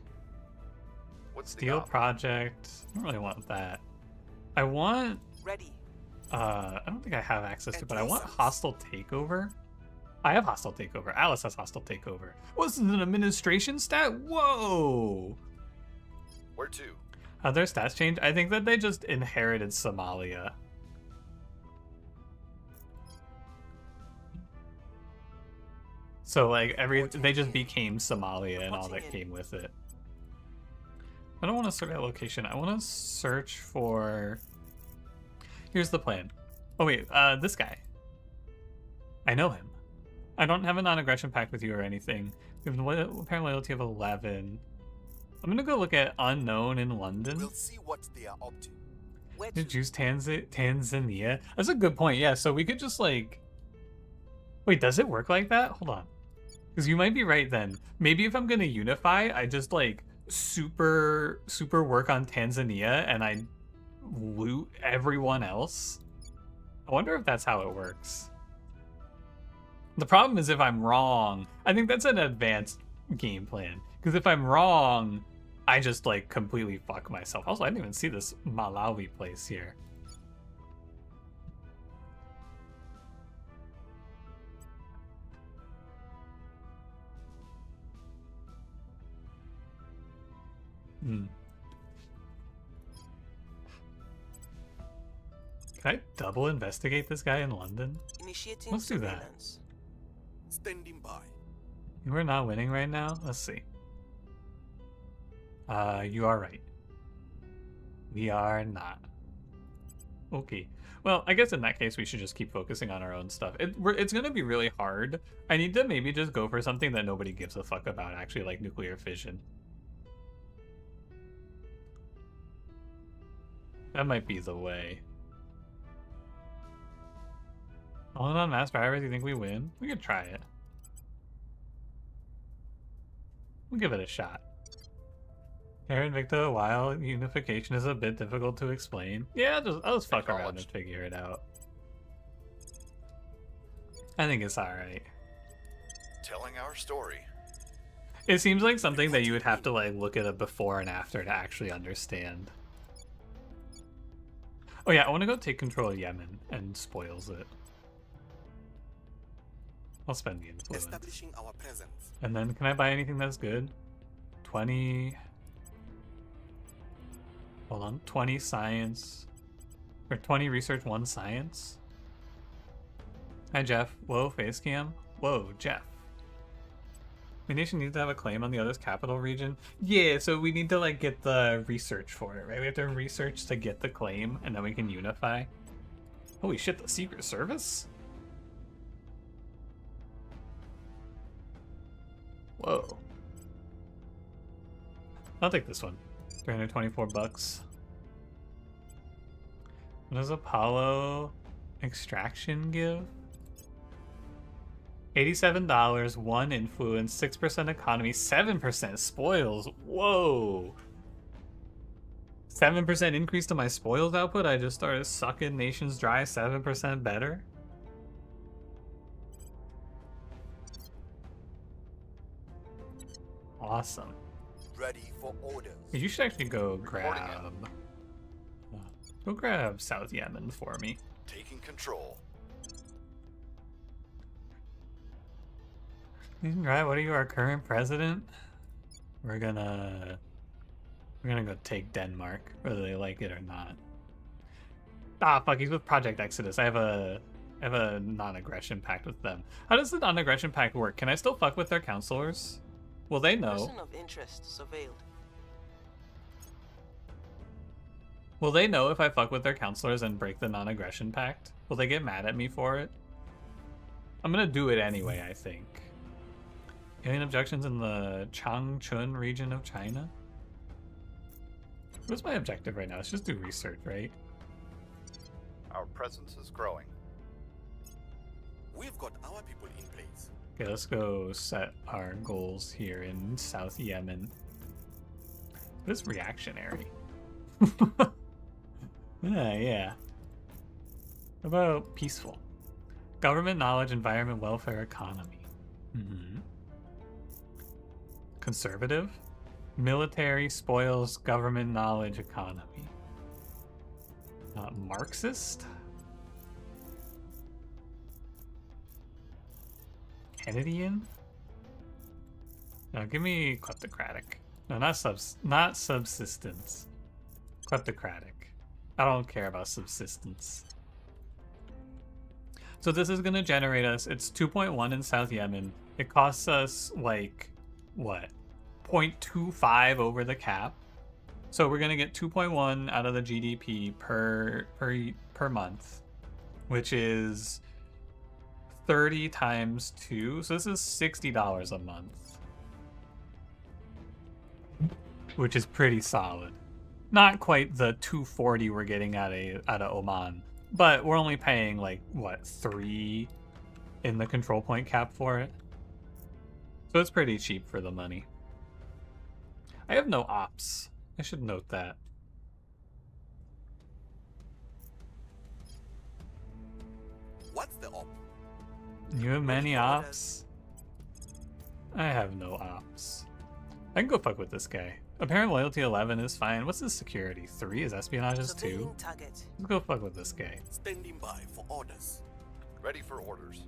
What's the Steel op? project. I don't really want that. I want... Ready. I don't think I have access to, but I want Adjacent. hostile takeover. I have hostile takeover. Alice has hostile takeover. What's an administration stat? Whoa! Where to? How their stats change? I think that they just inherited Somalia. So like they just became Somalia and all that came with it. I don't want to search that location. I want to search for... Here's the plan. Oh wait, this guy. I know him. I don't have a non-aggression pact with you or anything. We have an apparent loyalty of 11. I'm gonna go look at unknown in London. We'll see what they are up to. Where Did to? you use Tanzania? That's a good point. Yeah, so we could just like... Wait, does it work like that? Hold on. Because you might be right then. Maybe if I'm gonna unify, I just like super work on Tanzania and I loot everyone else? I wonder if that's how it works. The problem is if I'm wrong, I think that's an advanced game plan. Because if I'm wrong, I just like completely fuck myself. Also, I didn't even see this Malawi place here. Hmm. Can I double investigate this guy in London? Initiating Let's do that. surveillance. Standing by. We're not winning right now? Let's see. You are right. We are not. Okay. Well, I guess in that case we should just keep focusing on our own stuff. It's gonna be really hard. I need to maybe just go for something that nobody gives a fuck about, actually, like nuclear fission. That might be the way. All on mass virus, you think we win? We could try it. We'll give it a shot. Terra Invicta, while unification is a bit difficult to explain. Yeah, I'll just fuck around and figure it out. I think it's alright. Telling our story. It seems like something that you would have to like look at a before and after to actually understand. Oh yeah, I want to go take control of Yemen and spoils it. I'll spend the influence. Establishing our presence. And then can I buy anything that's good? 20... Hold on, 20 science. Or 20 research, 1 science. Hi Jeff. Whoa, face cam. Whoa, Jeff. The nation needs to have a claim on the other's capital region. Yeah, so we need to like get the research for it, right? We have to research to get the claim, and then we can unify. Holy shit, the Secret Service? Whoa. I'll take this one. 324 bucks. What does Apollo extraction give? $87, 1 influence, 6% economy, 7% spoils. Whoa. 7% increase to my spoils output? I just started sucking nations dry, 7% better? Awesome. Ready for orders. You should actually go grab... Go grab South Yemen for me. Taking control. Right, what are you, our current president? We're gonna go take Denmark, whether they like it or not. Ah, fuck, he's with Project Exodus. I have a non-aggression pact with them. How does the non-aggression pact work? Can I still fuck with their counselors? Will they know? Person of interest surveilled. Will they know if I fuck with their counselors and break the non-aggression pact? Will they get mad at me for it? I'm gonna do it anyway, I think. Alien objections in the Changchun region of China? What's my objective right now? Let's just do research, right? Our presence is growing. We've got our people in place. Okay, let's go set our goals here in South Yemen. This reactionary. Yeah. How about peaceful? Government knowledge, environment, welfare, economy. Conservative? Military, spoils, government knowledge, economy. Marxist? Kennedyan? No, give me kleptocratic. No, not subsistence. Kleptocratic. I don't care about subsistence. So this is gonna generate us, it's 2.1 in South Yemen. It costs us like, what? 0.25 over the cap. So we're gonna get 2.1 out of the GDP per month, which is 30 times 2. So this is $60 a month, which is pretty solid. Not quite the 240 we're getting out of Oman, but we're only paying like what, 3 in the control point cap for it. So it's pretty cheap for the money. I have no ops. I should note that. What's the op? You have many for ops? I have no ops. I can go fuck with this guy. Apparent loyalty 11 is fine. What's his security? 3? Is espionage is 2? Surveying target. Let's go fuck with this guy. Standing by for orders. Ready for orders.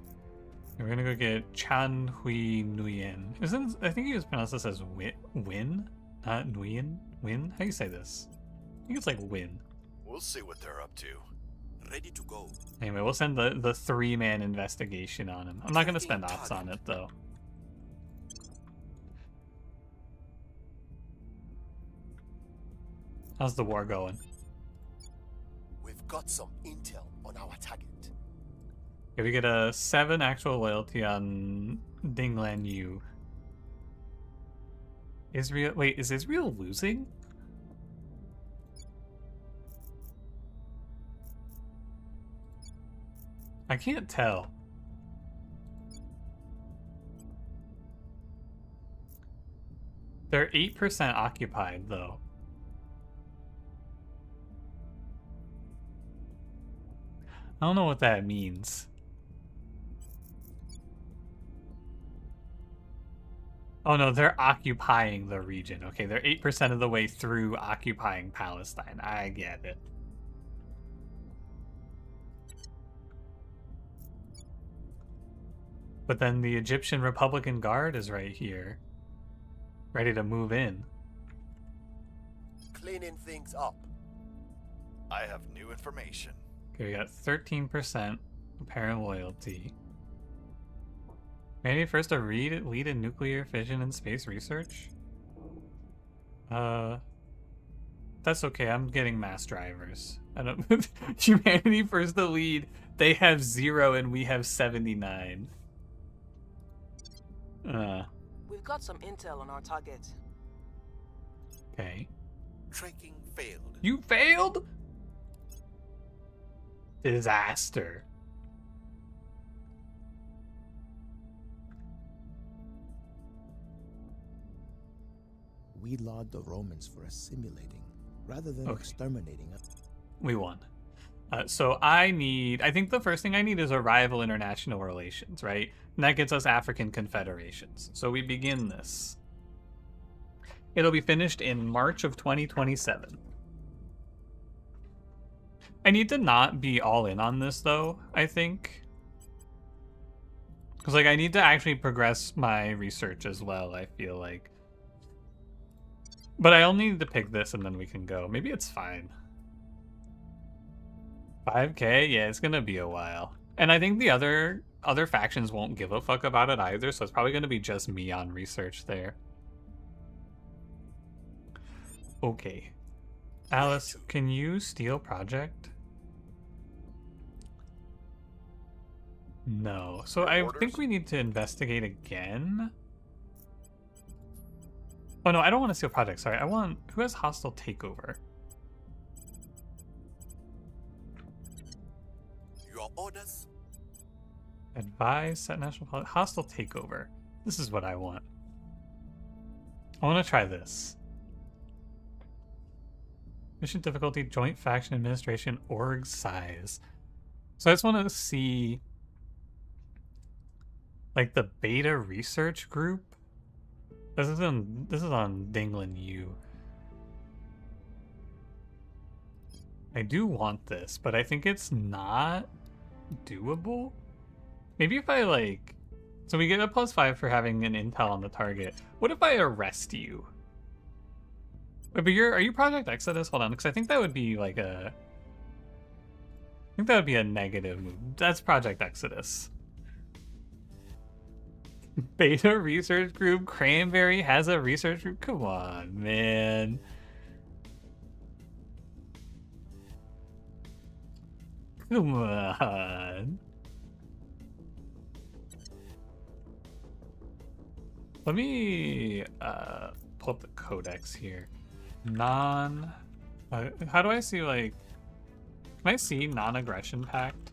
We're gonna go get Chan Hui Nguyen. Isn't, I think he was pronounced this as Win? Not Nguyen? Win? How do you say this? I think it's like Win. We'll see what they're up to. Ready to go. Anyway, we'll send the 3-man investigation on him. I'm not gonna spend ops on it though. How's the war going? We've got some intel on our target. Okay, we get a 7 actual loyalty on Dinglan Yu. Israel, wait, is Israel losing? I can't tell. They're 8% occupied though. I don't know what that means. Oh no, they're occupying the region. Okay, they're 8% of the way through occupying Palestine. I get it. But then the Egyptian Republican Guard is right here, ready to move in. Cleaning things up. I have new information. Okay, we got 13% apparent loyalty. Maybe first to lead in nuclear fission and space research? That's okay, I'm getting mass drivers. I don't Humanity first to lead, they have 0 and we have 79. We've got some intel on our target. Okay. Tracking failed. You failed? Disaster. We laud the Romans for assimilating rather than Okay. exterminating us. We won. So I think the first thing I need is a rival international relations, right? And that gets us African confederations. So we begin this. It'll be finished in March of 2027. I need to not be all in on this though, I think. Because like I need to actually progress my research as well, I feel like. But I only need to pick this and then we can go. Maybe it's fine. 5K? Yeah, it's gonna be a while. And I think the other factions won't give a fuck about it either, so it's probably gonna be just me on research there. Okay. Alice, can you steal project? No. So I think we need to investigate again. Oh no, I don't want to steal project, sorry. I want... Who has hostile takeover? Your orders? Advise, set national policy. Hostile takeover. This is what I want. I want to try this. Mission difficulty, joint faction administration, org size. So I just want to see like the beta research group. This is on Dinglan U. I do want this, but I think it's not doable. Maybe if I like, so we get a +5 for having an intel on the target. What if I arrest you? Wait, but are you Project Exodus? Hold on, because I think that would be like a, I think that would be a negative move. That's Project Exodus. Beta research group. Cranberry has a research group. Come on, man. Come on. Let me pull up the codex here. How do I see, like, can I see non-aggression pact?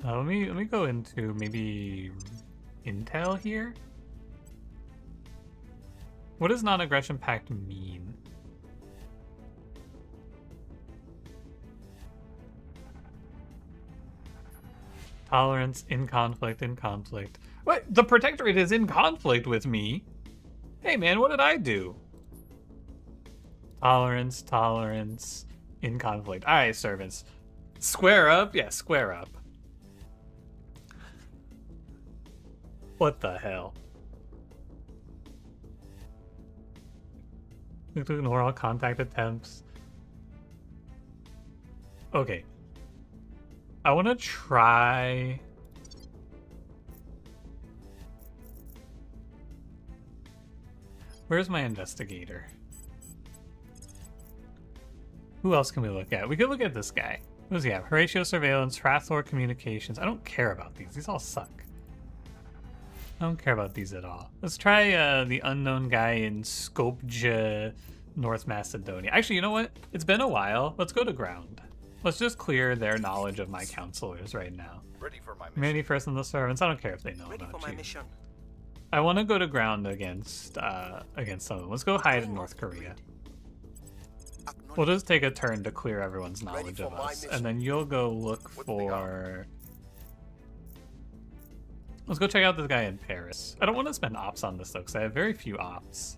Let me go into maybe intel here. What does non-aggression pact mean? Tolerance, in conflict, in conflict. What? The Protectorate is in conflict with me? Hey man, what did I do? Tolerance, tolerance, in conflict. Alright, servants. Square up? Yeah, square up. What the hell? We have to ignore all contact attempts. Okay. I want to try... Where's my investigator? Who else can we look at? We could look at this guy. What does he have? Horatio Surveillance, Hrathor Communications. I don't care about these. These all suck. I don't care about these at all. Let's try the unknown guy in Skopje, North Macedonia. Actually, you know what? It's been a while. Let's go to ground. Let's just clear their knowledge of my counselors right now. Ready for my mission. Many first in the servants. I don't care if they know Ready about for my you. mission. I want to go to ground against some of them. Let's go hide in North Korea. We'll just take a turn to clear everyone's knowledge of us, and then you'll go look for... Let's go check out this guy in Paris. I don't want to spend ops on this though, because I have very few ops.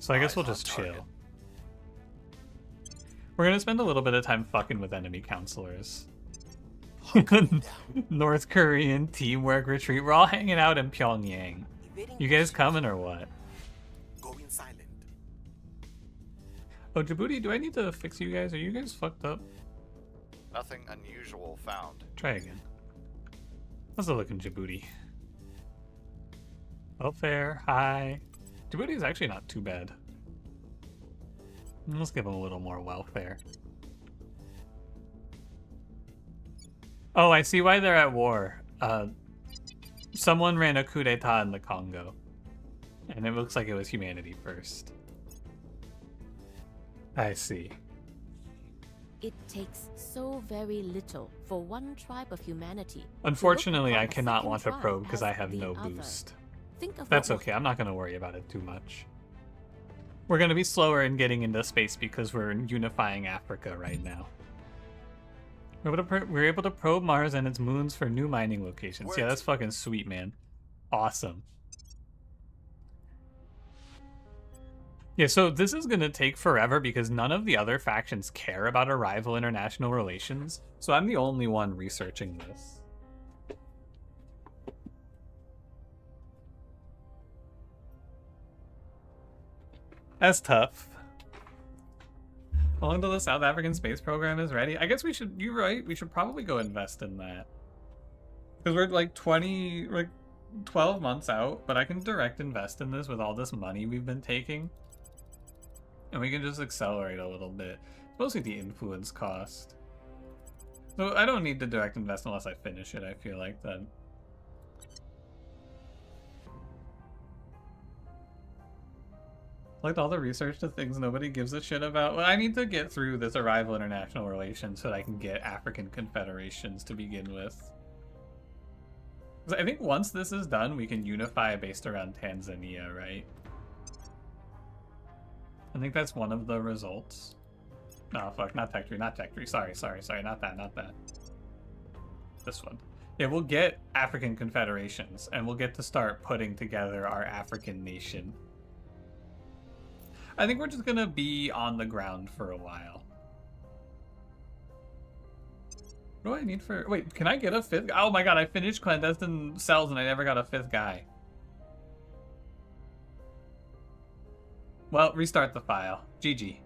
So I guess we'll just chill. We're gonna spend a little bit of time fucking with enemy counselors. North Korean teamwork retreat. We're all hanging out in Pyongyang. You guys coming or what? Going silent. Oh, Djibouti, do I need to fix you guys? Are you guys fucked up? Nothing unusual found. Try again. How's it looking, Djibouti? Welfare, hi. Djibouti is actually not too bad. Let's give them a little more welfare. Oh, I see why they're at war. Someone ran a coup d'etat in the Congo. And it looks like it was humanity first. I see. It takes so very little for one tribe of humanity. Unfortunately, to look I upon a cannot second want to tribe probe because as I have the no other. boost. Think of That's what will okay, I'm not going to worry about it too much. We're going to be slower in getting into space because we're unifying Africa right now. We're able to probe Mars and its moons for new mining locations. Yeah, that's fucking sweet, man. Awesome. Yeah, so this is going to take forever because none of the other factions care about our rival international relations. So I'm the only one researching this. That's tough. How long till the South African space program is ready? I guess we should, you're right, we should probably go invest in that. Because we're like 12 months out, but I can direct invest in this with all this money we've been taking. And we can just accelerate a little bit. It's mostly the influence cost. So I don't need to direct invest unless I finish it, I feel like then. Like all the research to things nobody gives a shit about. Well, I need to get through this arrival international relations so that I can get African confederations to begin with. I think once this is done, we can unify based around Tanzania, right? I think that's one of the results. No, fuck, not Tech Tree, not Tech Tree. Sorry, not that. This one. Yeah, we'll get African confederations, and we'll get to start putting together our African nation. I think we're just gonna be on the ground for a while. What do I need for... Wait, can I get a fifth? Oh my god, I finished clandestine cells and I never got a fifth guy. Well, restart the file. GG.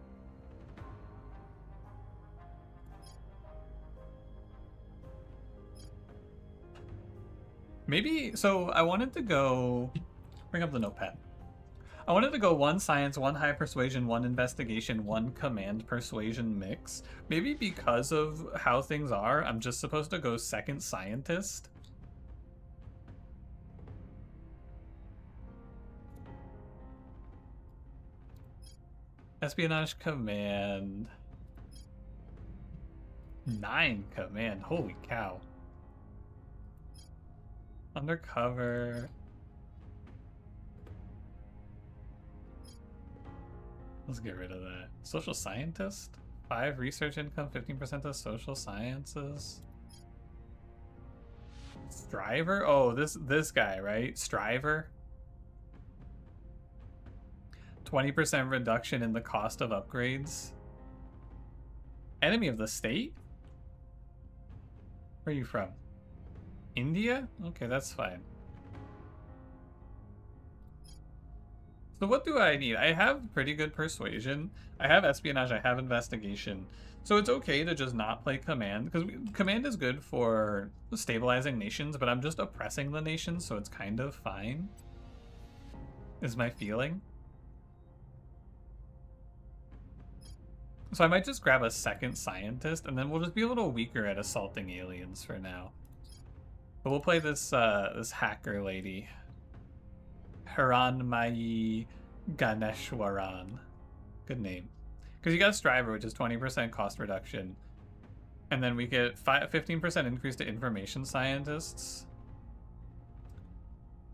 Maybe... So, I wanted to go... Bring up the notepad. I wanted to go 1 science, 1 high persuasion, 1 investigation, 1 command persuasion mix. Maybe because of how things are, I'm just supposed to go 2nd scientist. Espionage command. 9 command. Holy cow. Undercover. Let's get rid of that. Social scientist? 5 research income, 15% of social sciences. Striver? Oh, this guy, right? Striver. 20% reduction in the cost of upgrades. Enemy of the state? Where are you from? India? Okay, that's fine. So what do I need? I have pretty good persuasion. I have espionage. I have investigation. So it's okay to just not play command, because command is good for stabilizing nations, but I'm just oppressing the nations, so it's kind of fine, is my feeling. So I might just grab a second scientist, and then we'll just be a little weaker at assaulting aliens for now. But we'll play this this hacker lady. Hiranmayi Ganeshwaran. Good name. Because you got a Striver, which is 20% cost reduction. And then we get 15% increase to information scientists.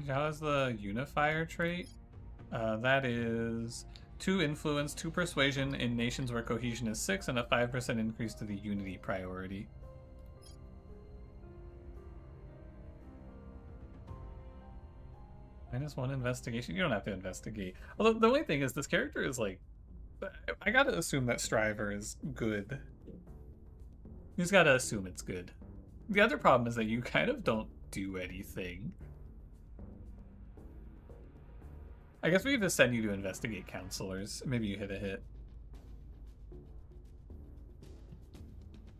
How is the unifier trait? That is 2 influence, 2 persuasion in nations where cohesion is 6, and a 5% increase to the unity priority. -1 investigation. You don't have to investigate. Although the only thing is, this character is like, I gotta assume that Striver is good. You just gotta assume it's good. The other problem is that you kind of don't do anything. I guess we have to send you to investigate counselors. Maybe you hit a hit.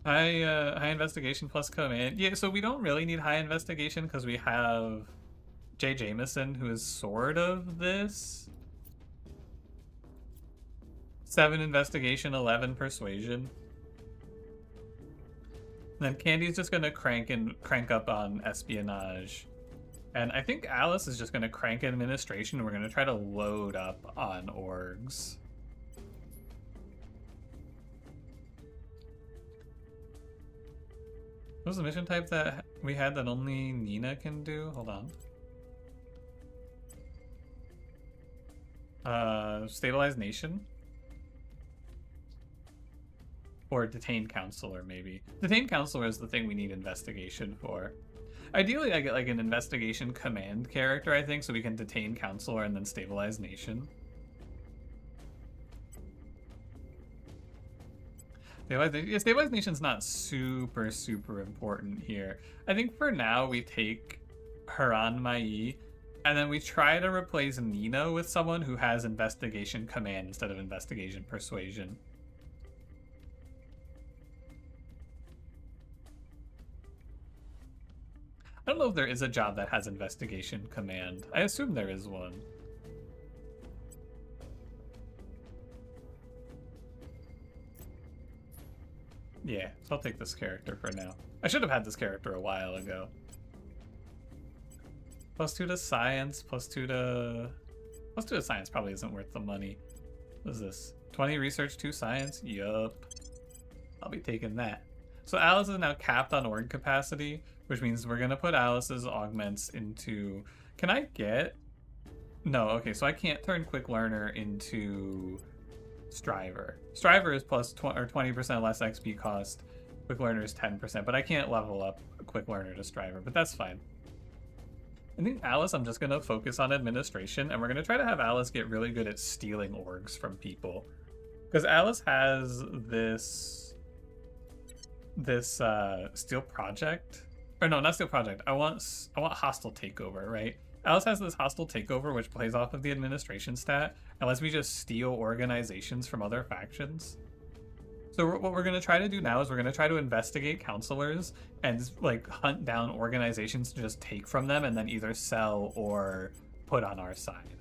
High investigation plus command. Yeah, so we don't really need high investigation because we have Jay Jameson, who is sort of this. 7 investigation, 11 persuasion. And then Candy's just gonna crank up on espionage. And I think Alice is just gonna crank administration, and we're gonna try to load up on orgs. What was the mission type that we had that only Nina can do? Hold on. Stabilize nation? Or detain counselor, maybe. Detain counselor is the thing we need investigation for. Ideally, I get like an investigation command character, I think, so we can detain counselor and then stabilize nation. Stabilize nation's not super important here. I think for now we take Hiranmayi, and then we try to replace Nina with someone who has investigation command instead of investigation persuasion. I don't know if there is a job that has investigation command. I assume there is one. Yeah, so I'll take this character for now. I should have had this character a while ago. +2 to science, +2 to... +2 to science probably isn't worth the money. What is this? 20 research, 2 science? Yup. I'll be taking that. So Alice is now capped on org capacity, which means we're going to put Alice's augments into... Can I get... No, okay, so I can't turn Quick Learner into Striver. Striver is plus 20% less XP cost. Quick Learner is 10%, but I can't level up Quick Learner to Striver, but that's fine. I think Alice, I'm just going to focus on administration, and we're going to try to have Alice get really good at stealing orgs from people. Because Alice has this Steel Project. Or no, not Steel Project. I want Hostile Takeover, right? Alice has this Hostile Takeover, which plays off of the administration stat, and lets me just steal organizations from other factions. So what we're going to try to do now is we're going to try to investigate counselors and like hunt down organizations to just take from them and then either sell or put on our side.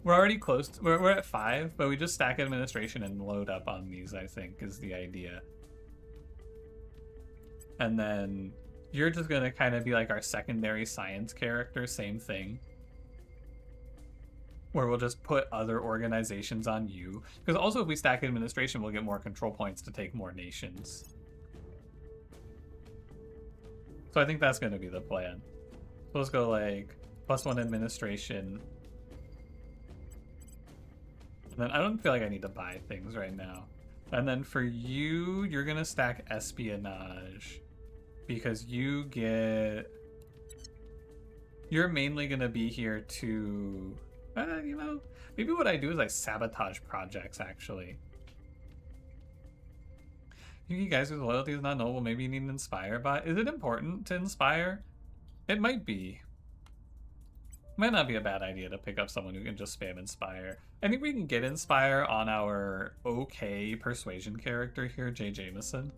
We're already close. We're at 5, but we just stack administration and load up on these, I think, is the idea. And then you're just going to kind of be like our secondary science character, same thing. Where we'll just put other organizations on you. Because also if we stack administration, we'll get more control points to take more nations. So I think that's going to be the plan. So let's go like +1 administration. And then I don't feel like I need to buy things right now. And then for you, you're gonna stack espionage because you get. You're mainly gonna be here to, you know, maybe what I do is I sabotage projects actually. You guys whose loyalty is not noble, maybe you need an inspire bot. Is it important to inspire? It might be. Might not be a bad idea to pick up someone who can just spam inspire. I think we can get inspire on our okay persuasion character here, Jay Jameson.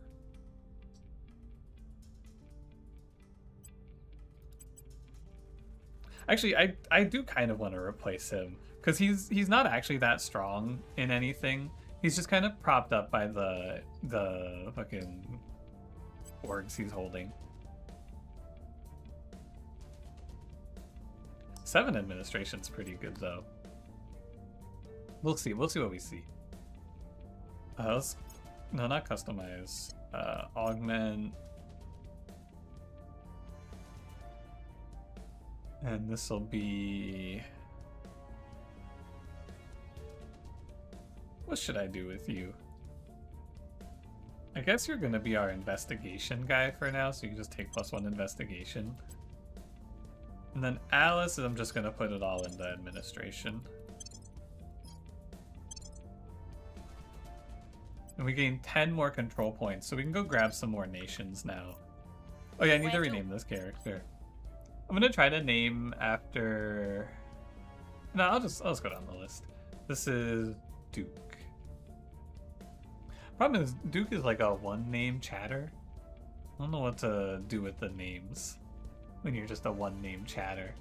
Actually, I do kind of want to replace him because he's not actually that strong in anything. He's just kind of propped up by the fucking orgs he's holding. 7 administration's pretty good though. We'll see what we see. No, not customize. Augment. And this will be... What should I do with you? I guess you're gonna be our investigation guy for now, so you can just take +1 investigation. And then Alice, I'm just gonna put it all into administration. And we gain 10 more control points, so we can go grab some more nations now. Oh yeah, I need to rename this character. I'm gonna try to name after... No, I'll just go down the list. This is Duke. Problem is, Duke is like a one-name chatter. I don't know what to do with the names when you're just a one-name chatter.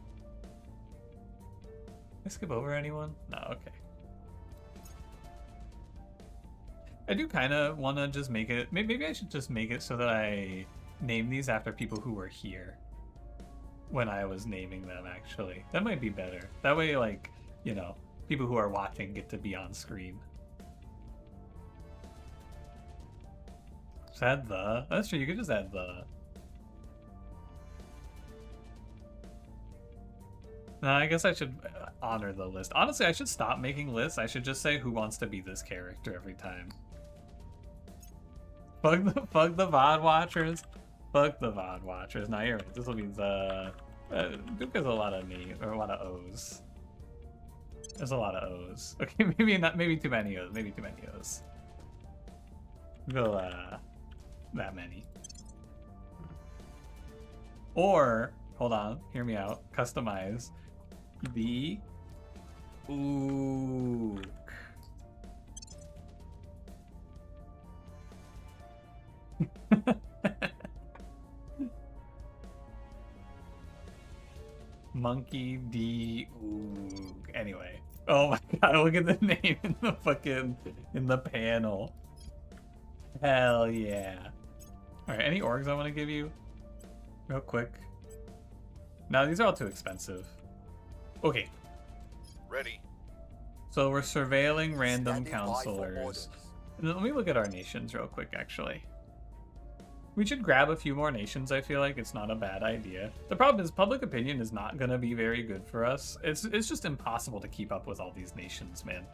Did I skip over anyone? No, okay. I do kind of want to just make it... Maybe I should just make it so that I name these after people who were here when I was naming them, actually. That might be better. That way, like, you know, people who are watching get to be on screen. Just add the... That's true, you could just add the... No, I guess I should honor the list. Honestly, I should stop making lists. I should just say who wants to be this character every time. Fuck the VOD watchers. Fuck the VOD watchers. Now you're right. This will be the... Duke has a lot of names, or a lot of O's. There's a lot of O's. Okay, maybe too many O's. Maybe too many O's. Go, that many. Or, hold on, hear me out. Customize the Ook. Monkey D Ook. Anyway. Oh my god, look at the name in the fucking panel. Hell yeah. Alright, any orgs I want to give you? Real quick. No, these are all too expensive. Okay. Ready. So we're surveilling random Standing by for counselors. orders. And then let me look at our nations real quick, actually. We should grab a few more nations, I feel like. It's not a bad idea. The problem is public opinion is not going to be very good for us. It's just impossible to keep up with all these nations, man.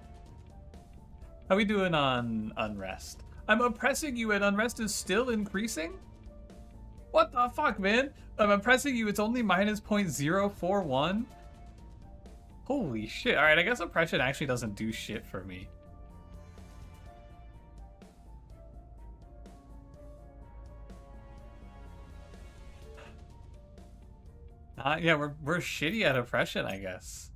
How we doing on unrest? I'm oppressing you and unrest is still increasing? What the fuck, man? I'm oppressing you, it's only minus 0.041? Holy shit. Alright, I guess oppression actually doesn't do shit for me. Yeah, we're shitty at oppression, I guess.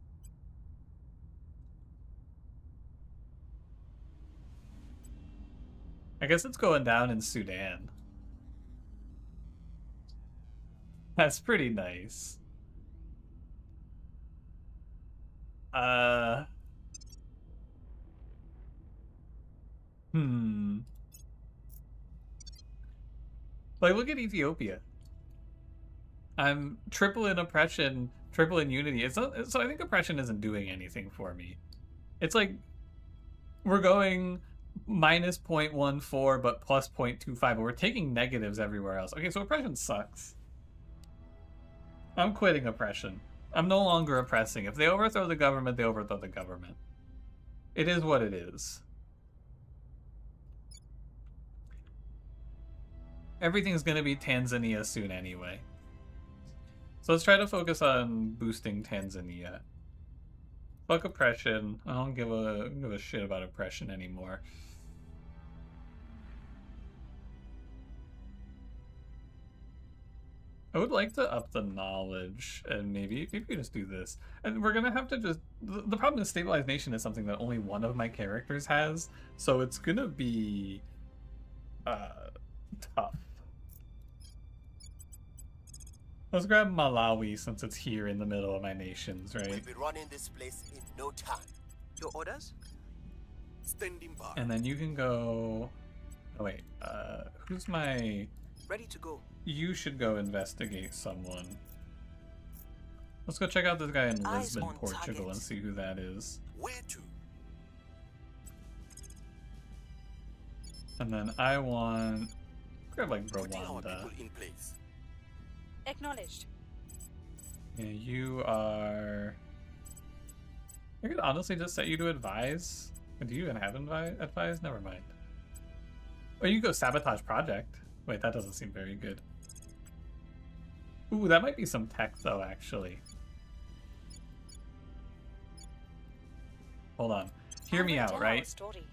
I guess it's going down in Sudan. That's pretty nice. Like, look at Ethiopia. I'm triple in oppression, triple in unity. It's not, so I think oppression isn't doing anything for me. It's like we're going minus 0.14 but plus 0.25, but we're taking negatives everywhere else. Okay, so oppression sucks. I'm quitting oppression. I'm no longer oppressing. If they overthrow the government, they overthrow the government. It is what it is. Everything's gonna be Tanzania soon anyway. So let's try to focus on boosting Tanzania. Fuck oppression. I don't give a shit about oppression anymore. I would like to up the knowledge, and maybe we just do this. And we're gonna have to just... The problem is stabilized nation is something that only one of my characters has, so it's gonna be tough. Let's grab Malawi since it's here in the middle of my nations, right? We'll be running this place in no time. Your orders? Standing by. And then you can go... Oh wait, who's my... Ready to go. You should go investigate someone. Let's go check out this guy in Eyes Lisbon, on Portugal, target. and see who that is. Where to? And then I want... grab like Putting our Rwanda. people in place. Acknowledged. Yeah, you are... I could honestly just set you to advise. Do you even have advise? Never mind. Oh, you go sabotage project. Wait, that doesn't seem very good. Ooh, that might be some tech though, actually. Hold on. Hear me out, right? Story.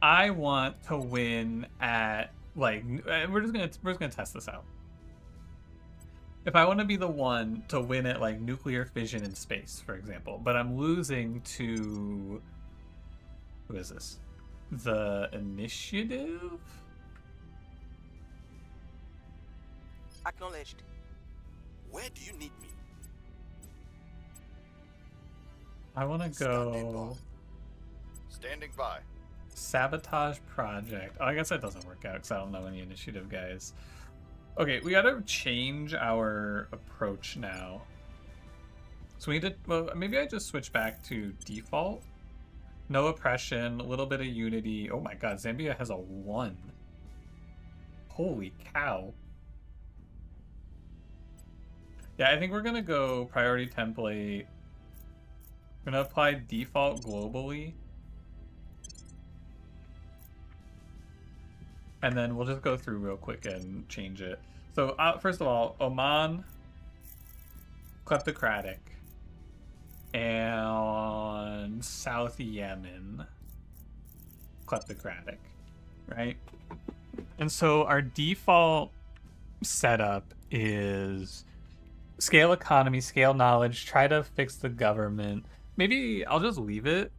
I want to win at like we're just gonna test this out. If I want to be the one to win at like nuclear fission in space, for example, but I'm losing to who is this? The initiative? Acknowledged. Where do you need me? I want to go Standing by. sabotage project. Oh, I guess that doesn't work out because I don't know any initiative guys. Okay, we gotta change our approach now. So we need to, well, maybe I just switch back to default. No oppression, a little bit of unity. Oh my god, Zambia has a 1. Holy cow. Yeah, I think we're gonna go priority template. We're gonna apply default globally. And then we'll just go through real quick and change it. So first of all, Oman, kleptocratic, and South Yemen, kleptocratic, right? And so our default setup is scale economy, scale knowledge, try to fix the government. Maybe I'll just leave it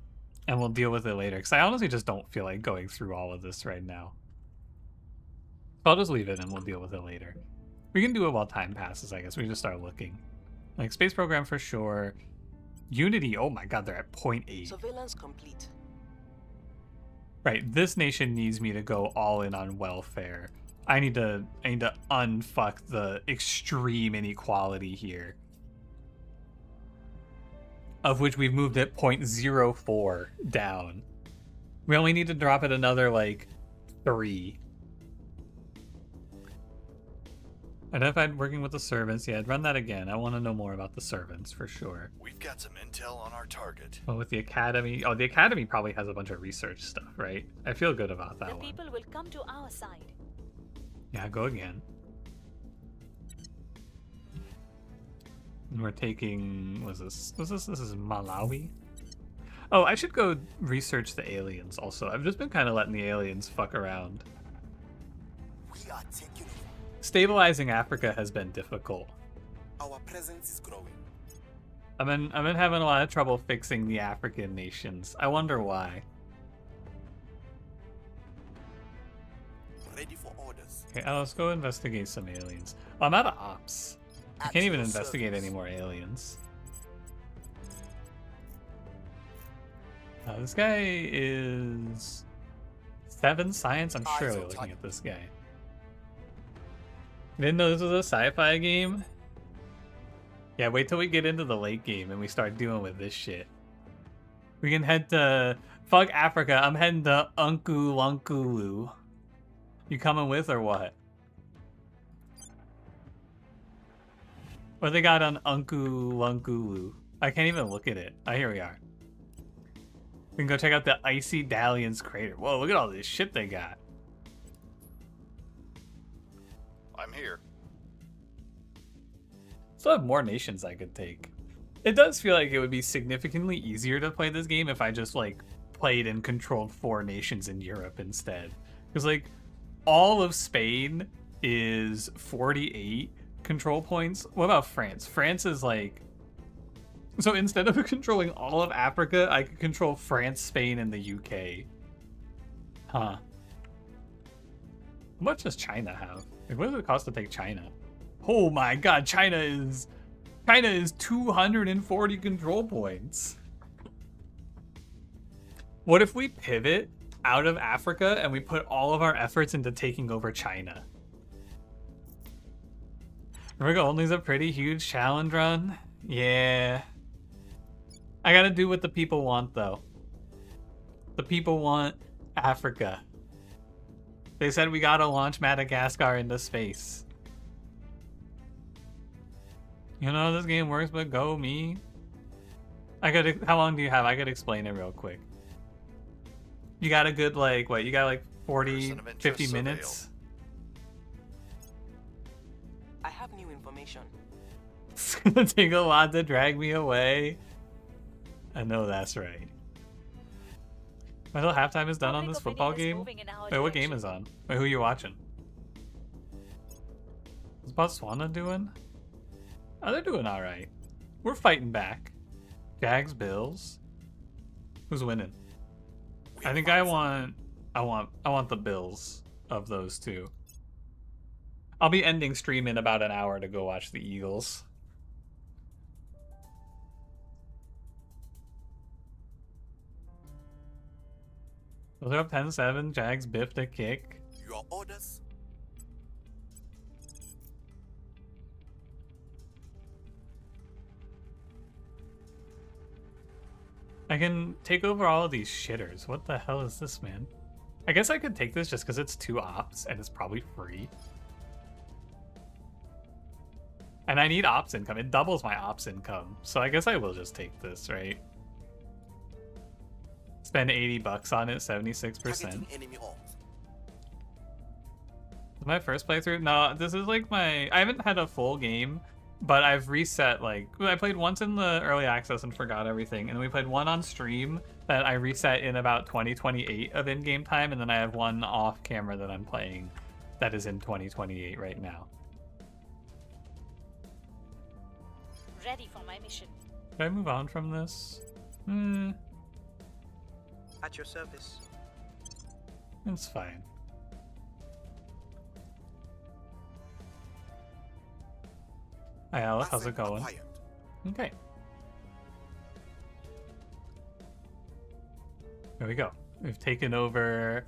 and we'll deal with it later because I honestly just don't feel like going through all of this right now. I'll just leave it and we'll deal with it later. We can do it while time passes, I guess. We just start looking. Like, space program for sure. Unity, oh my god, they're at 0.8. Surveillance complete. Right, this nation needs me to go all in on welfare. I need to unfuck the extreme inequality here. Of which we've moved it 0.04 down. We only need to drop it another, like, 3. Identified working with the servants. Yeah, I'd run that again. I want to know more about the servants for sure. We've got some intel on our target. Well, with the academy. Oh, the academy probably has a bunch of research stuff, right? I feel good about that The one. people will come to our side. Yeah, go again. And we're taking. This is Malawi. Oh, I should go research the aliens also. I've just been kind of letting the aliens fuck around. We are taking over. Stabilizing Africa has been difficult. Our presence is growing. I've been having a lot of trouble fixing the African nations. I wonder why. Ready for orders. Okay, let's go investigate some aliens. Oh, I'm out of ops. I can't even At your investigate service. any more aliens. This guy is 7 science. I'm Eyes surely on looking target. at this guy. Didn't know this was a sci-fi game. Yeah, wait till we get into the late game and we start dealing with this shit. We can head to... Fuck Africa, I'm heading to Lunkulu. You coming with or what? What they got on Lunkulu? I can't even look at it. Oh, here we are. We can go check out the Icy Dalliance crater. Whoa, look at all this shit they got. I'm here. Still have more nations I could take. It does feel like it would be significantly easier to play this game if I just like played and controlled 4 nations in Europe instead. Because like all of Spain is 48 control points. What about France? France is like, so instead of controlling all of Africa, I could control France, Spain, and the UK. Huh. How much does China have? Like, what does it cost to take China? Oh my god, China is 240 control points. What if we pivot out of Africa and we put all of our efforts into taking over China? Riga only's a pretty huge challenge run. Yeah. I gotta do what the people want, though. The people want Africa. They said we gotta launch Madagascar into space. You know how this game works, but go me. How long do you have? I could explain it real quick. You got a good, like, what? You got like 40, 50 minutes? I have new information. It's gonna take a lot to drag me away. I know that's right. Until halftime is done on this football game? Wait, what game is on? Wait, who are you watching? What's Botswana doing? Oh, they're doing alright. We're fighting back. Jags, Bills. Who's winning? I think I want the Bills of those two. I'll be ending stream in about an hour to go watch the Eagles. Those are up 10-7. Jags biffed a kick. Your orders? I can take over all of these shitters. What the hell is this, man? I guess I could take this just because it's 2 ops and it's probably free. And I need ops income. It doubles my ops income. So I guess I will just take this, right? Spend 80 bucks on it, 76%. Enemy arms. My first playthrough? No, this is like I haven't had a full game, but I've reset, like, I played once in the early access and forgot everything, and then we played one on stream that I reset in about 2028 of in-game time, and then I have one off camera that I'm playing that is in 2028 right now. Ready for my mission. Can I move on from this? At your service. It's fine. Hi Alec, how's it going? Okay. There we go. We've taken over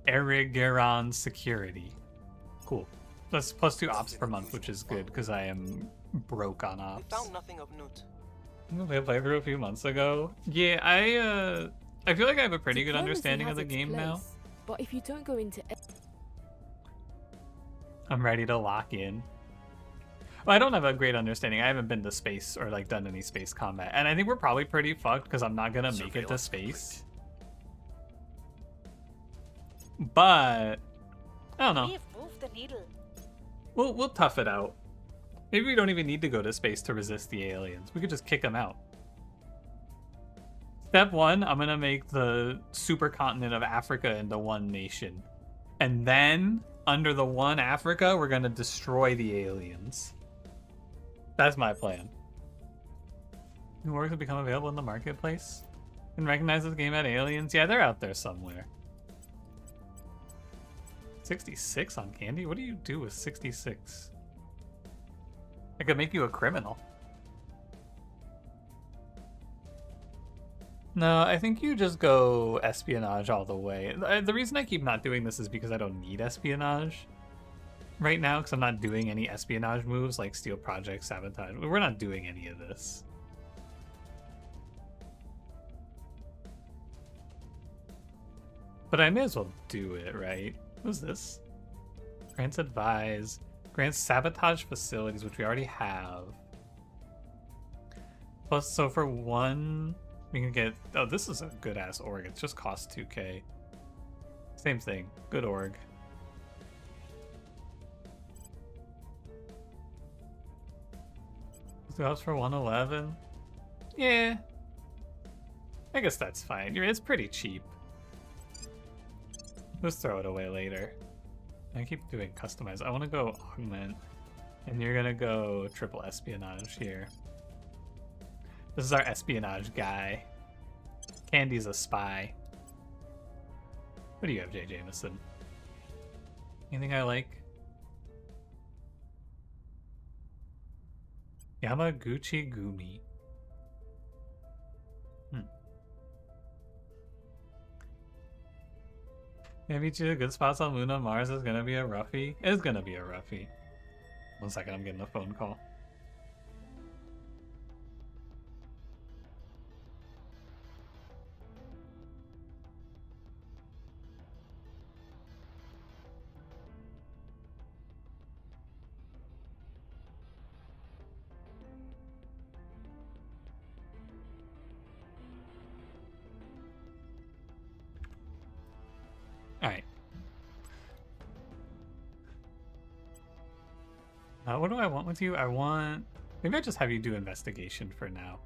Erigeron Security. Cool. That's plus 2 ops per month, which is good because I am broke on We ops. found nothing of note. We played through a few months ago. Yeah, I feel like I have a pretty good Diplomacy understanding has of the its game now. place, But if you don't go into I'm ready to lock in. Well, I don't have a great understanding. I haven't been to space or like done any space combat, and I think we're probably pretty fucked because I'm not gonna make it to space. But I don't know. We have moved the needle. We'll tough it out. Maybe we don't even need to go to space to resist the aliens. We could just kick them out. Step 1, I'm gonna make the supercontinent of Africa into one nation. And then, under the one Africa, we're gonna destroy the aliens. That's my plan. New works have become available in the marketplace. Can recognize this game at aliens? Yeah, they're out there somewhere. 66 on candy? What do you do with 66? I could make you a criminal. No, I think you just go espionage all the way. The reason I keep not doing this is because I don't need espionage right now, because I'm not doing any espionage moves like Steel Project, Sabotage. We're not doing any of this. But I may as well do it, right? What's this? Grants advise. Grants sabotage facilities, which we already have. Plus, so for one, we can get... Oh, this is a good-ass org. It just costs 2k. Same thing. Good org. Drops for 111. Yeah. I guess that's fine. It's pretty cheap. Just throw it away later. I keep doing customize. I want to go augment. And you're gonna go triple espionage here. This is our espionage guy. Candy's a spy. What do you have, J. Jameson? Anything I like? Yamaguchi Gumi. Maybe two good spots on Luna Mars is gonna be a roughie. It's gonna be a roughie. 1 second, I'm getting a phone call. Alright. What do I want with you? I want... Maybe I just have you do investigation for now.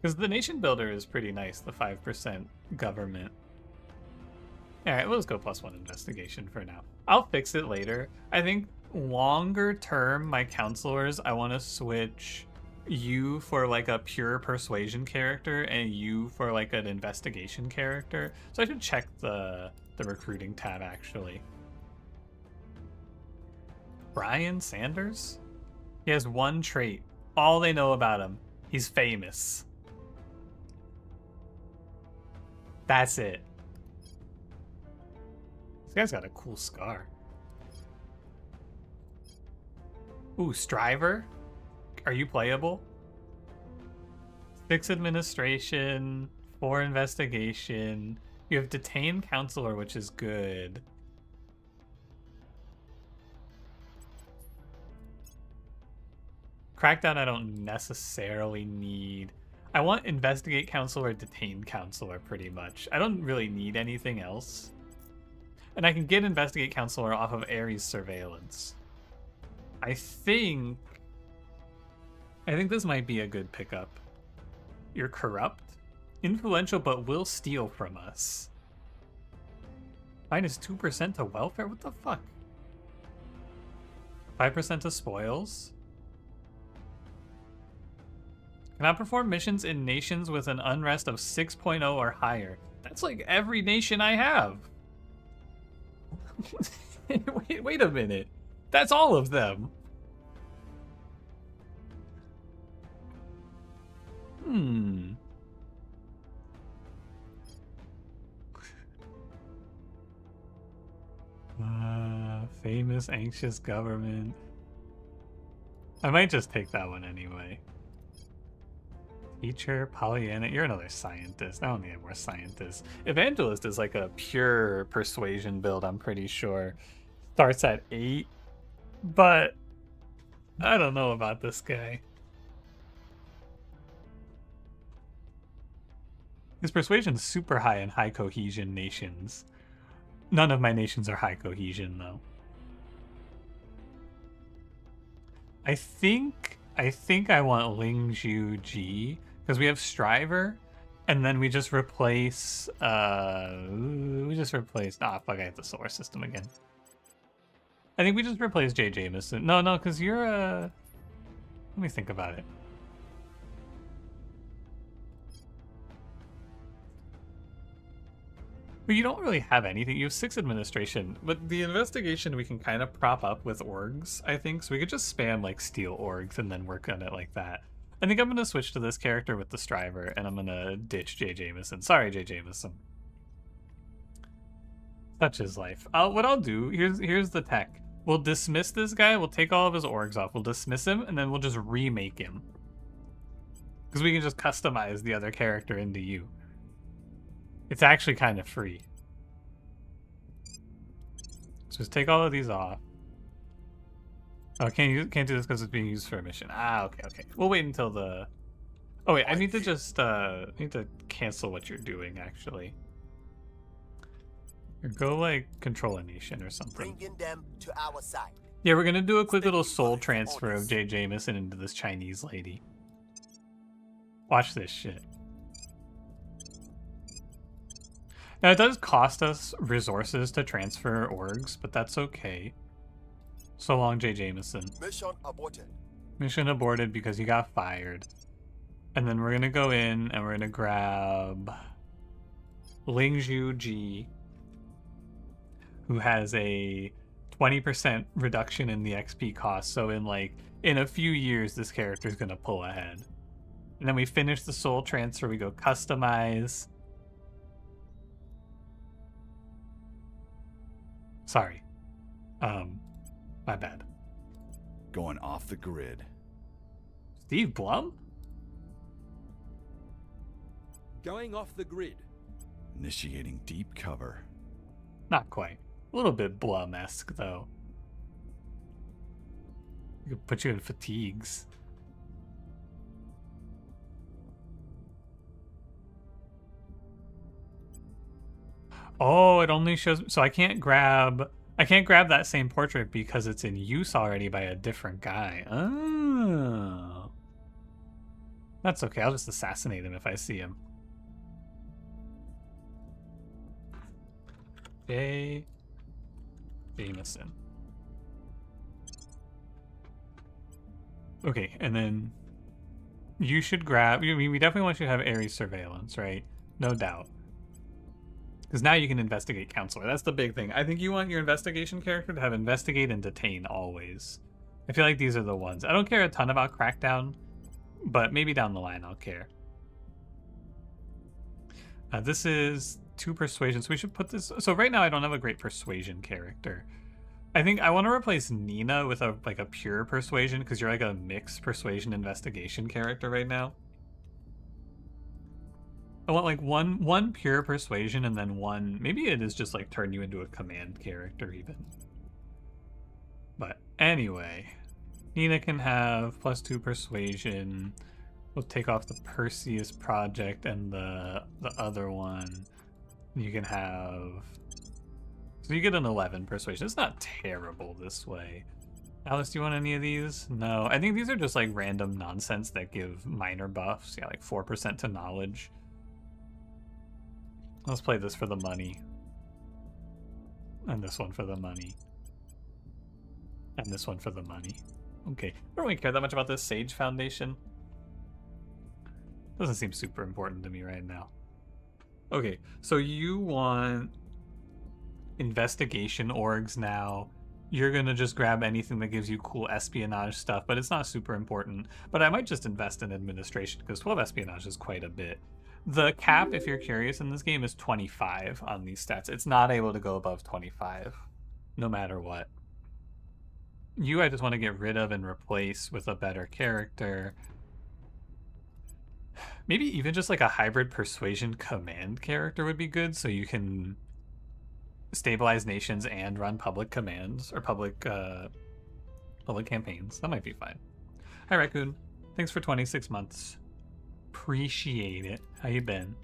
Because the nation builder is pretty nice, the 5% government. Alright, we'll just go +1 investigation for now. I'll fix it later. I think longer term, my counselors, I want to switch you for like a pure persuasion character and you for like an investigation character. So I should check the recruiting tab actually. Brian Sanders? He has one trait. All they know about him. He's famous. That's it. This guy's got a cool scar. Ooh, Striver? Are you playable? 6 administration, 4 investigation. You have detained counselor, which is good. Crackdown I don't necessarily need. I want investigate counselor, detain counselor pretty much. I don't really need anything else. And I can get investigate counselor off of Ares surveillance. I think this might be a good pickup. You're corrupt, influential, but will steal from us. -2% to welfare? What the fuck? 5% to spoils? Cannot perform missions in nations with an unrest of 6.0 or higher. That's like every nation I have. wait a minute. That's all of them. Famous, anxious government. I might just take that one anyway. Teacher, Pollyanna, you're another scientist. I don't need more scientists. Evangelist is like a pure persuasion build, I'm pretty sure. Starts at 8, but I don't know about this guy. His persuasion's super high in high cohesion nations. None of my nations are high cohesion though. I think I want Lingzhu Ji because we have Striver, and then we just replace fuck, I hit the solar system again. I think we just replace J. Jameson. No, because you're let me think about it. But you don't really have anything. You have 6 administration, but the investigation we can kind of prop up with orgs, I think. So we could just spam like steal orgs and then work on it like that. I think I'm going to switch to this character with the Striver, and I'm going to ditch J. Jameson. Sorry, J. Jameson. Such is life. What I'll do, here's the tech. We'll dismiss this guy, we'll take all of his orgs off, we'll dismiss him, and then we'll just remake him. Because we can just customize the other character into you. It's actually kind of free. So just take all of these off. Oh, can't do this because it's being used for a mission. Ah, okay. We'll wait until the... Oh wait, I need to just need to cancel what you're doing actually. Or go like control a nation or something. Bringing them to our side. Yeah, we're gonna do a quick little soul transfer of J. Jameson into this Chinese lady. Watch this shit. Now, it does cost us resources to transfer orgs, but that's okay. So long, J. Jameson. Mission aborted. Mission aborted because you got fired. And then we're gonna go in and we're gonna grab Lingzhu Ji, who has a 20% reduction in the XP cost. So in a few years, this character is gonna pull ahead. And then we finish the soul transfer. We go customize. Sorry. My bad. Going off the grid. Steve Blum? Going off the grid. Initiating deep cover. Not quite. A little bit Blum-esque, though. We could put you in fatigues. Oh, it only shows... So I can't grab that same portrait because it's in use already by a different guy. Oh. That's okay. I'll just assassinate him if I see him. J. Jameson. Okay, and then you should grab... I mean, we definitely want you to have Ares surveillance, right? No doubt. Because now you can investigate counselor. That's the big thing. I think you want your investigation character to have investigate and detain always. I feel like these are the ones. I don't care a ton about Crackdown, but maybe down the line I'll care. This is 2 persuasion, so we should put this... So right now I don't have a great persuasion character. I think I want to replace Nina with a pure persuasion, because you're like a mixed persuasion investigation character right now. I want like one pure persuasion and then one... Maybe it is just like turn you into a command character even. But anyway, Nina can have +2 persuasion. We'll take off the Perseus project and the other one. You can have... So you get an 11 persuasion. It's not terrible this way. Alice, do you want any of these? No. I think these are just like random nonsense that give minor buffs. Yeah, like 4% to knowledge. Let's play this for the money. And this one for the money. And this one for the money. Okay. I don't really care that much about this Sage Foundation. Doesn't seem super important to me right now. Okay, so you want investigation orgs now. You're gonna just grab anything that gives you cool espionage stuff, but it's not super important. But I might just invest in administration, because 12 espionage is quite a bit. The cap, if you're curious in this game, is 25 on these stats. It's not able to go above 25, no matter what. You, I just want to get rid of and replace with a better character. Maybe even just like a hybrid persuasion command character would be good, so you can stabilize nations and run public commands or public campaigns. That might be fine. Hi, Raccoon. Thanks for 26 months. Appreciate it. How you been?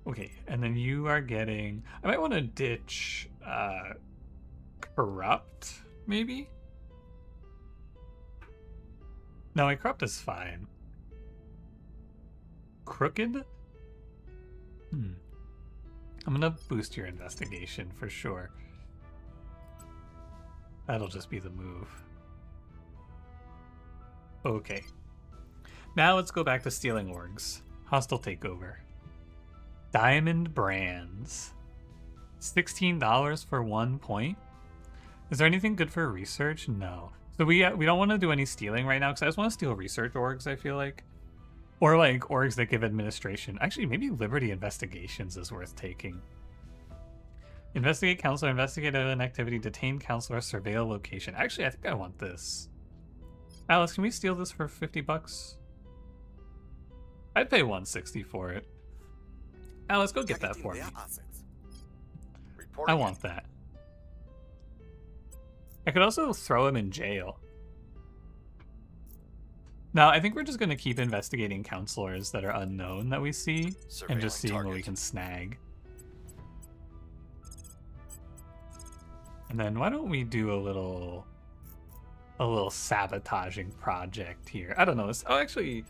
Okay, and then you are getting... I might want to ditch Corrupt, maybe? No, like, Corrupt is fine. Crooked? I'm gonna boost your investigation for sure. That'll just be the move. Okay. Now let's go back to stealing orgs. Hostile takeover. Diamond brands. $16 for 1 point? Is there anything good for research? No. So we don't want to do any stealing right now, because I just want to steal research orgs, I feel like. Or like orgs that give administration. Actually, maybe Liberty Investigations is worth taking. Investigate counselor, investigate an activity, detain counselor, surveil location. Actually, I think I want this. Alice, can we steal this for 50 bucks? I'd pay 160 for it. Alice, go get that for me. I want that. I could also throw him in jail. No, I think we're just going to keep investigating counselors that are unknown that we see and just seeing what we can snag. And then why don't we do a little sabotaging project here? I don't know. Oh, actually,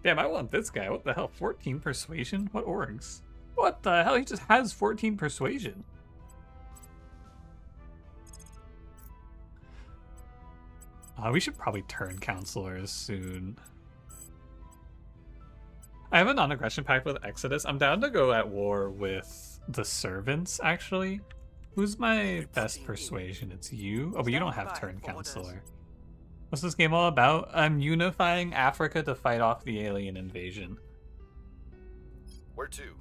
damn, I want this guy. What the hell? 14 persuasion? What orgs? What the hell? He just has 14 persuasion. We should probably turn counselors soon. I have a non-aggression pact with Exodus. I'm down to go at war with the servants, actually. Who's my best persuasion? It's you? Oh, but you don't have turn counselor. What's this game all about? I'm unifying Africa to fight off the alien invasion. Where to?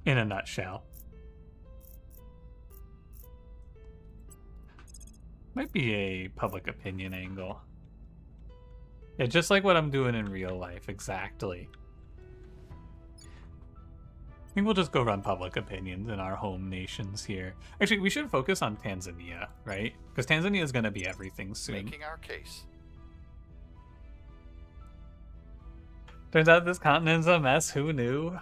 In a nutshell. Might be a public opinion angle. Yeah, just like what I'm doing in real life, exactly. I think we'll just go run public opinions in our home nations here. Actually, we should focus on Tanzania, right? Because Tanzania is going to be everything soon. Making our case. Turns out this continent's a mess. Who knew?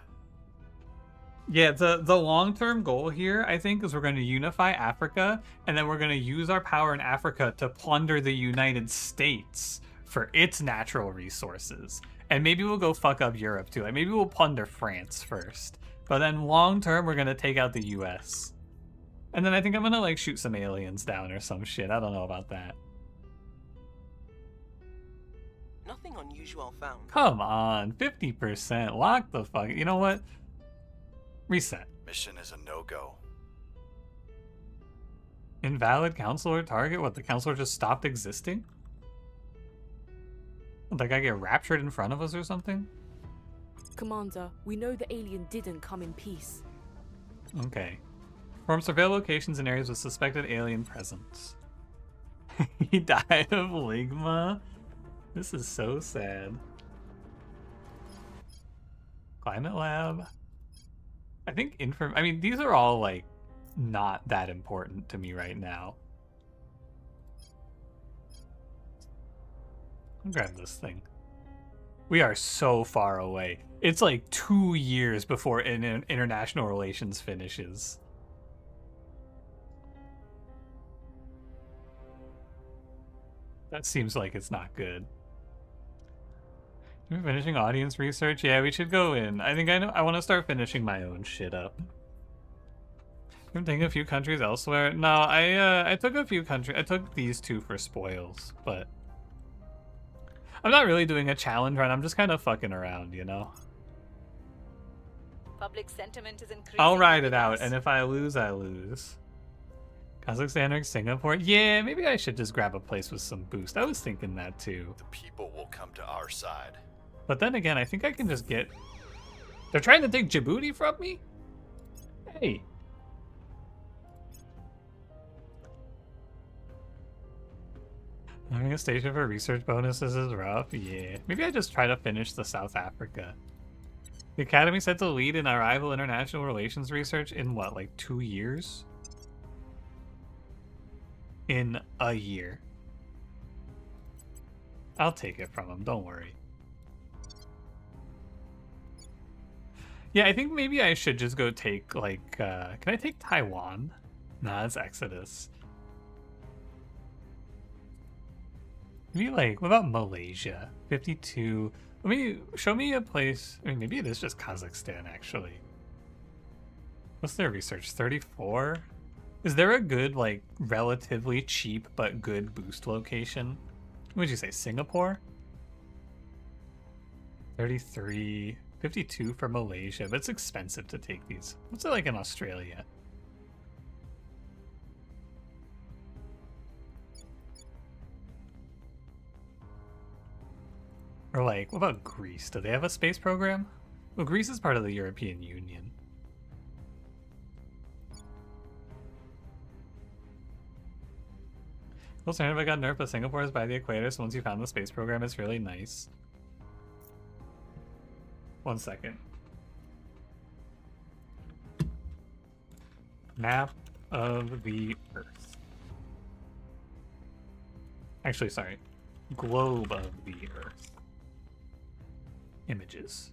Yeah, the long-term goal here, I think, is we're going to unify Africa, and then we're going to use our power in Africa to plunder the United States for its natural resources. And maybe we'll go fuck up Europe, too. Like, maybe we'll plunder France first. But then long-term, we're going to take out the US. And then I think I'm going to, like, shoot some aliens down or some shit. I don't know about that. Nothing unusual found. Come on, 50%. Lock the fuck... You know what? Reset. Mission is a no-go. Invalid counselor target? What, the counselor just stopped existing? Did that guy get raptured in front of us or something? Commander, we know the alien didn't come in peace. Okay. Perform surveil locations in areas with suspected alien presence. He died of ligma? This is so sad. Climate lab. I think I mean, these are all, like, not that important to me right now. I'll grab this thing. We are so far away. It's like 2 years before international relations finishes. That seems like it's not good. We're finishing audience research? Yeah, we should go in. I think I want to start finishing my own shit up. I'm thinking a few countries elsewhere. No, I took a few countries. I took these two for spoils, but I'm not really doing a challenge run. I'm just kind of fucking around, you know? Public sentiment is increasing. I'll ride it out, and if I lose, I lose. Kazakhstan or Singapore? Yeah, maybe I should just grab a place with some boost. I was thinking that too. The people will come to our side. But then again, I think I can just get... They're trying to take Djibouti from me? Hey. Having a station for research bonuses is rough. Yeah. Maybe I just try to finish the South Africa. The Academy set to lead in our rival international relations research in what, like 2 years? In a year. I'll take it from them, don't worry. Yeah, I think maybe I should just go take, like, can I take Taiwan? Nah, it's Exodus. Maybe, like, what about Malaysia? 52. Show me a place. I mean, maybe it is just Kazakhstan, actually. What's their research? 34? Is there a good, like, relatively cheap but good boost location? What would you say, Singapore? 33. 52 for Malaysia, but it's expensive to take these. What's it like in Australia? Or like, what about Greece? Do they have a space program? Well, Greece is part of the European Union. Well, I got nerfed, but Singapore is by the equator, so once you found the space program, it's really nice. 1 second. Map of the Earth. Actually, sorry. Globe of the Earth. Images.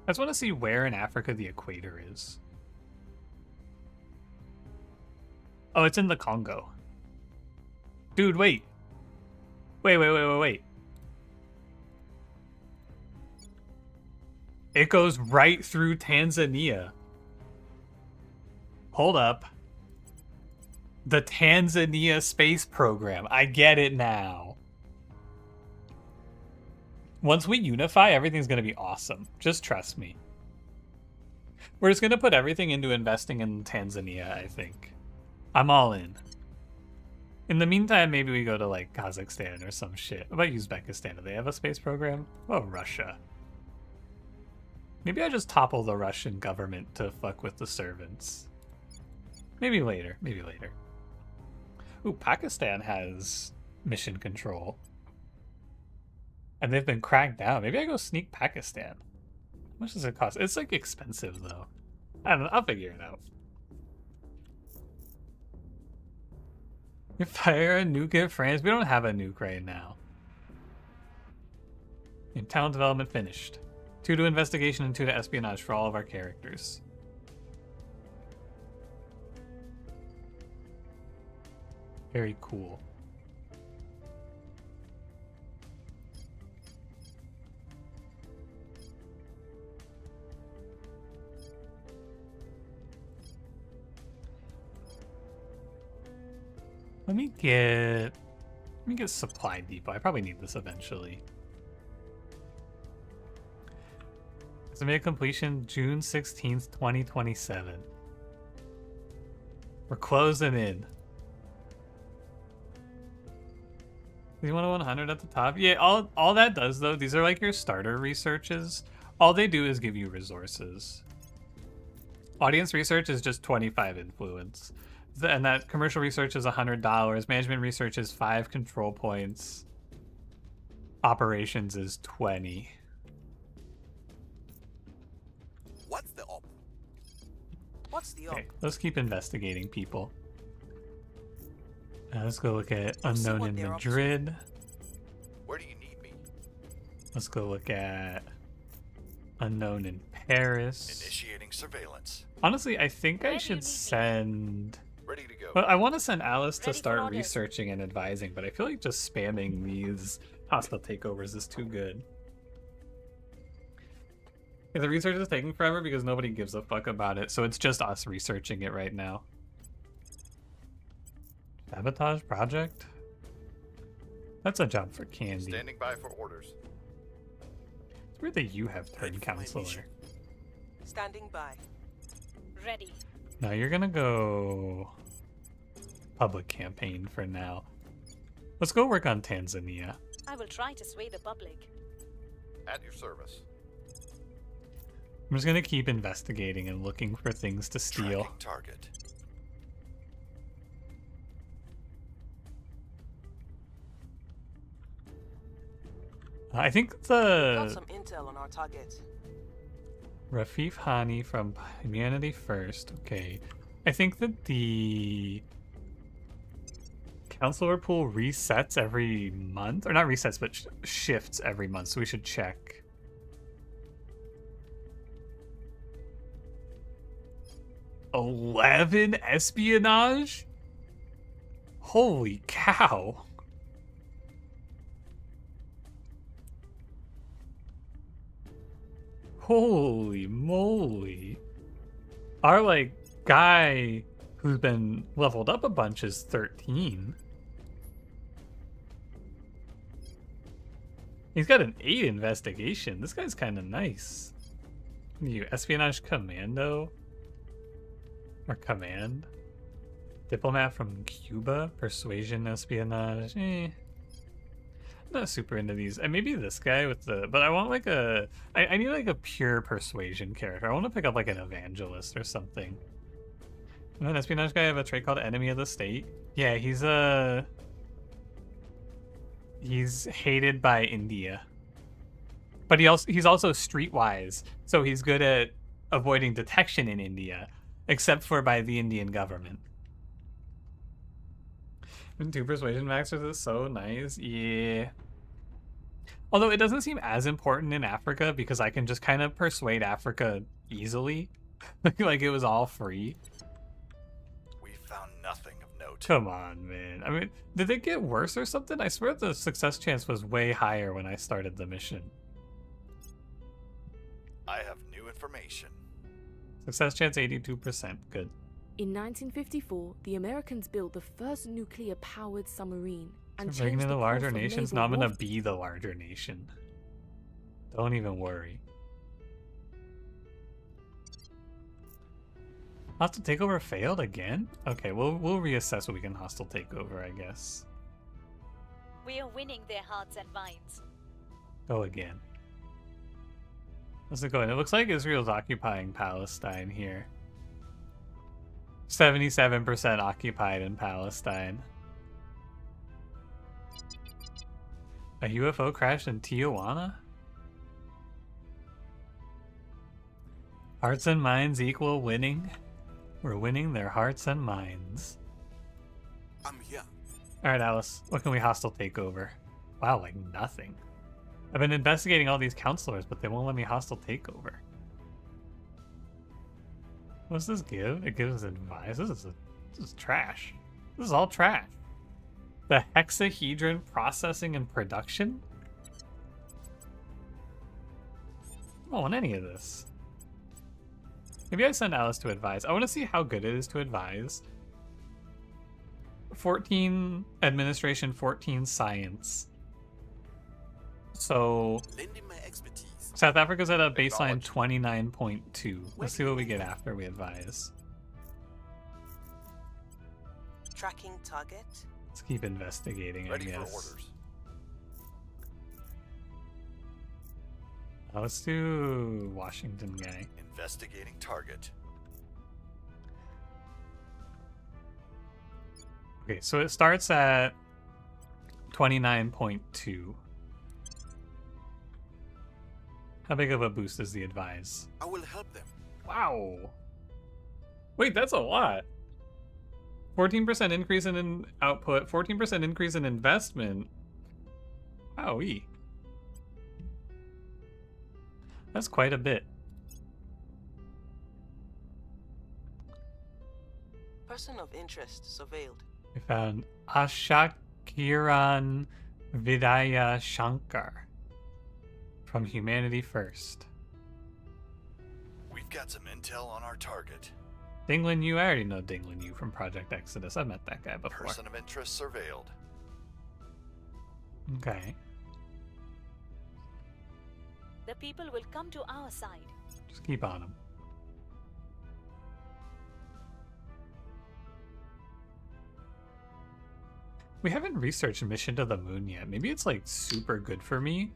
I just want to see where in Africa the equator is. Oh, it's in the Congo. Dude, wait. Wait. It goes right through Tanzania. Hold up. The Tanzania space program. I get it now. Once we unify, everything's going to be awesome. Just trust me. We're just going to put everything into investing in Tanzania, I think. I'm all in. In the meantime, maybe we go to like Kazakhstan or some shit. What about Uzbekistan? Do they have a space program? Oh, Russia. Maybe I just topple the Russian government to fuck with the servants. Maybe later. Ooh, Pakistan has mission control. And they've been cracked down. Maybe I go sneak Pakistan. How much does it cost? It's like expensive though. I don't know. I'll figure it out. You fire a nuke at France? We don't have a nuke right now. And talent development finished. 2 to investigation and 2 to espionage for all of our characters. Very cool. Let me get supply depot. I probably need this eventually. Estimated completion June 16th, 2027. We're closing in. You want a 100 at the top? Yeah, all that does though, these are like your starter researches. All they do is give you resources. Audience research is just 25 influence. And that commercial research is $100. Management research is 5 control points. Operations is 20. What's the op? What's the op? Okay, let's keep investigating people. Let's go look at Unknown in Madrid. Where do you need me? Let's go look at Unknown in Paris. Initiating surveillance. Honestly, I think I should send... Ready to go. Well, I want to send Alice to start researching and advising, but I feel like just spamming these hostile takeovers is too good. Yeah, the research is taking forever because nobody gives a fuck about it, so it's just us researching it right now. Sabotage project? That's a job for Candy. Standing by for orders. It's weird that you have turn counselor. Standing by. Ready. No, you're gonna go public campaign for now. Let's go work on Tanzania. I will try to sway the public. At your service. I'm just gonna keep investigating and looking for things to steal. Tracking target. I think Got the some intel on our target. Rafif Hani from Humanity First. Okay. I think that the counselor pool resets every month. Or not resets, but shifts every month. So we should check. $11 espionage? Holy cow. Holy moly. Our, like, guy who's been leveled up a bunch is 13. He's got an 8 investigation. This guy's kind of nice. You espionage commando? Or command? Diplomat from Cuba? Persuasion espionage? I'm not super into these. And maybe this guy with the... But I want like a... I need like a pure persuasion character. I want to pick up like an evangelist or something. And an espionage guy have a trait called Enemy of the State. Yeah, he's hated by India. But he's also streetwise. So he's good at avoiding detection in India. Except for by the Indian government. And 2 persuasion maxers is so nice. Yeah. Although it doesn't seem as important in Africa because I can just kind of persuade Africa easily. Like it was all free. We found nothing of note. Come on, man. I mean, did it get worse or something? I swear the success chance was way higher when I started the mission. I have new information. Success chance 82%. Good. In 1954, the Americans built the first nuclear-powered submarine and So bringing changed in the the larger course of nations. naval Now I'm gonna warfare. be the larger nation. Don't even worry. Hostile takeover failed again? Okay, we'll reassess what we can hostile takeover, I guess. We are winning their hearts and minds. Go again. How's it going? It looks like Israel's occupying Palestine here. 77% occupied in Palestine. A UFO crashed in Tijuana? Hearts and minds equal winning. We're winning their hearts and minds. I'm here. Alright, Alice. What can we hostile take over? Wow, like nothing. I've been investigating all these counselors, but they won't let me hostile takeover. What's this give? It gives advice. This is trash. This is all trash. The hexahedron processing and production? I don't want any of this. Maybe I send Alice to advise. I want to see how good it is to advise. 14 administration, 14 science. So Lending my expertise. South Africa's at a baseline 29.2. Let's see what we get after we advise. Tracking target. Let's keep investigating, Ready I for guess. orders. Let's do Washington guy. Investigating target. Okay, so it starts at 29.2. How big of a boost is the advise? I will help them. Wow. Wait, that's a lot. 14% increase in output, 14% increase in investment. Wowee. That's quite a bit. Person of interest surveilled. We found Ashakiran Vidya Shankar from Humanity First. We've got some intel on our target. Dinglin Yu, I already know Dinglin Yu from Project Exodus. I've met that guy before. Person of interest surveilled. Okay. The people will come to our side. Just keep on him. We haven't researched Mission to the Moon yet. Maybe it's like super good for me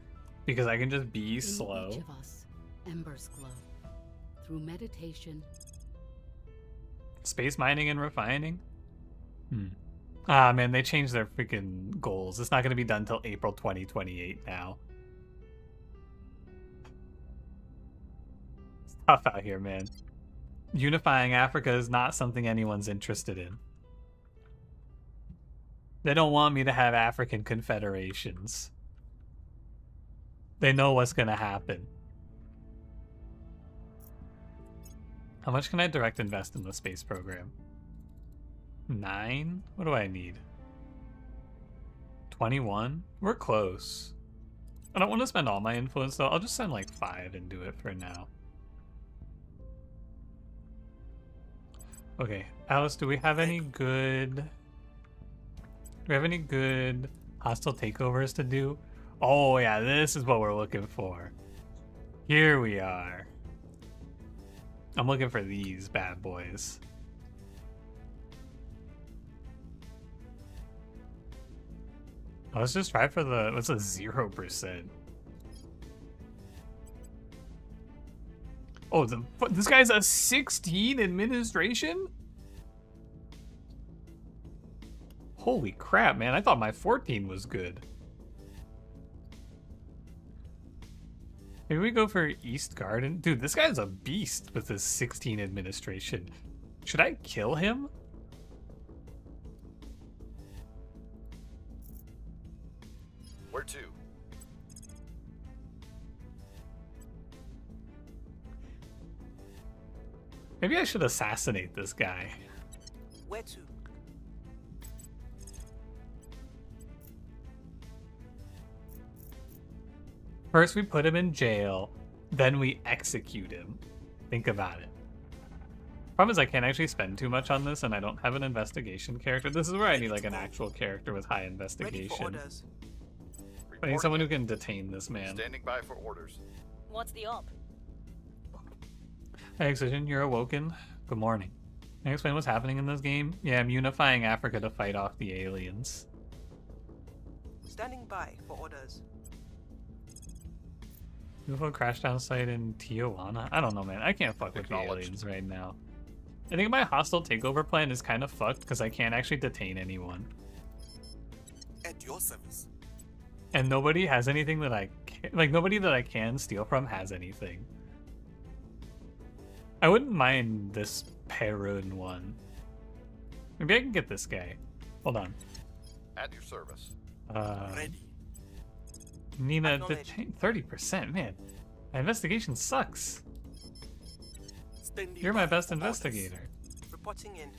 because I can just be slow. In each of us, embers glow. Through meditation. Space mining and refining? Ah, man, they changed their freaking goals. It's not going to be done until April 2028 now. It's tough out here, man. Unifying Africa is not something anyone's interested in. They don't want me to have African confederations. They know what's going to happen. How much can I direct invest in the space program? 9? What do I need? 21? We're close. I don't want to spend all my influence though. I'll just send like 5 and do it for now. Okay, Alice, do we have any good... Do we have any good hostile takeovers to do? Oh yeah, this is what we're looking for. Here we are. I'm looking for these bad boys. Oh, let's just try for the... What's a 0%? Oh, this guy's a 16 administration? Holy crap, man. I thought my 14 was good. Maybe we go for East Garden. Dude, this guy's a beast with his 16 administration. Should I kill him? Where to? Maybe I should assassinate this guy. Where to? First we put him in jail, then we execute him. Think about it. Problem is I can't actually spend too much on this, and I don't have an investigation character. This is where I need like an actual character with high Ready for investigation. orders. I need someone who can detain this man. Standing by for orders. What's the op? Hey, Excision, you're awoken. Good morning. Can I explain what's happening in this game? Yeah, I'm unifying Africa to fight off the aliens. Standing by for orders. UFO crashdown site in Tijuana? I don't know, man. I can't fuck with the aliens right now. I think my hostile takeover plan is kind of fucked because I can't actually detain anyone. At your service. And nobody has anything that like nobody that I can steal from has anything. I wouldn't mind this Perun one. Maybe I can get this guy. Hold on. At your service. Ready. Nina, detain 30%. Man, my investigation sucks. Standing You're my by best for orders. investigator. Reporting in.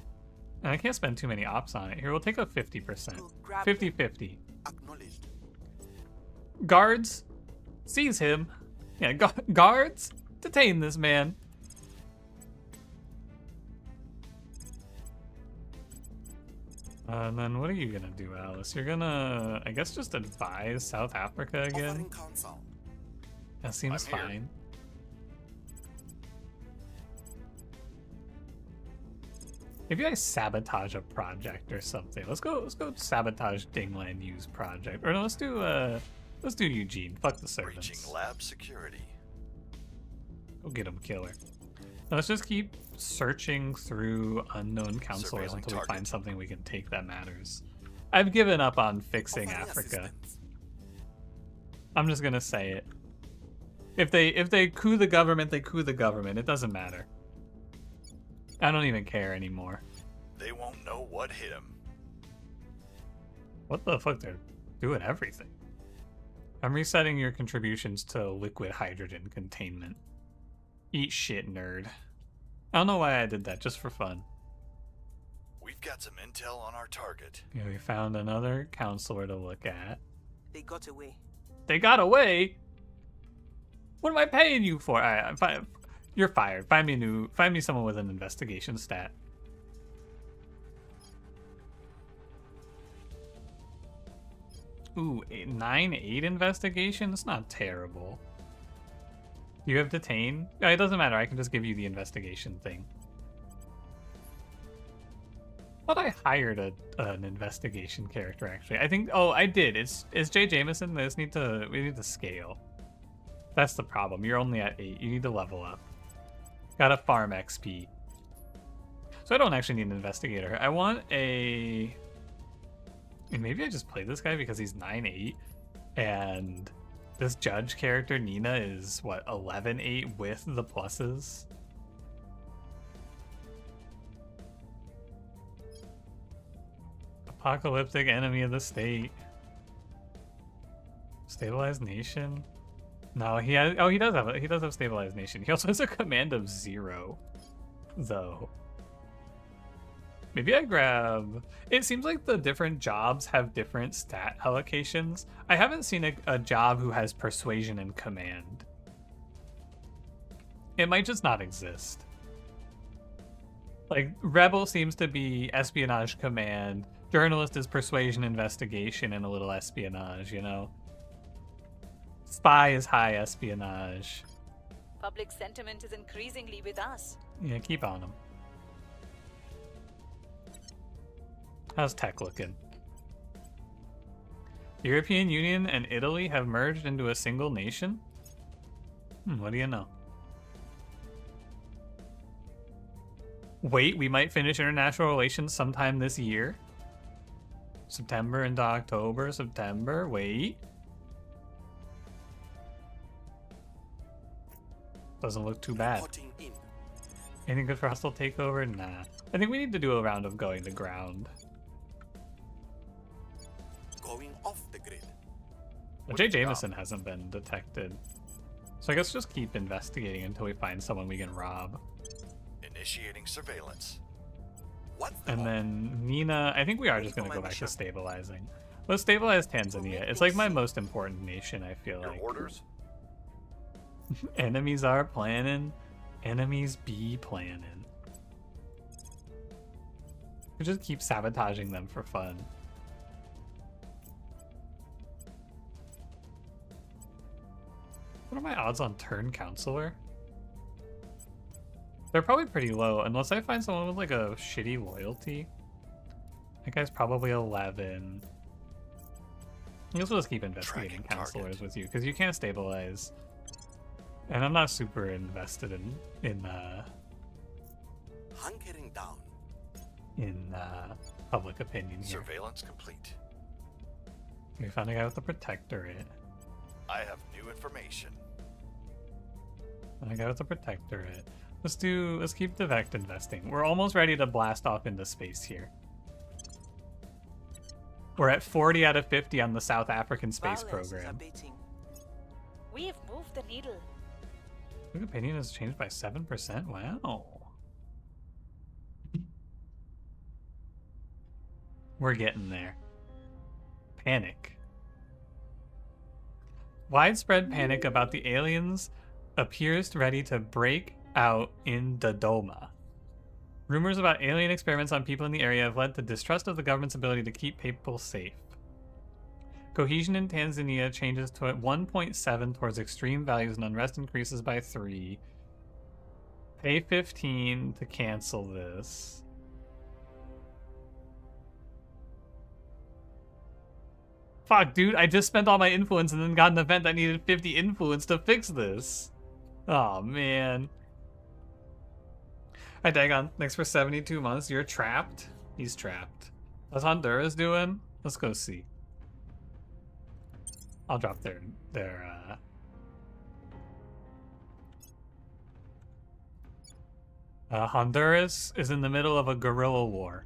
And I can't spend too many ops on it. Here, we'll take a 50%. Go grab 50-50. Acknowledged. Guards, seize him. Yeah, guards, detain this man. And then what are you gonna do, Alice? You're gonna, I guess, just advise South Africa again? Offering counsel. That seems I'm here. fine. Maybe I sabotage a project or something. Let's go sabotage Dingland Use project. Or no, let's do Eugene. Fuck the servants. Breaching lab security. Go get him, killer. Now let's just keep searching through unknown counselors Surveilling until we target. find something we can take that matters. I've given up on fixing Offering Africa. assistance. I'm just gonna say it. If they coup the government, they coup the government. It doesn't matter. I don't even care anymore. They won't know what hit them. What the fuck? They're doing everything. I'm resetting your contributions to liquid hydrogen containment. Eat shit, nerd. I don't know why I did that, just for fun. We've got some intel on our target. Yeah, we found another counselor to look at. They got away. They got away? What am I paying you for? Alright, you're fired. Find me someone with an investigation stat. Ooh, 9-8 investigation? That's not terrible. You have detain? Oh, it doesn't matter. I can just give you the investigation thing. Thought I hired an investigation character actually. I think. Oh, I did. Is Jay Jameson? We need to scale. That's the problem. You're only at 8. You need to level up. Gotta farm XP. So I don't actually need an investigator. I want a. And maybe I just play this guy because he's 9-8, and this judge character Nina is what 11-8 with the pluses. Apocalyptic enemy of the state. Stabilized nation. No, he has. Oh, he does have stabilized nation. He also has a command of 0, though. Maybe I grab... It seems like the different jobs have different stat allocations. I haven't seen a job who has persuasion and command. It might just not exist. Like, Rebel seems to be espionage command. Journalist is persuasion investigation and a little espionage, you know? Spy is high espionage. Public sentiment is increasingly with us. Yeah, keep on them. How's tech looking? The European Union and Italy have merged into a single nation? What do you know? Wait, we might finish international relations sometime this year? September into October, September, wait. Doesn't look too bad. Reporting in. Anything good for hostile takeover? Nah. I think we need to do a round of going to ground. Going off the grid. But Jay Jameson hasn't been detected. So I guess just keep investigating until we find someone we can rob. Initiating surveillance. And then Nina, I think we are just going to go back to stabilizing. Let's stabilize Tanzania. It's like my most important nation, I feel like. Orders? Enemies are planning. Enemies be planning. We just keep sabotaging them for fun. What are my odds on turn counselor? They're probably pretty low, unless I find someone with like a shitty loyalty. That guy's probably 11. I guess we'll just keep investigating counselors with you, because you can't stabilize. And I'm not super invested in hunkering down. Public opinion here. Surveillance complete. We found a guy with a protectorate. I have new information. And a guy with a protectorate. Let's keep direct investing. We're almost ready to blast off into space here. We're at 40 out of 50 on the South African space program. We have moved the needle. Public opinion has changed by 7%. Wow. We're getting there. Panic. Widespread panic about the aliens appears ready to break out in Dodoma. Rumors about alien experiments on people in the area have led to distrust of the government's ability to keep people safe. Cohesion in Tanzania changes to 1.7 towards extreme values and unrest increases by 3. Pay 15 to cancel this. Fuck, dude, I just spent all my influence and then got an event that needed 50 influence to fix this. Oh, man. Hi, Dagon. Thanks for 72 months. You're trapped? He's trapped. What's Honduras doing? Let's go see. I'll drop their Honduras is in the middle of a guerrilla war.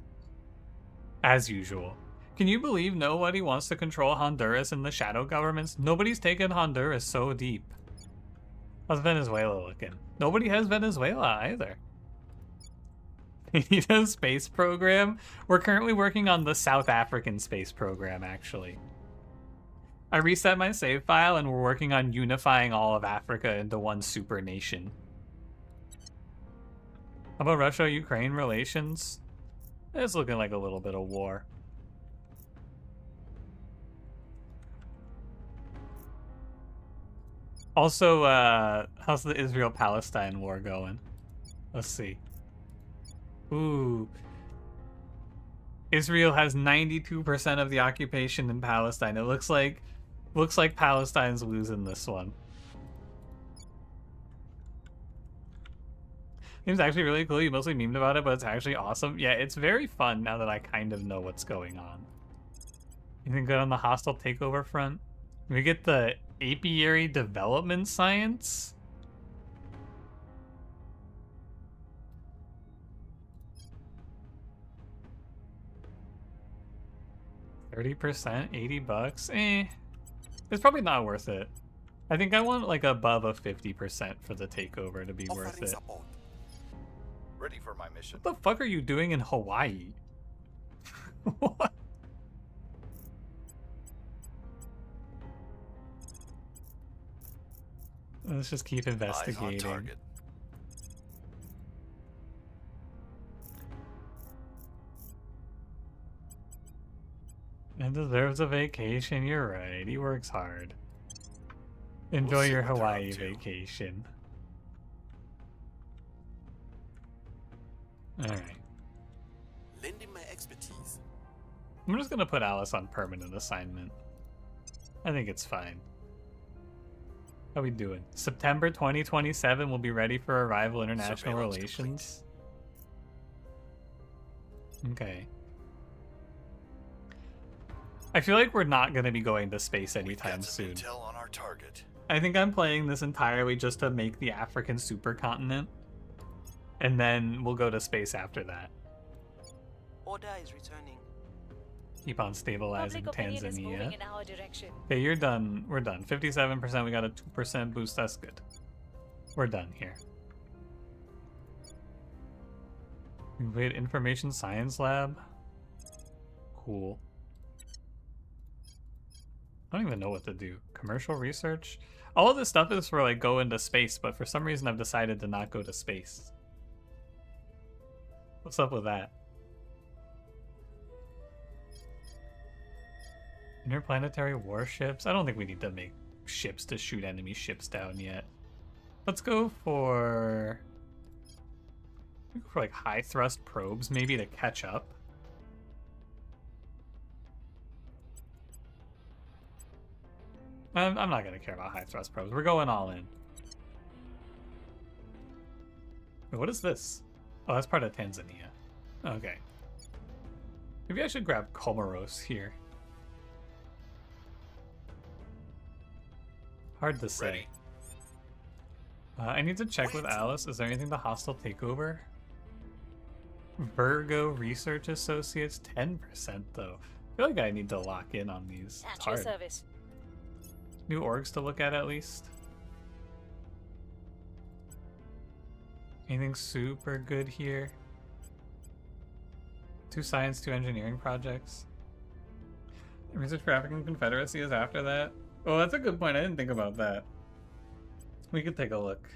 As usual. Can you believe nobody wants to control Honduras and the shadow governments? Nobody's taken Honduras so deep. How's Venezuela looking? Nobody has Venezuela either. We need a space program. We're currently working on the South African space program, actually. I reset my save file and we're working on unifying all of Africa into one super nation. How about Russia-Ukraine relations? It's looking like a little bit of war. Also, how's the Israel-Palestine war going? Let's see. Ooh. Israel has 92% of the occupation in Palestine. It looks like Palestine's losing this one. It's actually really cool. You mostly memed about it, but it's actually awesome. Yeah, it's very fun now that I kind of know what's going on. Anything good on the hostile takeover front? We get the apiary development science. $30%, $80. It's probably not worth it. I think I want like above a 50% for the takeover to be worth it. Ready for my mission. What the fuck are you doing in Hawaii? What? Let's just keep investigating. Eyes on target. And deserves a vacation, you're right. He works hard. Enjoy your Hawaii vacation. Alright. Lending my expertise. I'm just gonna put Alice on permanent assignment. I think it's fine. How we doing? September 2027 will be ready for arrival international relations. Okay. I feel like we're not going to be going to space anytime soon. Intel on our target. I think I'm playing this entirely just to make the African supercontinent. And then we'll go to space after that. Order is returning. Keep on stabilizing Public opinion is moving Tanzania. in our direction. Okay, you're done. We're done. 57%. We got a 2% boost. That's good. We're done here. Invade Information Science Lab. Cool. I don't even know what to do. Commercial research? All of this stuff is for like go into space, but for some reason I've decided to not go to space. What's up with that? Interplanetary warships? I don't think we need to make ships to shoot enemy ships down yet. Let's go for like high thrust probes maybe to catch up. I'm not gonna care about high thrust probes. We're going all in. Wait, what is this? Oh, that's part of Tanzania. Okay. Maybe I should grab Comoros here. Hard to say. I need to check with Alice. Is there anything to hostile takeover? Virgo Research Associates, 10% though. I feel like I need to lock in on these. It's hard. Service. New orgs to look at least. Anything super good here? 2 science, 2 engineering projects. Research for African Confederacy is after that. Oh, that's a good point. I didn't think about that. We could take a look.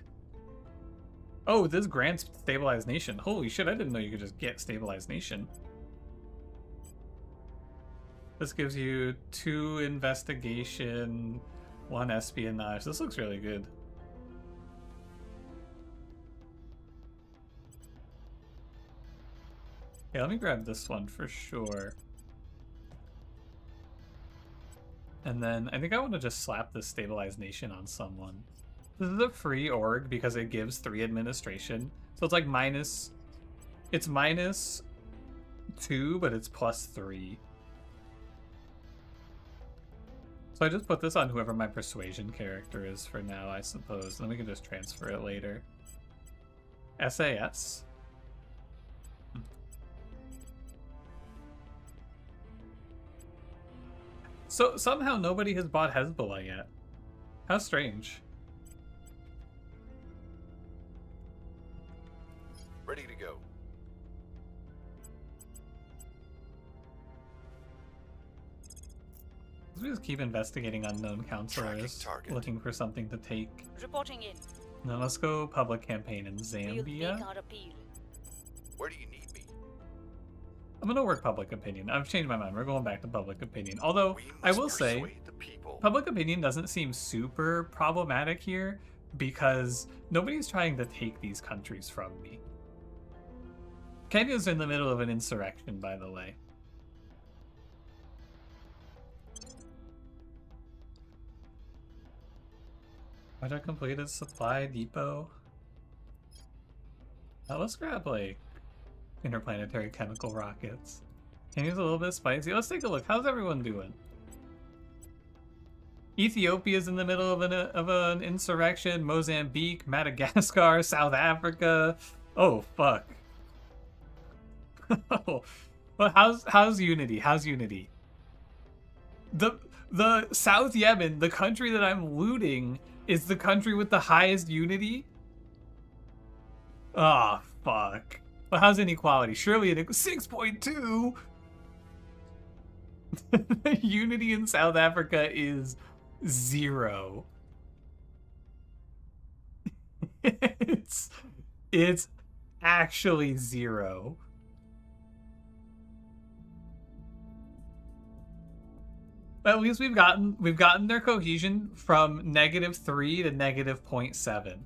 Oh, this grants Stabilized Nation. Holy shit, I didn't know you could just get Stabilized Nation. This gives you 2 investigation, 1 espionage. This looks really good. Okay, let me grab this one for sure. And then I think I want to just slap this Stabilized Nation on someone. This is a free org because it gives 3 administration. So it's like minus... It's -2, but it's +3. So I just put this on whoever my persuasion character is for now, I suppose. Then we can just transfer it later. SAS. So somehow nobody has bought Hezbollah yet. How strange. Ready to go. We just keep investigating unknown counselors, looking for something to take. Reporting in. Now let's go public campaign in We'll Zambia. make our appeal. Where do you need me? I'm gonna work public opinion. I've changed my mind. We're going back to public opinion. Although I will say, public opinion doesn't seem super problematic here because nobody's trying to take these countries from me. Kenya's in the middle of an insurrection, by the way. Project completed, supply depot. Now let's grab like interplanetary chemical rockets. Kenya's a little bit spicy. Let's take a look. How's everyone doing? Ethiopia's in the middle of an insurrection. Mozambique, Madagascar, South Africa. Oh fuck. Well, how's unity? How's unity? The South Yemen, the country that I'm looting, is the country with the highest unity? Ah, oh, fuck. Well, how's inequality? Surely it 6.2. Unity in South Africa is 0. It's actually 0. At least we've gotten their cohesion from -3 to -0.7.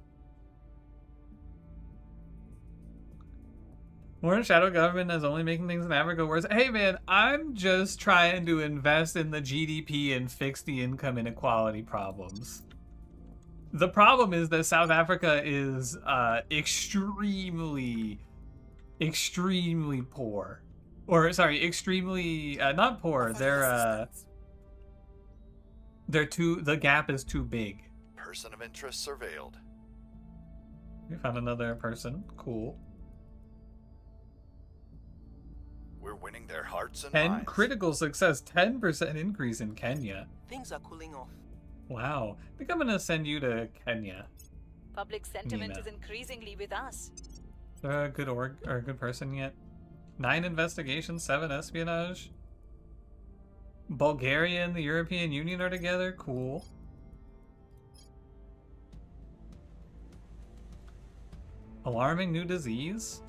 More shadow government is only making things in Africa worse. Hey man, I'm just trying to invest in the GDP and fix the income inequality problems. The problem is that South Africa is extremely poor. Or sorry, extremely not poor. The gap is too big. Person of interest surveilled. We found another person. Cool. We're winning winning their hearts and 10 minds. critical success, 10% increase in Kenya. Things are cooling off. Wow. I think I'm gonna send you to Kenya. Public sentiment Nina. is increasingly with us. Is there a good org or a good person yet? 9 investigation, 7 espionage. Bulgaria and the European Union are together. Cool. Alarming new disease.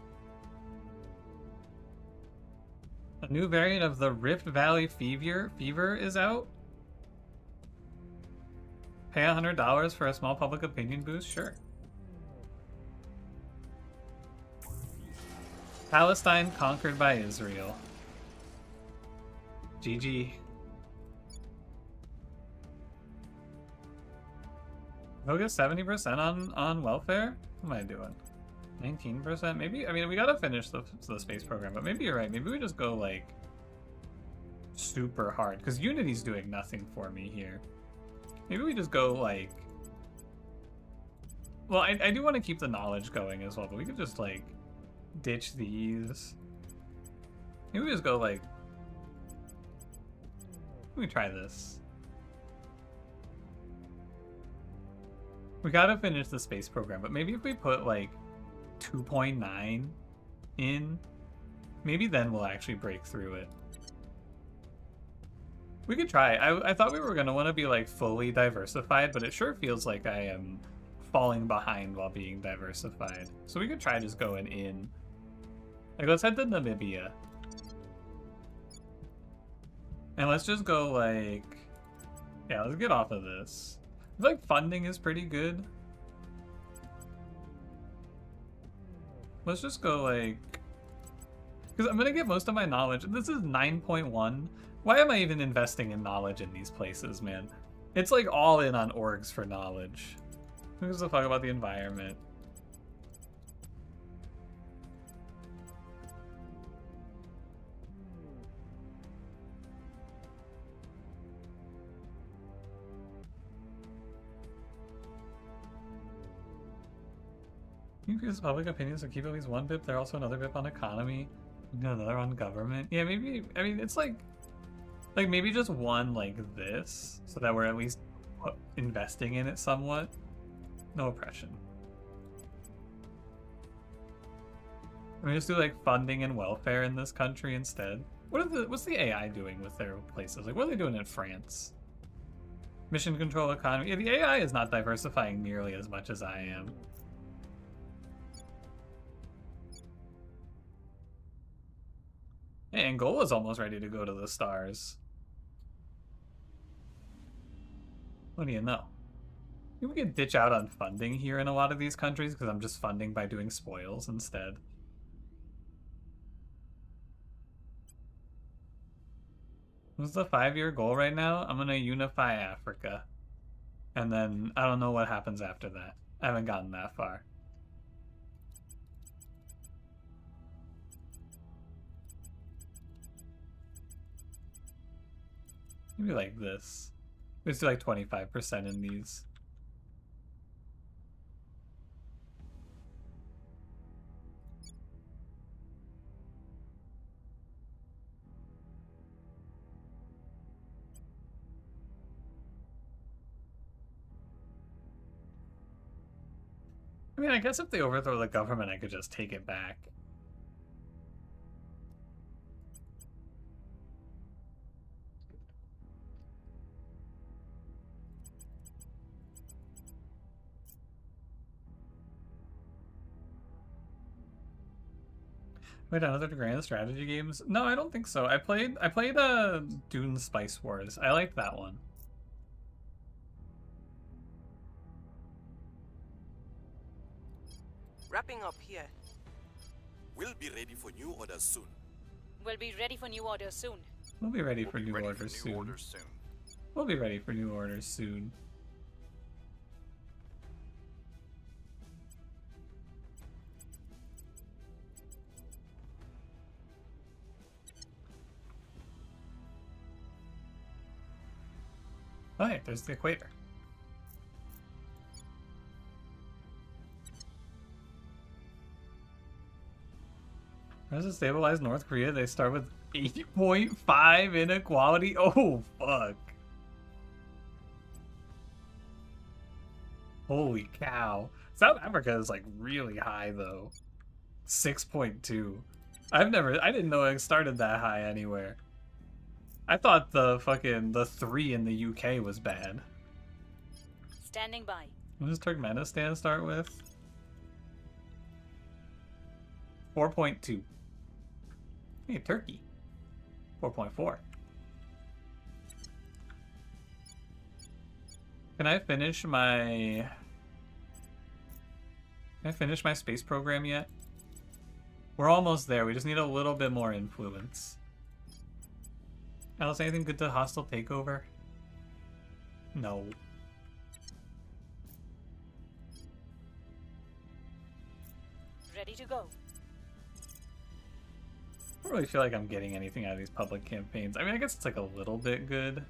A new variant of the Rift Valley fever is out. Pay $100 for a small public opinion boost? Sure. Palestine conquered by Israel. GG. Focus 70% on welfare? What am I doing? 19%? Maybe, I mean, we gotta finish the space program, but maybe you're right. Maybe we just go, like, super hard. Because Unity's doing nothing for me here. Maybe we just go, like... Well, I do want to keep the knowledge going as well, but we could just, like, ditch these. Maybe we just go, like... Let me try this. We gotta finish the space program, but maybe if we put, like, 2.9 in, maybe then we'll actually break through it. We could try. I thought we were gonna want to be like fully diversified, but it sure feels like I am falling behind while being diversified. So we could try just going in. Like, let's head to Namibia. And let's just go like, yeah, let's get off of this. I feel like funding is pretty good. Let's just go like, because I'm gonna get most of my knowledge. This is 9.1. Why am I even investing in knowledge in these places, man? It's like all in on orgs for knowledge. Who gives a fuck about the environment? Increase public opinions, so keep at least one BIP. There's also another BIP on economy, another on government. Yeah, maybe, I mean, it's like maybe just one like this, so that we're at least investing in it somewhat. No oppression. We just do like funding and welfare in this country instead. What's the AI doing with their places? Like, what are they doing in France? Mission control economy. Yeah, the AI is not diversifying nearly as much as I am. Hey, Angola's almost ready to go to the stars. What do you know? Maybe we could ditch out on funding here in a lot of these countries because I'm just funding by doing spoils instead. What's the 5-year goal right now? I'm gonna unify Africa. And then I don't know what happens after that. I haven't gotten that far. Maybe like this. Let's do like 25% in these. I mean, I guess if they overthrow the government, I could just take it back. Wait, another grand strategy games? No, I don't think so. I played Dune Spice Wars. I liked that one. Wrapping up here. We'll be ready for new orders soon. We'll be ready for new orders soon. We'll be ready for new orders soon. We'll be ready for new orders soon. Oh, hey, there's the equator. How does it stabilize North Korea? They start with 8.5 inequality? Oh, fuck. Holy cow. South Africa is like really high though. 6.2. I didn't know it started that high anywhere. I thought the 3 in the UK was bad. Standing by. What does Turkmenistan start with? 4.2. Hey, Turkey. 4.4. Can I finish my space program yet? We're almost there. We just need a little bit more influence. Alice, anything good to hostile takeover? No. Ready to go. I don't really feel like I'm getting anything out of these public campaigns. I mean, I guess it's like a little bit good.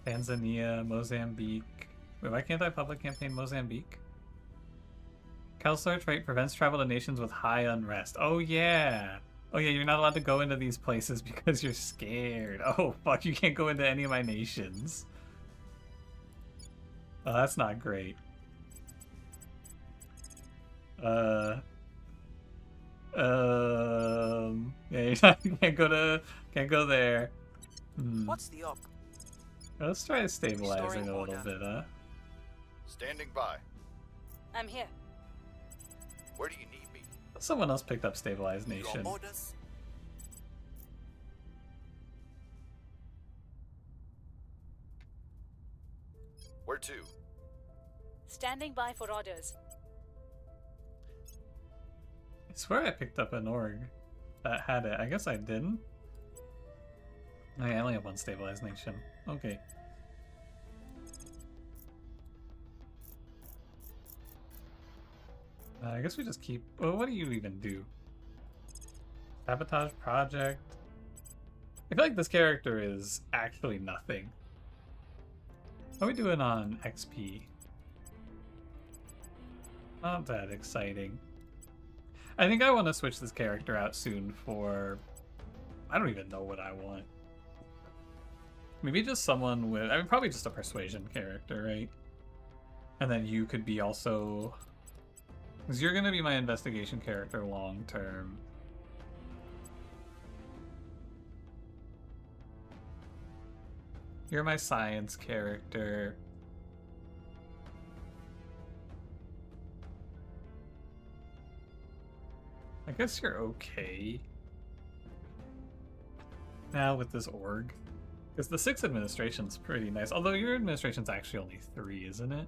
Tanzania, Mozambique. Wait, why can't I public campaign Mozambique? Counselor trait prevents travel to nations with high unrest. Oh yeah. Oh yeah, you're not allowed to go into these places because you're scared. Oh fuck, you can't go into any of my nations. Oh, that's not great. Yeah, you can't go there. What's the up? Let's try stabilizing a little bit, huh? Standing by. I'm here. Where do you need me? Someone else picked up stabilized nation. Where to? Standing by for orders. I swear I picked up an org that had it. I guess I didn't. I only have one stabilized nation. Okay. I guess we just keep... Well, what do you even do? Sabotage project? I feel like this character is actually nothing. How are we doing on XP? Not that exciting. I think I want to switch this character out soon for... I don't even know what I want. Maybe just someone with... I mean, probably just a persuasion character, right? And then you could be also... Because you're going to be my investigation character long term. You're my science character. I guess you're okay now with this org. Because the 6 administration's pretty nice. Although your administration's actually only 3, isn't it?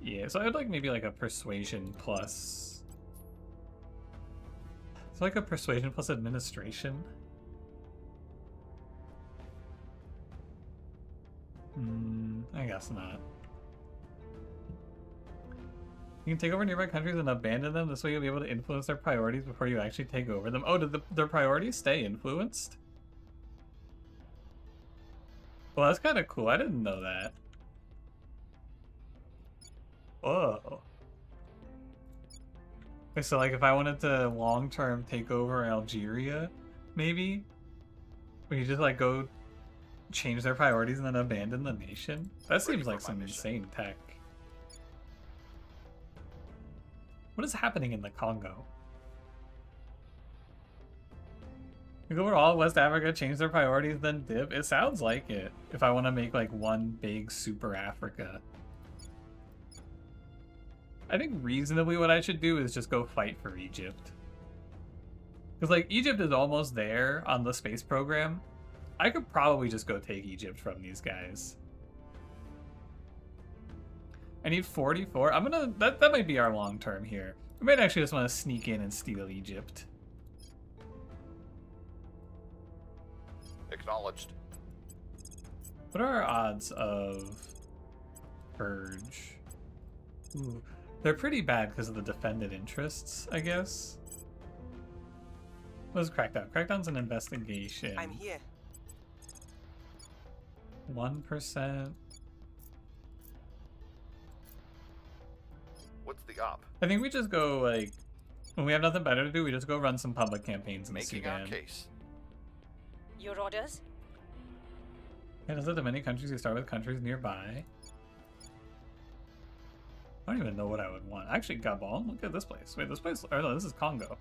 Yeah, so I'd like maybe like a persuasion plus... It's like a persuasion plus administration. I guess not. You can take over nearby countries and abandon them. This way you'll be able to influence their priorities before you actually take over them. Oh, did their priorities stay influenced? Well, that's kind of cool. I didn't know that. Whoa. Okay, so like if I wanted to long-term take over Algeria, maybe? We could just like go change their priorities and then abandon the nation? That seems like some insane tech. What is happening in the Congo? We go over all West Africa, change their priorities, then dip? It sounds like it. If I want to make like one big super Africa. I think reasonably what I should do is just go fight for Egypt. Because like Egypt is almost there on the space program. I could probably just go take Egypt from these guys. I need 44. I'm gonna... That might be our long term here. We might actually just want to sneak in and steal Egypt. Acknowledged. What are our odds of purge? Ooh, they're pretty bad because of the defended interests, I guess. What is Crackdown? Crackdown's an investigation. I'm here. 1%. What's the op? I think we just go like When we have nothing better to do, we just go run some public campaigns in Making our Sudan. case. Your orders? Yeah, does it to many countries you start with countries nearby? I don't even know what I would want. Actually, Gabon, look at this place. Wait, this place, or no, this is Congo.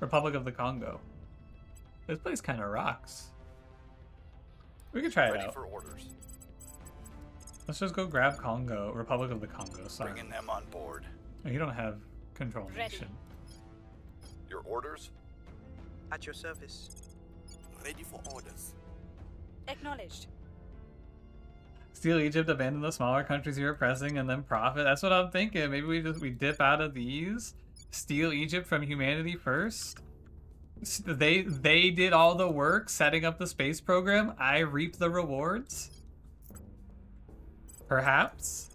Republic of the Congo. This place kind of rocks. We could try it Ready out. for orders. Let's just go grab Congo, Republic of the Congo, sorry. Bringing them on board. Oh, you don't have control Ready. nation. Your orders? At your service. Ready for orders. Acknowledged. Steal Egypt, abandon the smaller countries you're oppressing, and then profit. That's what I'm thinking. Maybe we dip out of these, steal Egypt from humanity first. They did all the work setting up the space program. I reap the rewards. Perhaps.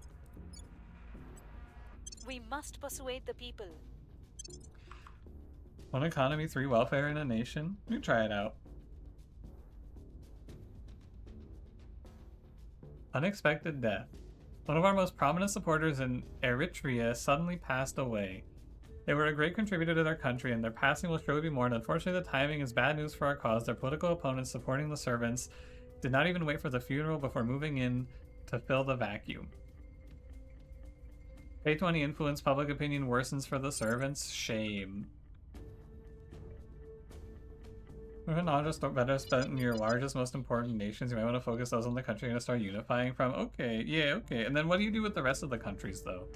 We must persuade the people. One economy, 3 welfare in a nation. We can try it out. Unexpected death. One of our most prominent supporters in Eritrea suddenly passed away. They were a great contributor to their country, and their passing will surely be mourned. Unfortunately, the timing is bad news for our cause. Their political opponents supporting the servants did not even wait for the funeral before moving in to fill the vacuum. Pay 20 influence public opinion worsens for the servants. Shame. Not just better spent in your largest, most important nations. You might want to focus those on the country you're going to start unifying from. Okay, yeah, okay. And then what do you do with the rest of the countries, though?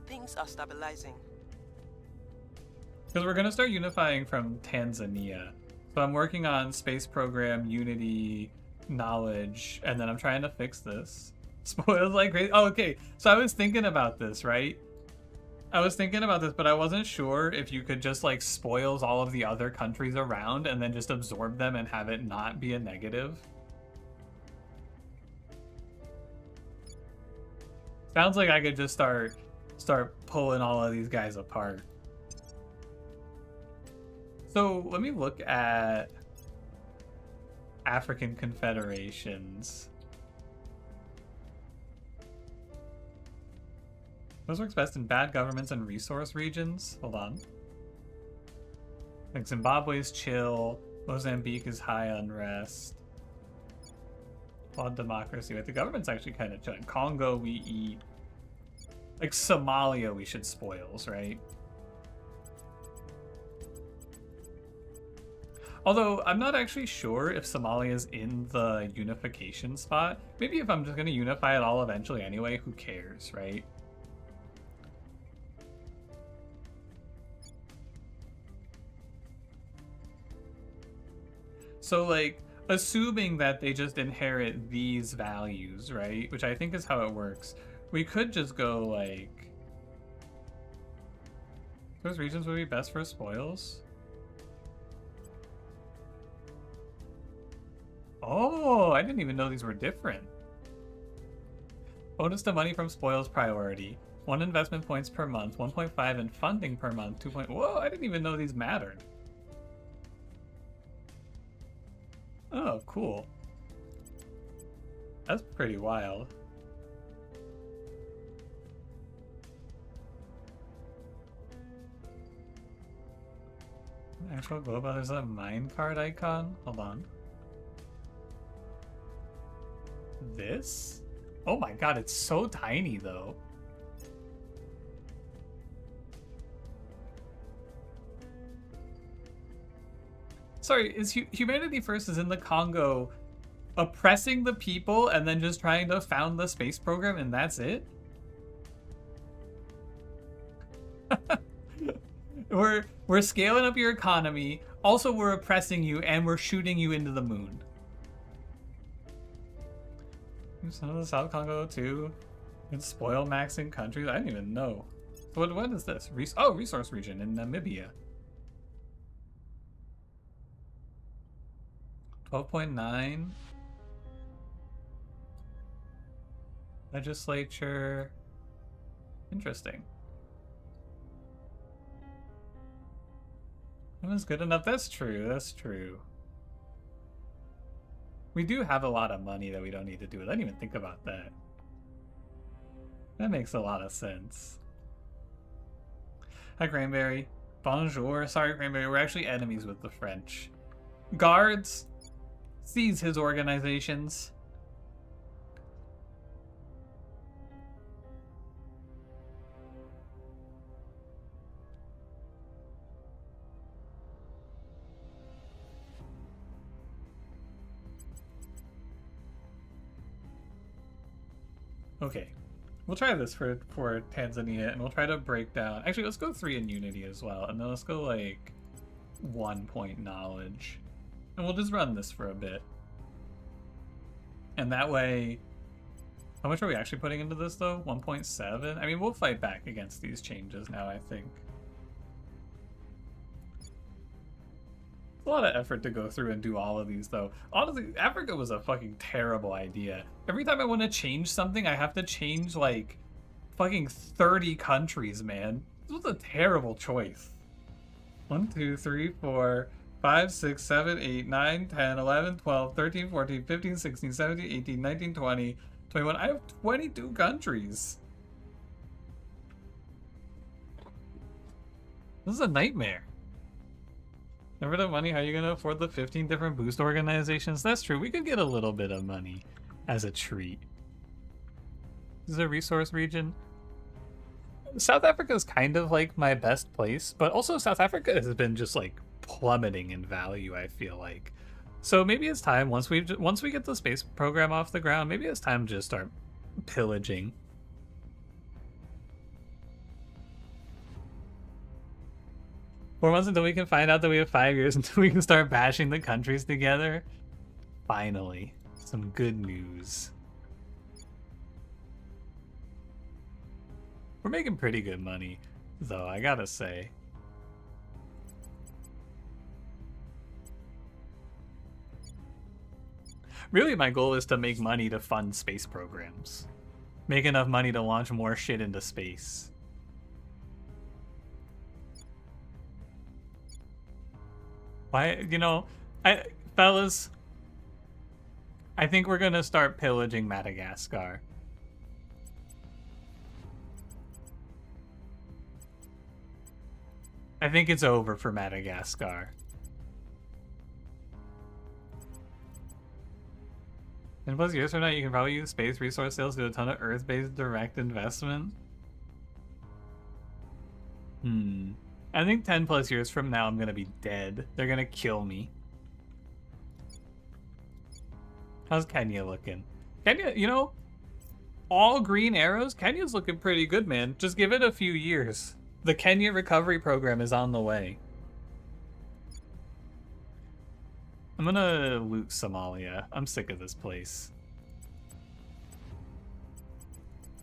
Things are stabilizing. Because we're going to start unifying from Tanzania. So I'm working on space program, unity, knowledge, and then I'm trying to fix this. Spoils like crazy. Oh, okay. So I was thinking about this, right? I was thinking about this, but I wasn't sure if you could just like spoils all of the other countries around and then just absorb them and have it not be a negative. Sounds like I could just start pulling all of these guys apart. So let me look at African confederations. Those works best in bad governments and resource regions. Hold on. Like Zimbabwe's chill. Mozambique is high unrest. Flawed democracy. Wait, the government's actually kind of chilling. Congo we eat. Like Somalia we should spoils, right? Although I'm not actually sure if Somalia is in the unification spot. Maybe if I'm just going to unify it all eventually anyway, who cares, right? So, like, assuming that they just inherit these values, right? Which I think is how it works. We could just go, like... Those regions would be best for spoils? Oh, I didn't even know these were different. Bonus to money from spoils priority. 1 investment points per month. 1.5 in funding per month. 2. Whoa, I didn't even know these mattered. Oh, cool. That's pretty wild. Actual global, there's a minecart icon. Hold on. This? Oh my god, it's so tiny though. Sorry, is Humanity First is in the Congo oppressing the people and then just trying to found the space program and that's it? We're scaling up your economy, also we're oppressing you, and we're shooting you into the moon. Some of the South Congo too. It's spoil maxing countries. I didn't even know. So what is this? Resource region in Namibia. 12.9. Legislature. Interesting. That was good enough. That's true. That's true. We do have a lot of money that we don't need to do it. I didn't even think about that. That makes a lot of sense. Hi, Cranberry. Bonjour. Sorry, Cranberry. We're actually enemies with the French. Guards, seize his organizations. Okay, we'll try this for Tanzania, and we'll try to break down. Actually, let's go 3 in unity as well, and then let's go like 1 point knowledge, and we'll just run this for a bit. And that way, how much are we actually putting into this though? 1.7. I mean, we'll fight back against these changes now, I think. It's a lot of effort to go through and do all of these though. Honestly, Africa was a fucking terrible idea. Every time I want to change something, I have to change like fucking 30 countries, man. This was a terrible choice. 1, 2, 3, 4, 5, 6, 7, 8, 9, 10, 11, 12, 13, 14, 15, 16, 17, 18, 19, 20, 21. I have 22 countries. This is a nightmare. Never the money, how are you going to afford the 15 different boost organizations? That's true. We could get a little bit of money as a treat. This is a resource region. South Africa is kind of like my best place, but also South Africa has been just like plummeting in value, I feel like. So maybe it's time, once we get the space program off the ground, maybe it's time to just start pillaging. 4 months until we can find out that we have 5 years until we can start bashing the countries together. Finally, some good news. We're making pretty good money, though, I gotta say. Really, my goal is to make money to fund space programs. Make enough money to launch more shit into space. Why, you know, fellas, I think we're gonna start pillaging Madagascar. I think it's over for Madagascar. And plus years from now, you can probably use space resource sales to do a ton of Earth-based direct investment. I think 10 plus years from now, I'm gonna be dead. They're gonna kill me. How's Kenya looking? Kenya, you know, all green arrows. Kenya's looking pretty good, man. Just give it a few years. The Kenya recovery program is on the way. I'm gonna loot Somalia. I'm sick of this place.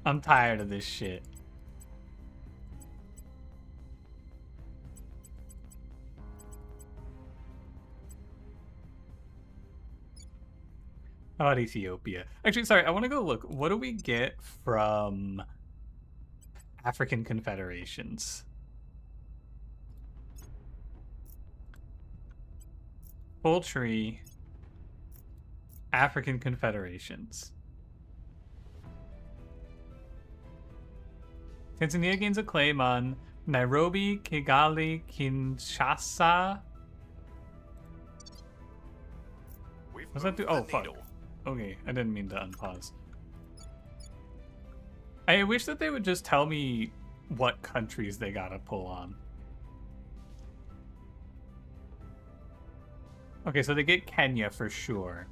I'm tired of this shit. How about Ethiopia? Actually, sorry, I want to go look. What do we get from African confederations? Poultry, African confederations. Tanzania gains a claim on Nairobi, Kigali, Kinshasa. What's that do? Oh, fuck. Okay, I didn't mean to unpause. I wish that they would just tell me what countries they gotta pull on. Okay, so they get Kenya for sure.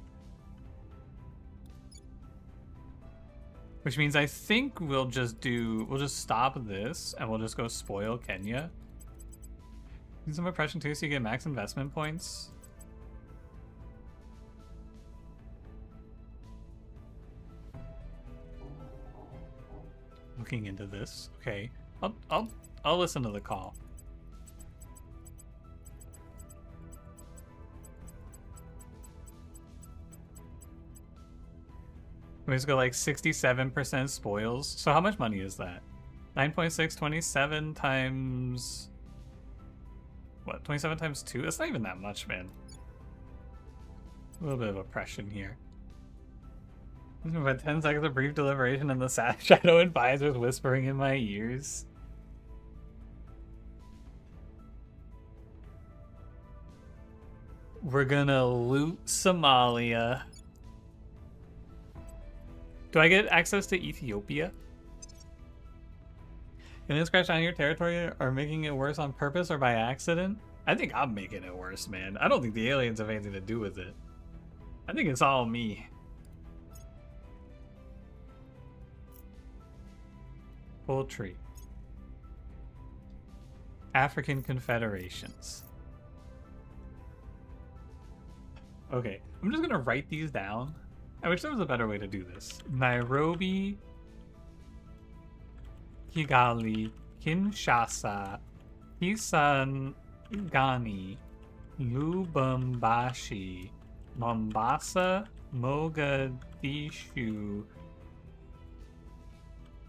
Which means I think we'll just stop this and we'll just go spoil Kenya. Need some oppression too so you get max investment points. Looking into this. Okay. I'll listen to the call. We just go like 67% spoils. So how much money is that? 9.6, 27 times... What, 27 times 2? That's not even that much, man. A little bit of oppression here. About 10 seconds of brief deliberation and the shadow advisors whispering in my ears. We're gonna loot Somalia. Do I get access to Ethiopia? Aliens crash on your territory are making it worse on purpose or by accident? I think I'm making it worse, man. I don't think the aliens have anything to do with it. I think it's all me. Poultry. African confederations. Okay, I'm just gonna write these down. I wish there was a better way to do this. Nairobi, Kigali, Kinshasa, Kisangani, Lubumbashi, Mombasa, Mogadishu,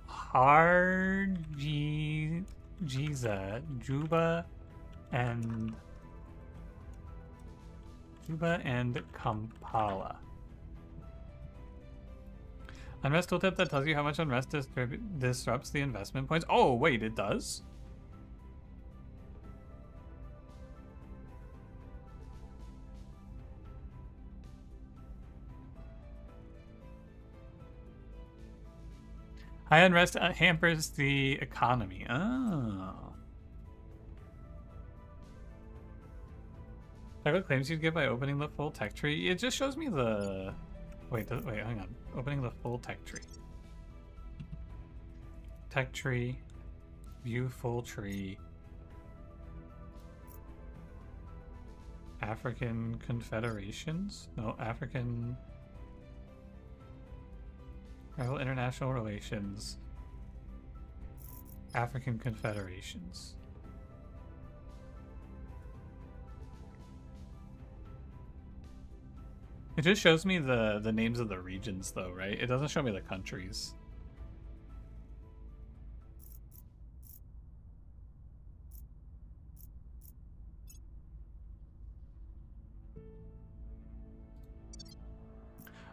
Hargeisa, Juba, and Kampala. Unrest tooltip that tells you how much unrest disrupts the investment points. Oh, wait, it does? High unrest hampers the economy. Oh. Type of claims you'd get by opening the full tech tree. It just shows me the... Wait, hang on. Opening the full tech tree. Tech tree. View full tree. African confederations? No, African... Rival international relations. African confederations. It just shows me the names of the regions though, right? It doesn't show me the countries.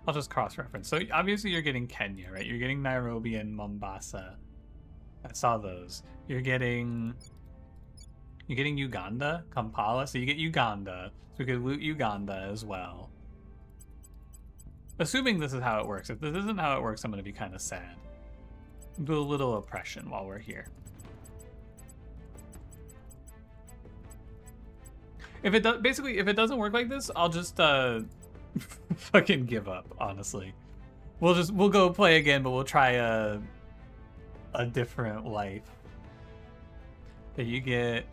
I'll just cross-reference. So obviously you're getting Kenya, right? You're getting Nairobi and Mombasa. I saw those. You're getting Uganda, Kampala. So you get Uganda. So we could loot Uganda as well. Assuming this is how it works. If this isn't how it works, I'm going to be kind of sad. Do a little oppression while we're here. If it does, basically, if it doesn't work like this, I'll just fucking give up. Honestly, we'll go play again, but we'll try a different life. Okay, you get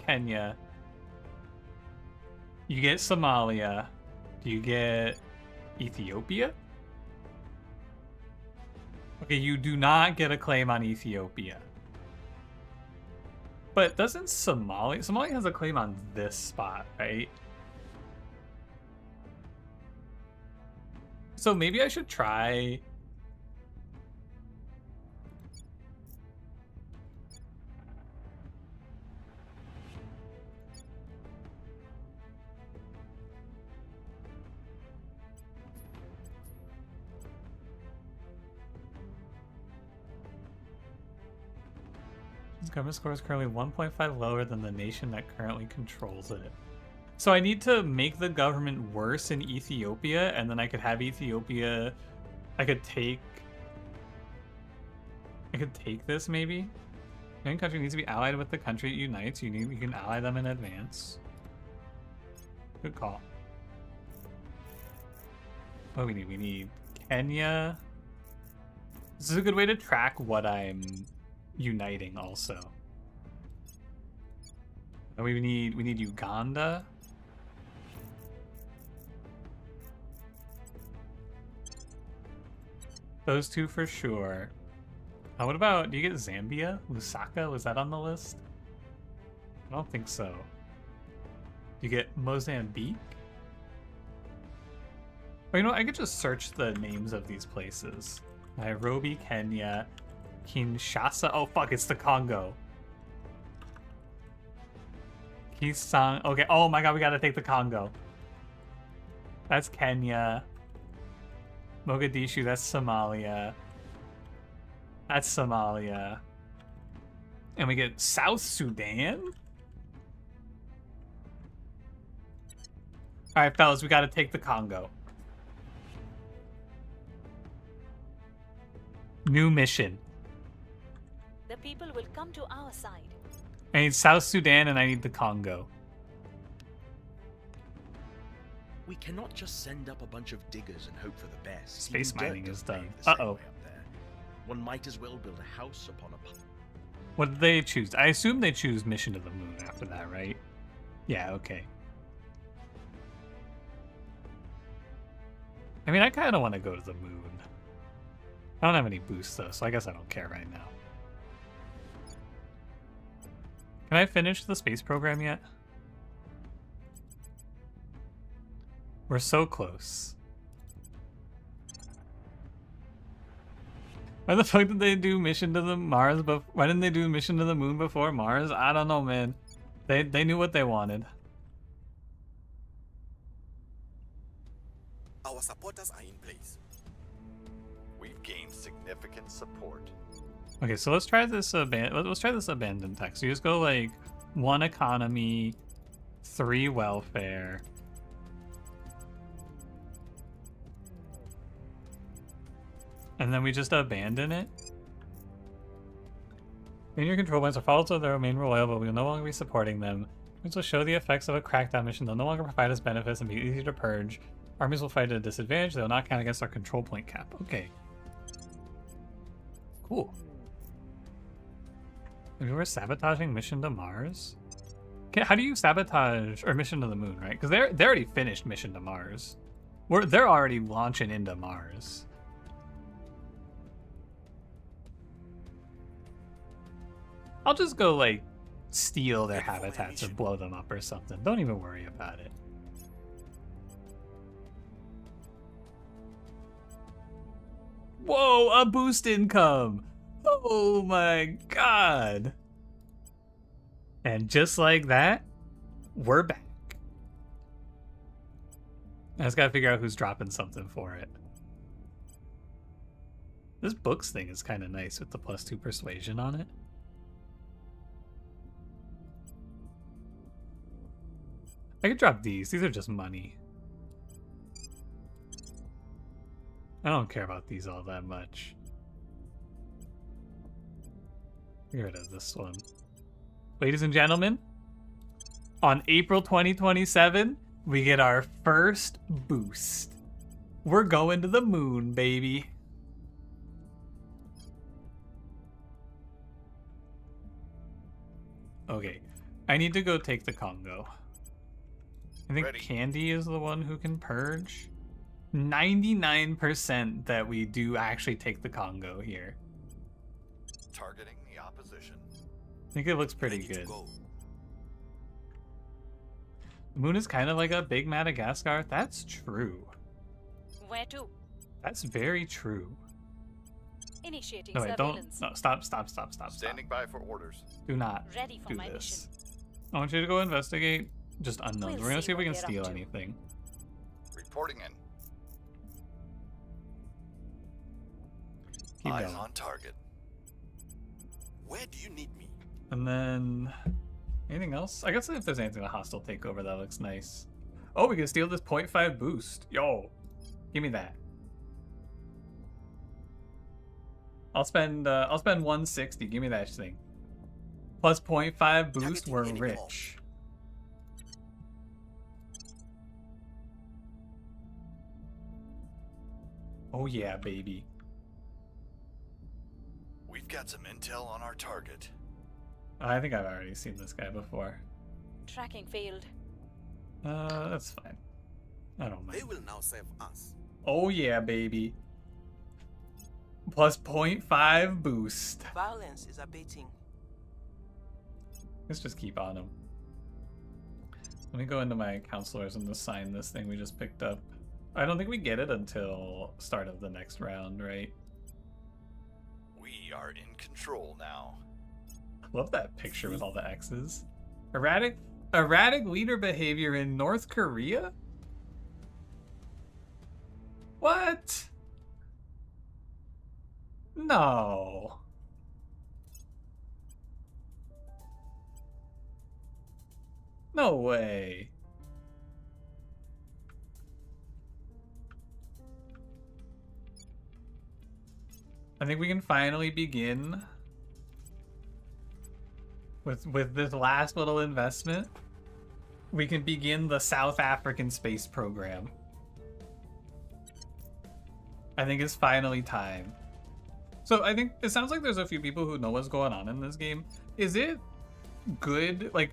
Kenya. You get Somalia. You get Ethiopia? Okay, you do not get a claim on Ethiopia. But doesn't Somalia has a claim on this spot, right? So maybe I should try... This government score is currently 1.5 lower than the nation that currently controls it. So I need to make the government worse in Ethiopia, and then I could have Ethiopia... I could take this, maybe? Any country needs to be allied with the country it unites. You can ally them in advance. Good call. What do we need? We need Kenya. This is a good way to track what I'm uniting also. And we need Uganda. Those two for sure. What about, do you get Zambia? Lusaka, was that on the list? I don't think so. You get Mozambique? Oh, you know, I could just search the names of these places. Nairobi, Kenya, Kinshasa. Oh fuck, it's the Congo. Kisang. Okay, oh my god, we gotta take the Congo. That's Kenya. Mogadishu, that's Somalia. That's Somalia. And we get South Sudan? Alright, fellas, we gotta take the Congo. New mission. The people will come to our side. I need South Sudan and I need the Congo. We cannot just send up a bunch of diggers and hope for the best. Space Even dirt mining is doesn't done. pave the same Uh-oh. way up there. One might as well build a house upon a What did they choose? I assume they choose Mission to the Moon after that, right? Yeah, okay. I mean, I kind of want to go to the moon. I don't have any boosts, though, so I guess I don't care right now. Can I finish the space program yet? We're so close. Why the fuck did they do Mission to the Mars? Why didn't they do Mission to the Moon before Mars? I don't know, man. They knew what they wanted. Our supporters are in place. We've gained significant support. Okay, so let's try this let's try this abandoned tech. So you just go like 1 economy, 3 welfare. And then we just abandon it. In your control points are followed to their main royal, but we will no longer be supporting them. This will show the effects of a crackdown mission. They'll no longer provide us benefits and be easy to purge. Armies will fight at a disadvantage. They will not count against our control point cap. Okay. Cool. Maybe we're sabotaging Mission to Mars? Okay, how do you sabotage or Mission to the Moon, right? Because they already finished Mission to Mars. They're already launching into Mars. I'll just go like steal their habitats or blow them up or something. Don't even worry about it. Whoa, a boost income! Oh my god! And just like that, we're back. I just gotta figure out who's dropping something for it. This books thing is kind of nice with the +2 persuasion on it. I could drop these. These are just money. I don't care about these all that much. Get rid of this one. Ladies and gentlemen, on April 2027, we get our first boost. We're going to the moon, baby. Okay, I need to go take the Congo. I think Candy is the one who can purge. 99% that we do actually take the Congo here. Targeting the opposition. I think it looks pretty good. The moon is kind of like a big Madagascar. That's true. Where to? That's very true. Initiating No, wait, surveillance. don't. No, stop. Standing by for orders. Do not Ready for do my this. I want you to go investigate just unknowns. We'll We're gonna see see if we what can they're steal up to. anything. Reporting in. Keep Eyes going. on target. Where do you need me? And then anything else? I guess if there's anything a hostile takeover that looks nice. Oh, we can steal this 0.5 boost. Yo, give me that. I'll spend 160. Give me that thing. Plus 0.5 boost. We're rich. Oh yeah, baby. We've got some intel on our target. I think I've already seen this guy before. Tracking failed. That's fine. I don't mind. They will now serve us. Oh yeah, baby. Plus 0.5 boost. Violence is abating. Let's just keep on him. Let me go into my counselors and just sign this thing we just picked up. I don't think we get it until start of the next round, right? We are in control now. Love that picture with all the X's. Erratic leader behavior in North Korea? What? No. No way. I think we can finally begin with this last little investment. We can begin the South African space program. I think it's finally time. So I think it sounds like there's a few people who know what's going on in this game. Is it good? Like,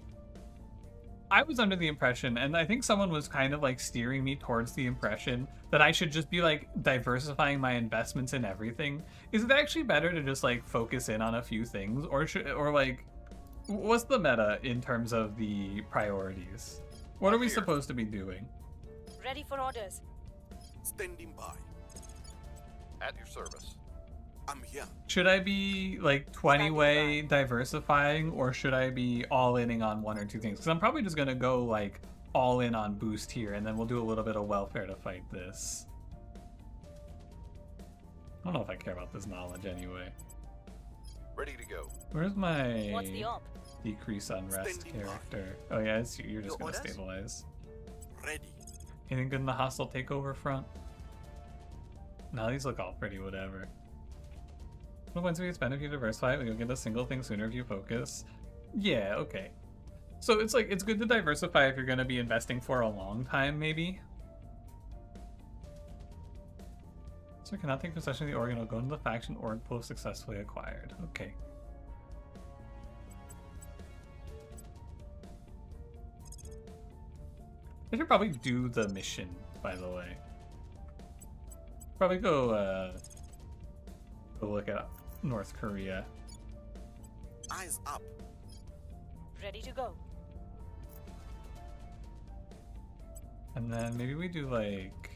I was under the impression, and I think someone was kind of like steering me towards the impression that I should just be like diversifying my investments in everything. Is it actually better to just like focus in on a few things, or like, what's the meta in terms of the priorities? What are we supposed to be doing? Ready for orders. Standing by. At your service. I'm here. Should I be like 20-way diversifying, or should I be all-inning on one or two things? Because I'm probably just gonna go like all in on boost here, and then we'll do a little bit of welfare to fight this. I don't know if I care about this knowledge anyway. Ready to go. Where's my What's the op? decrease unrest character? Oh yeah, it's you. You're just gonna stabilize. Ready. Anything good in the hostile takeover front? No, these look all pretty whatever. What points do we spend if you diversify? You'll get a single thing sooner if you focus. Yeah, okay. So it's like, it's good to diversify if you're going to be investing for a long time, maybe. So we cannot take possession of the organ. Will go into the faction org pool successfully acquired. Okay. I should probably do the mission, by the way. Probably go look at North Korea. Eyes up. Ready to go. And then maybe we do like...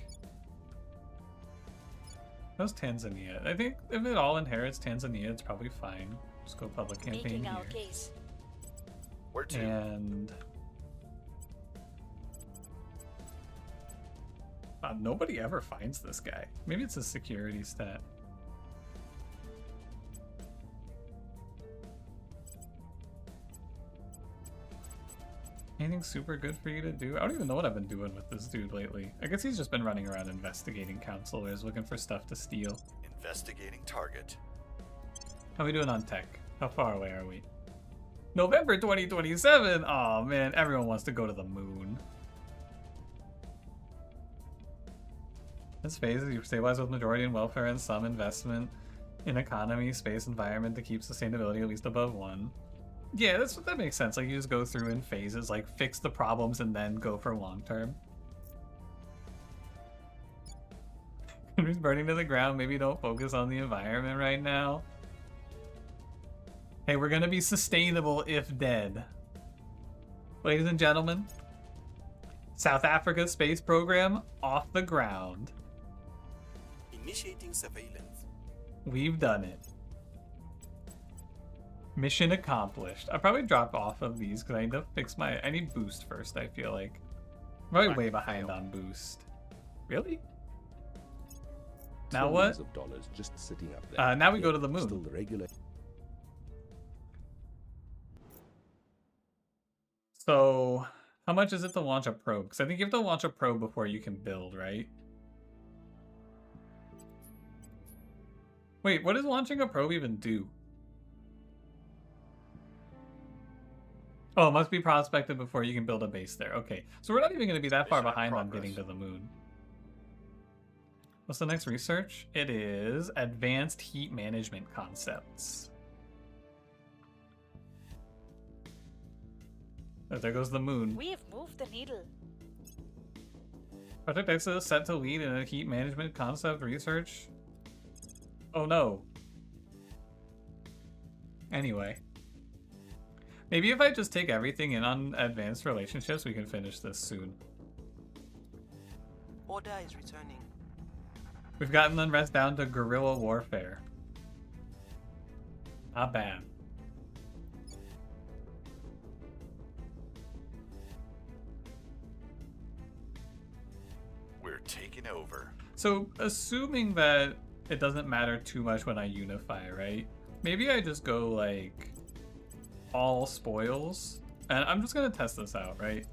How's Tanzania? I think if it all inherits Tanzania, it's probably fine. Just go public campaign Making our here. case. Where to? And... nobody ever finds this guy. Maybe it's a security stat. Anything super good for you to do? I don't even know what I've been doing with this dude lately. I guess he's just been running around investigating counselors, looking for stuff to steal. Investigating target. How are we doing on tech? How far away are we? November 2027! Oh man, everyone wants to go to the moon. This phase is you stabilize with majority in welfare and some investment in economy, space, environment to keep sustainability at least above 1. Yeah, that makes sense. Like, you just go through in phases, like fix the problems and then go for long term. Country's burning to the ground. Maybe don't focus on the environment right now. Hey, we're gonna be sustainable if dead. Ladies and gentlemen, South Africa space program off the ground. Initiating surveillance. We've done it. Mission accomplished. I'll probably drop off of these because I need to fix my... I need boost first, I feel like. I'm probably way behind on boost. Really? Now what? Of dollars just sitting up there. Now we go to the moon. Still the regular. So, how much is it to launch a probe? Because I think you have to launch a probe before you can build, right? Wait, what does launching a probe even do? Oh, it must be prospected before you can build a base there. Okay, so we're not even going to be that far behind on getting to the moon. What's the next research? It is advanced heat management concepts. Oh, there goes the moon. We have moved the needle. Project X is set to lead in a heat management concept research. Oh no. Anyway. Maybe if I just take everything in on advanced relationships, we can finish this soon. Order is returning. We've gotten unrest down to guerrilla warfare. Not bad. We're taking over. So, assuming that it doesn't matter too much when I unify, right? Maybe I just go like all spoils, and I'm just gonna test this out, right?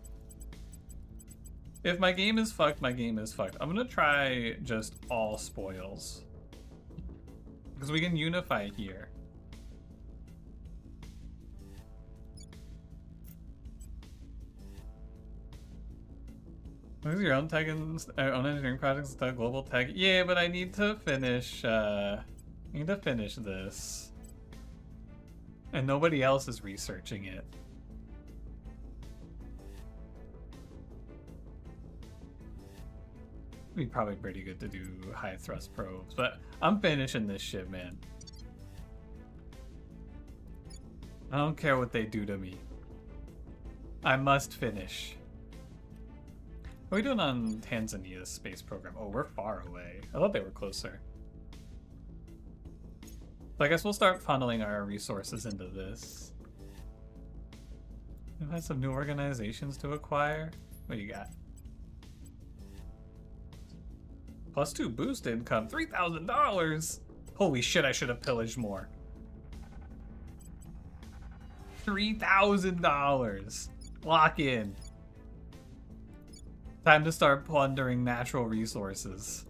If my game is fucked, my game is fucked. I'm gonna try just all spoils. Because we can unify here. What is your own tech and own engineering projects instead of global tech? Yeah, but I need to finish this. And nobody else is researching it. Be probably pretty good to do high thrust probes, but I'm finishing this shit, man. I don't care what they do to me. I must finish. What are we doing on Tanzania's space program? Oh, we're far away. I thought they were closer. So I guess we'll start funneling our resources into this. We've had some new organizations to acquire. What do you got? +2 boost income, $3,000. Holy shit, I should have pillaged more. $3,000. Lock in. Time to start plundering natural resources.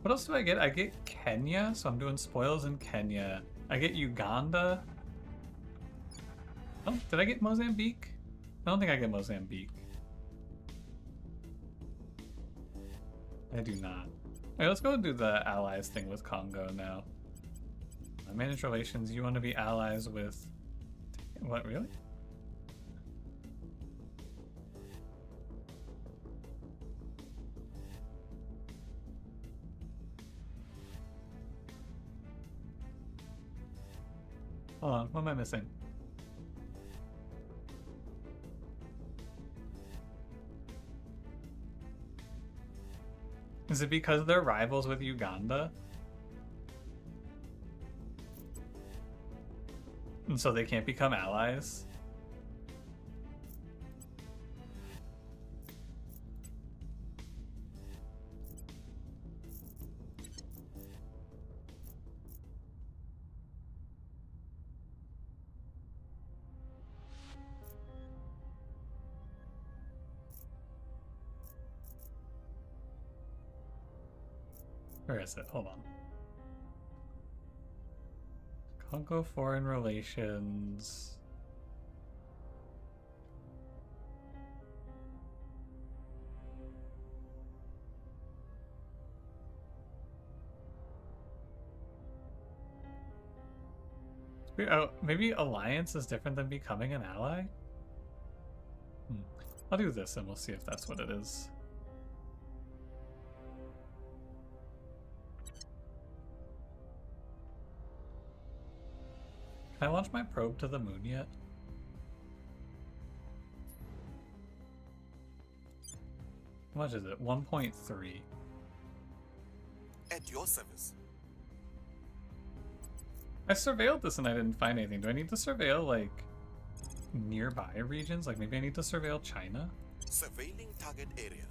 What else do I get? I get Kenya, so I'm doing spoils in Kenya. I get Uganda. Oh, did I get Mozambique? I don't think I get Mozambique. I do not. Alright, let's go and do the allies thing with Congo now. Manage relations, you want to be allies with... What, really? Hold on, what am I missing? Is it because they're rivals with Uganda? And so they can't become allies? Where is it? Hold on. Congo Foreign Relations. Oh, maybe alliance is different than becoming an ally? I'll do this and we'll see if that's what it is. Can I launch my probe to the moon yet? How much is it? 1.3. At your service. I surveilled this and I didn't find anything. Do I need to surveil, like, nearby regions? Like, maybe I need to surveil China? Surveilling target area.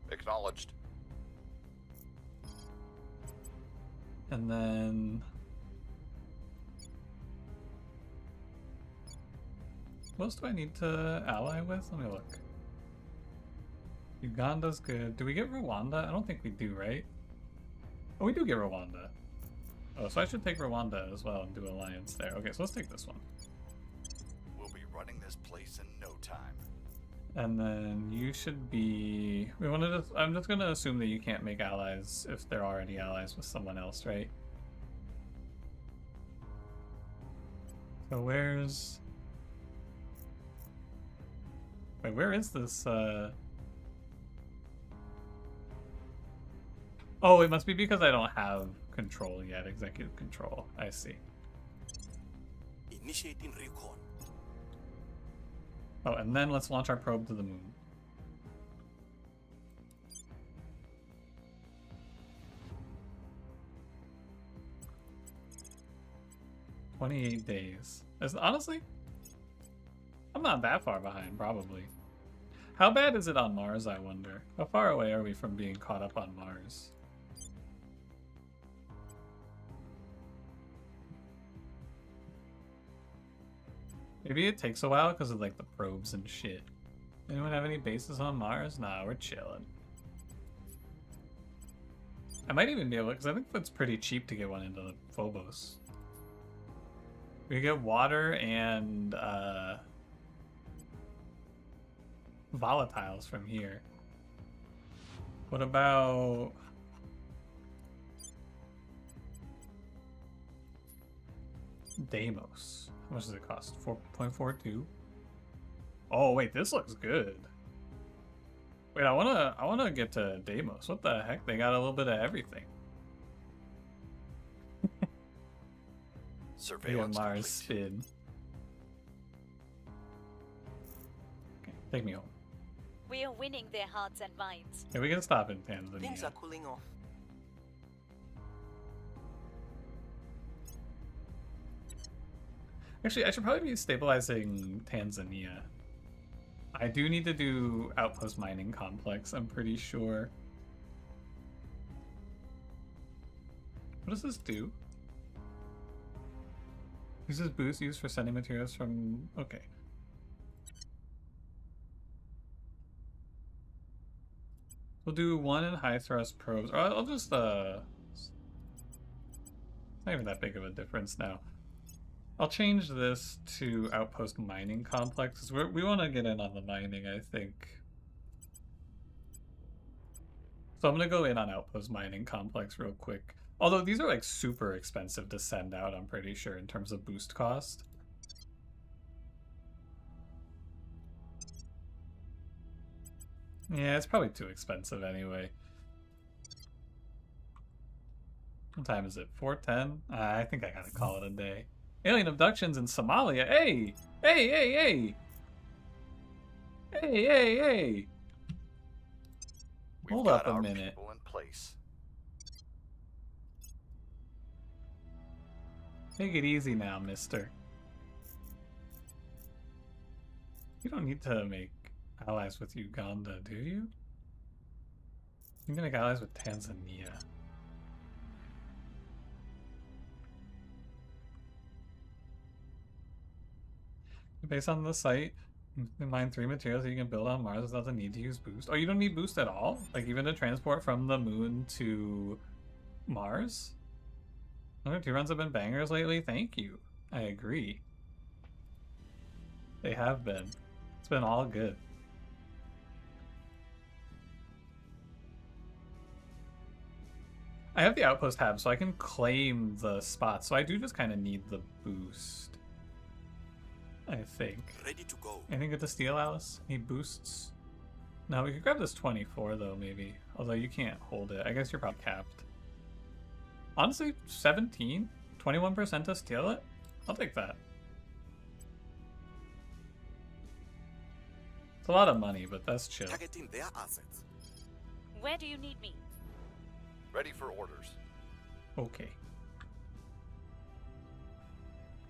Acknowledged. And then... what else do I need to ally with? Let me look. Uganda's good. Do we get Rwanda? I don't think we do, right? Oh, we do get Rwanda. Oh, so I should take Rwanda as well and do alliance there. Okay, so let's take this one. We'll be running this place in no time. And then you should be... we want to just... I'm just going to assume that you can't make allies if they're already allies with someone else, right? So where's... wait, where is this, oh, it must be because I don't have control yet, executive control. I see. Initiating recon. Oh, and then let's launch our probe to the moon. "28 days. Honestly, I'm not that far behind, probably. How bad is it on Mars, I wonder? How far away are we from being caught up on Mars? Maybe it takes a while because of, like, the probes and shit. Anyone have any bases on Mars? Nah, we're chilling. I might even be able, because I think it's pretty cheap to get one into Phobos. We get water and volatiles from here. What about Deimos? How much does it cost? 4.42. Oh wait, this looks good. Wait, I wanna get to Deimos. What the heck? They got a little bit of everything. Surveillance Mars complete. spin. Okay, take me home. We are winning their hearts and minds. Yeah, we can stop in Tanzania. Things are cooling off. Actually, I should probably be stabilizing Tanzania. I do need to do Outpost Mining Complex, I'm pretty sure. What does this do? Uses boost used for sending materials from... Okay. We'll do one in high thrust probes. Or I'll just, it's not even that big of a difference now. I'll change this to Outpost Mining Complex, because we want to get in on the mining, I think. So I'm going to go in on Outpost Mining Complex real quick. Although these are like super expensive to send out, I'm pretty sure, in terms of boost cost. Yeah, it's probably too expensive anyway. What time is it? 4:10? I think I gotta call it a day. Alien abductions in Somalia. Hey! Hey, hey, hey! Hey, hey, hey! Hold up a minute. People in place. Take it easy now, mister. You don't need to make allies with Uganda, do you? You can make allies with Tanzania. Based on the site, you can mine 3 materials that you can build on Mars without the need to use boost. Oh, you don't need boost at all? Like even to transport from the moon to Mars? Okay, 2 runs have been bangers lately. Thank you. I agree. They have been. It's been all good. I have the outpost tab, so I can claim the spots. So I do just kind of need the boost. I think. Ready to go. Anything good to steal, Alice? Any boosts? No, we could grab this 24 though, maybe. Although you can't hold it. I guess you're probably capped. Honestly, 17? 21% to steal it? I'll take that. It's a lot of money, but that's chill. Targeting their assets. Where do you need me? Ready for orders. Okay.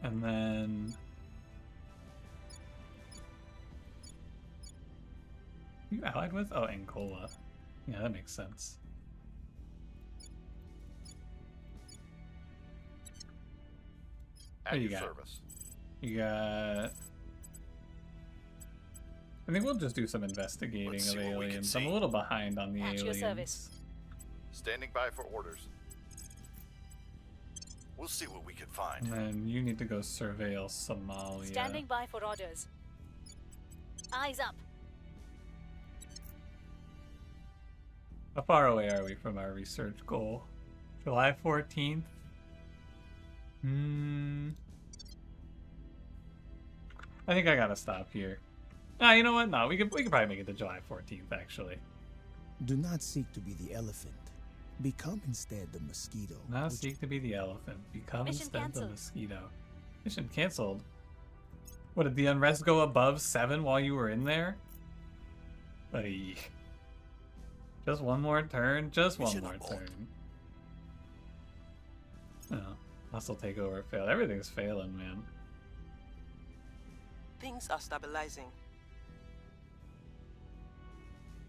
And then... you allied with? Oh, Angola. Yeah, that makes sense. What do you got? Service. You got... I think we'll just do some investigating Let's of see what we can aliens. see. I'm a little behind on the At your aliens. service. Standing by for orders. We'll see what we can find. And then you need to go surveil Somalia. Standing by for orders. Eyes up. How far away are we from our research goal? July 14th? I think I gotta stop here. Ah, you know what? No, we could probably make it to July 14th, actually. Do not seek to be the elephant. Become instead the mosquito. Not seek to be the elephant. Become Mission instead canceled. the mosquito. Mission canceled. What, did the unrest go above 7 while you were in there? Ay. Just one more turn? Just one Mission more abort. turn. Oh, hostile takeover failed. Everything's failing, man. Things are stabilizing.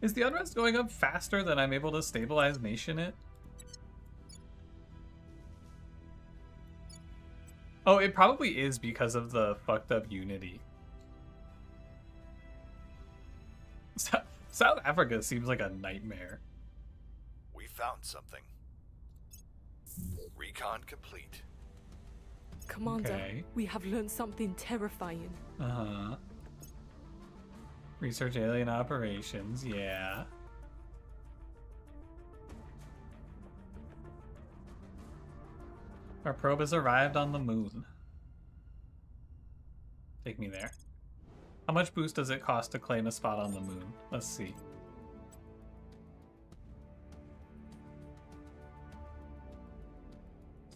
Is the unrest going up faster than I'm able to stabilize nation it? Oh, it probably is because of the fucked up unity. South Africa seems like a nightmare. We found something. Recon complete. Commander, Okay. we have learned something terrifying. Uh-huh. Research alien operations, yeah. Our probe has arrived on the moon. Take me there. How much boost does it cost to claim a spot on the moon? Let's see.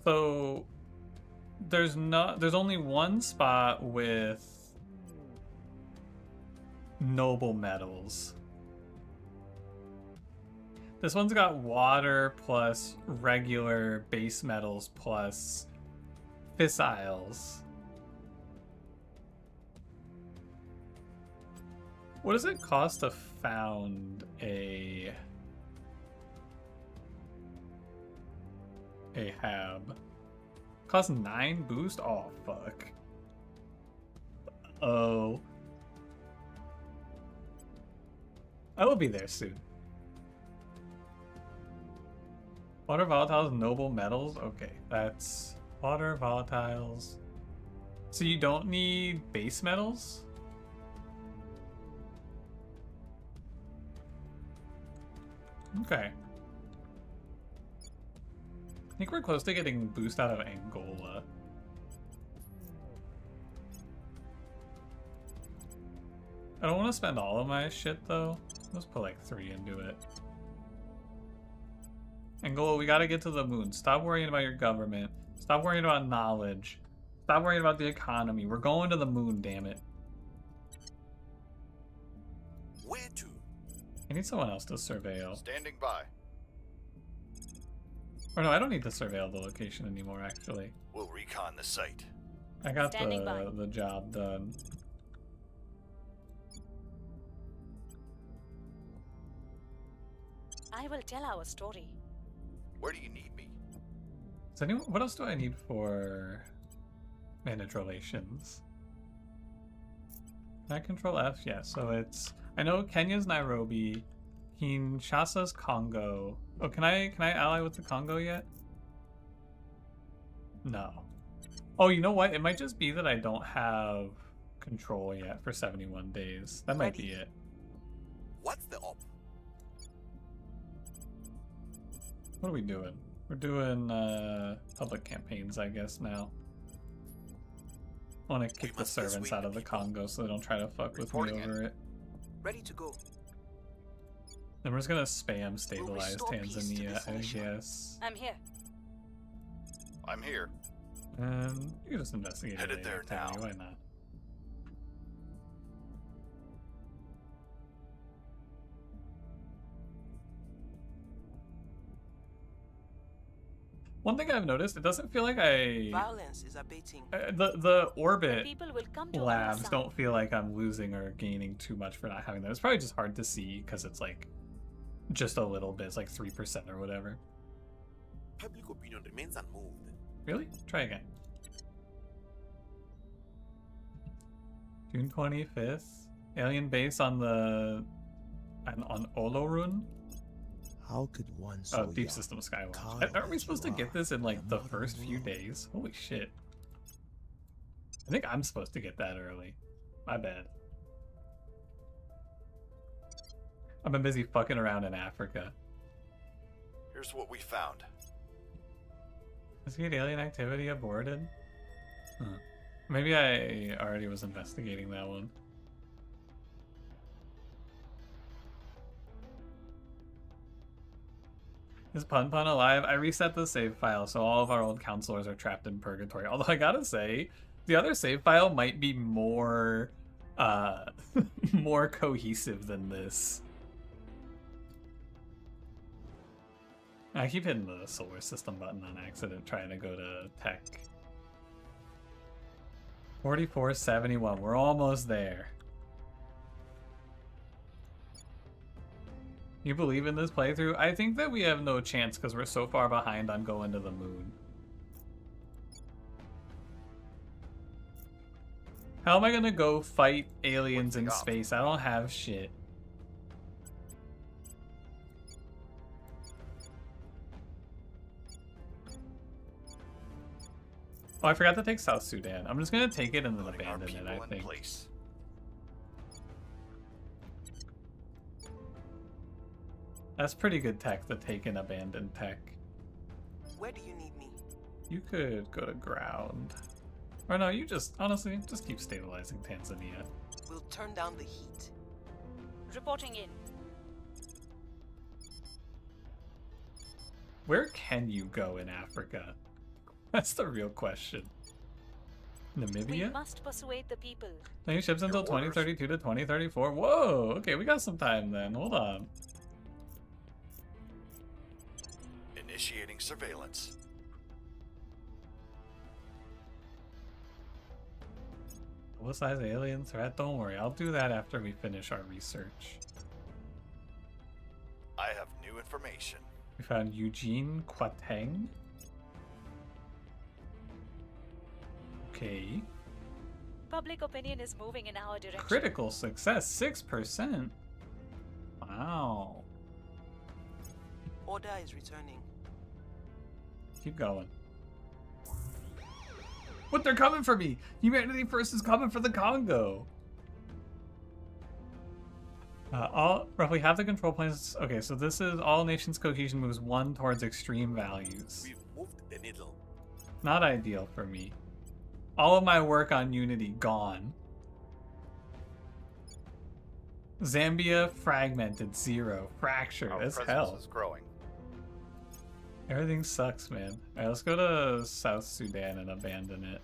So there's only one spot with noble metals. This one's got water plus regular base metals plus fissiles. What does it cost to found a hab? Costs 9 boost? Oh fuck. Oh. I will be there soon. Water volatiles, noble metals? Okay, that's water volatiles. So you don't need base metals? Okay. I think we're close to getting boost out of Angola. I don't want to spend all of my shit though. Let's put like 3 into it. Angola, we gotta get to the moon. Stop worrying about your government. Stop worrying about knowledge. Stop worrying about the economy. We're going to the moon, damn it. Where to? I need someone else to surveil. Standing by. Or no, I don't need to surveil the location anymore, actually. We'll recon the site. I got Standing by. the job done. I will tell our story. Where do you need me? Does anyone, what else do I need for manage relations? Can I control F? Yeah, so it's, I know Kenya's Nairobi, Kinshasa's Congo. Oh, can I ally with the Congo yet? No. Oh, you know what? It might just be that I don't have control yet for 71 days. That might be it. What's the op? What are we doing? We're doing public campaigns, I guess, now. I want to kick the servants out of the Congo so they don't try to fuck with me over it. Ready to go. Then we're just gonna spam stabilize restore peace to Tanzania, this I nation. guess. I'm here. I'm here. You can just investigate Headed it there later, now. why not? One thing I've noticed, it doesn't feel like Violence is abating. the orbit People will come to our labs side. don't feel like I'm losing or gaining too much for not having them. It's probably just hard to see because it's like just a little bit. It's like 3% or whatever. Public opinion remains unmoved. Really? Try again. June 25th. Alien base on the on Olorun. How could one so Deep young System Skywatch. caught Aren't we as supposed to you get are this in like in a the modern first few world? days? Holy shit. I think I'm supposed to get that early. My bad. I've been busy fucking around in Africa. Here's what we found. Investigate alien activity aborted? Huh. Maybe I already was investigating that one. Is Pun Pun alive? I reset the save file, so all of our old counselors are trapped in purgatory. Although I gotta say, the other save file might be more, more cohesive than this. I keep hitting the solar system button on accident, trying to go to tech. 4471, we're almost there. You believe in this playthrough? I think that we have no chance because we're so far behind on going to the moon. How am I gonna go fight aliens in space? I don't have shit. Oh, I forgot to take South Sudan. I'm just gonna take it and then Putting our abandon it, I people in think. place. That's pretty good tech, the take and abandon tech. Where do you need me? You could go to ground. Or no, you just, honestly, just keep stabilizing Tanzania. We'll turn down the heat. Reporting in. Where can you go in Africa? That's the real question. We Namibia? must persuade the people. New ships until 2032 to 2034. Whoa! Okay, we got some time then. Hold on. Initiating surveillance. Publicize alien threat? Don't worry, I'll do that after we finish our research. I have new information. We found Eugene Quateng. Okay. Public opinion is moving in our direction. Critical success, 6%. Wow. Order is returning. Keep going. What, they're coming for me! Humanity First is coming for the Congo! Roughly half the control planes. Okay, so this is all nations cohesion moves 1 towards extreme values. We've moved the needle. Not ideal for me. All of my work on Unity gone. Zambia fragmented, 0. Fractured Our as presence hell. is growing. Everything sucks, man. Alright, let's go to South Sudan and abandon it.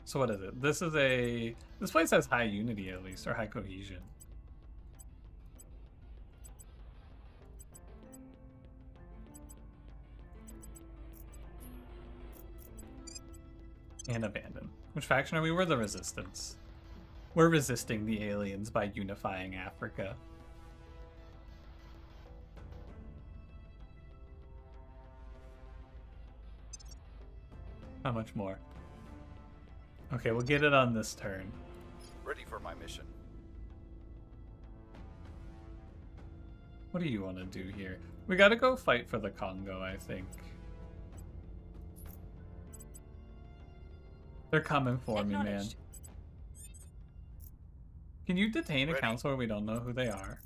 So what is it? This is a... This place has high unity at least, or high cohesion. And abandon. Which faction are we? We're the resistance. We're resisting the aliens by unifying Africa. How much more? Okay, we'll get it on this turn. Ready for my mission. What do you want to do here? We gotta go fight for the Congo, I think. They're coming for me, man. Can you detain a Ready. council where we don't know who they are?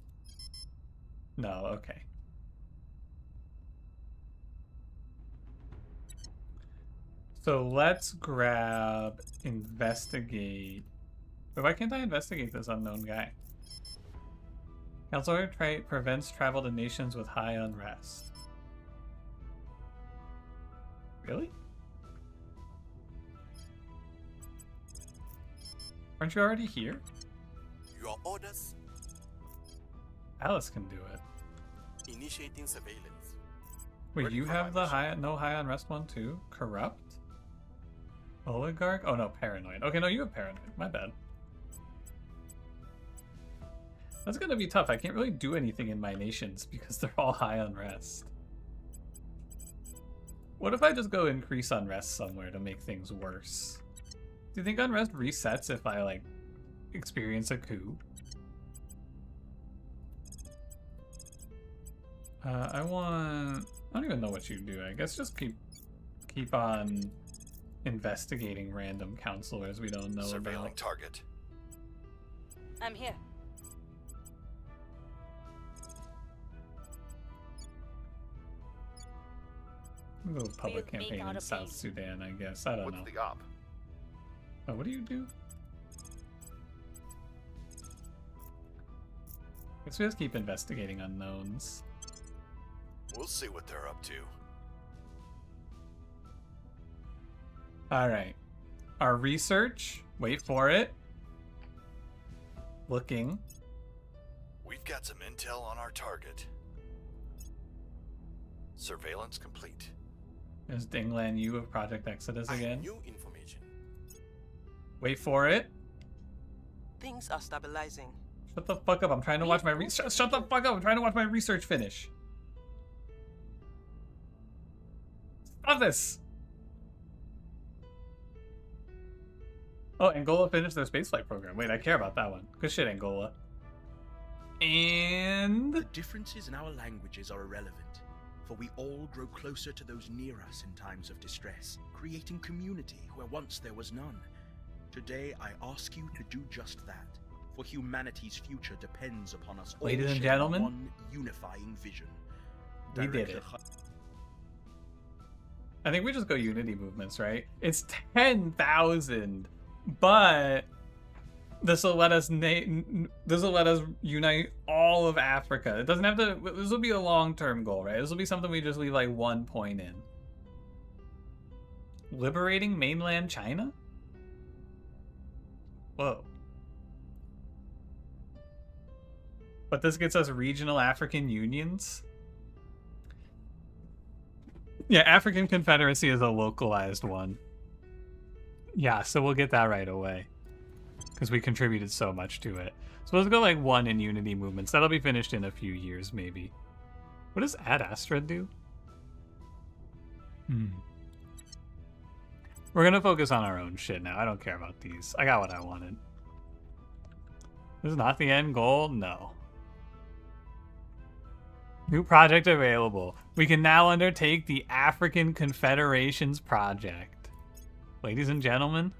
No, okay. So let's grab investigate. But why can't I investigate this unknown guy? Council prevents travel to nations with high unrest. Really? Aren't you already here? Your orders? Alice can do it. Initiating surveillance. Wait, Ready you for have my the mission. no high unrest one too? Corrupt? Oligarch? Oh no, paranoid. Okay, no, you have paranoid. My bad. That's gonna be tough. I can't really do anything in my nations because they're all high unrest. What if I just go increase unrest somewhere to make things worse? Do you think unrest resets if I, like, experience a coup? I don't even know what you do. I guess just keep on investigating random counselors we don't know Surveilling about. target. I'm here. A little public We'll make campaign our in South appeal. Sudan, I guess. I don't What's know. the op? Oh, what do you do? Guess we just keep investigating unknowns. We'll see what they're up to. Alright. Our research. Wait for it. Looking. We've got some intel on our target. Surveillance complete. There's Dinglan Yu of Project Exodus I have again. new information. Wait for it. Things are stabilizing. Shut the fuck up. I'm trying to watch my research. Shut the fuck up. I'm trying to watch my research finish. Stop this. Oh, Angola finished their spaceflight program. Wait, I care about that one. Good shit, Angola. And The differences in our languages are irrelevant. for we all grow closer to those near us in times of distress, creating community where once there was none. Today, I ask you to do just that, for humanity's future depends upon us all Ladies and sharing gentlemen, one unifying vision. we did it. I think we just go unity movements, right? It's 10,000, but this will let us unite all of Africa. It doesn't have to. This will be a long-term goal, right? This will be something we just leave like 1 point in. Liberating mainland China? Whoa. But this gets us regional African unions? Yeah, African Confederacy is a localized one. Yeah, so we'll get that right away. Because we contributed so much to it. So let's go like 1 in unity movements. That'll be finished in a few years, maybe. What does Ad Astra do? We're gonna focus on our own shit now. I don't care about these. I got what I wanted. This is not the end goal? No. New project available. We can now undertake the African Confederations project. Ladies and gentlemen,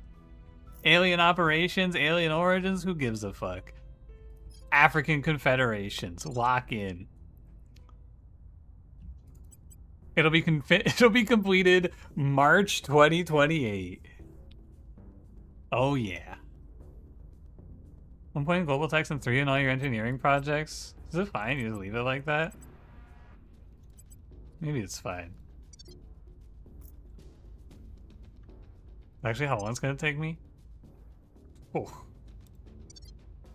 alien operations, alien origins, who gives a fuck? African Confederations, lock in. It'll be completed March 2028. Oh yeah. 1 point in global tax and 3 in all your engineering projects. Is it fine? You just leave it like that? Maybe it's fine. Actually, how long it's gonna take me? Oh.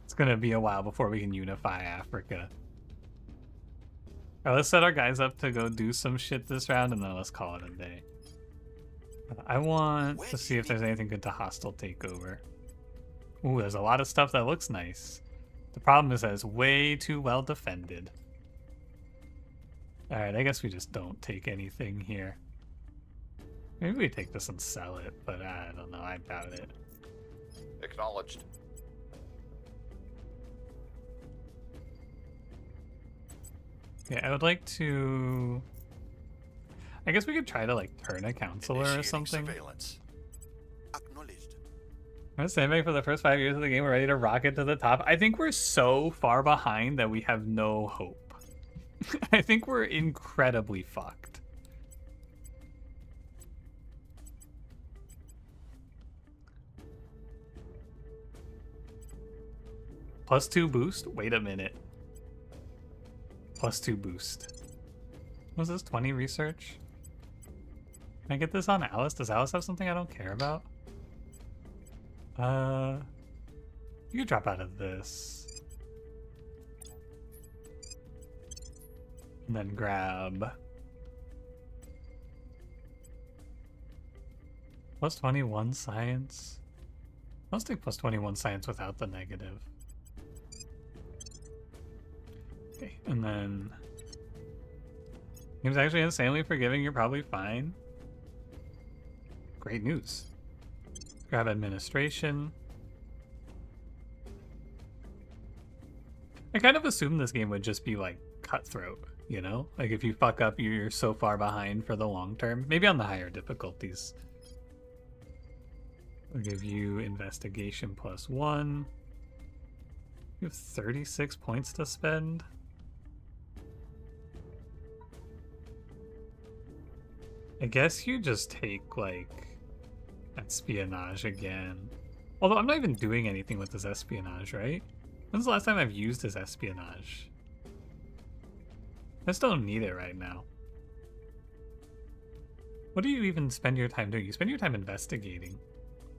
It's gonna be a while before we can unify Africa. Alright, let's set our guys up to go do some shit this round and then let's call it a day. I want to see if there's anything good to hostile takeover. Ooh, there's a lot of stuff that looks nice. The problem is that it's way too well defended. Alright, I guess we just don't take anything here. Maybe we take this and sell it, but I don't know, I doubt it. Acknowledged. Yeah, I would like to... I guess we could try to, like, turn a counselor or something. Surveillance. Acknowledged. I'm standing for the first 5 years of the game. We're ready to rocket to the top. I think we're so far behind that we have no hope. I think we're incredibly fucked. +2 boost? Wait a minute. +2 boost. Was this 20 research? Can I get this on Alice? Does Alice have something I don't care about? You could drop out of this. And then grab +21 science. Let's take +21 science without the negative. Okay, and then game's actually insanely forgiving. You're probably fine. Great news. Grab administration. I kind of assumed this game would just be like cutthroat, you know? Like if you fuck up, you're so far behind for the long term. Maybe on the higher difficulties. I'll give you investigation +1. You have 36 points to spend. I guess you just take like espionage again. Although I'm not even doing anything with this espionage, right? When's the last time I've used this espionage? I just don't need it right now. What do you even spend your time doing? You spend your time investigating.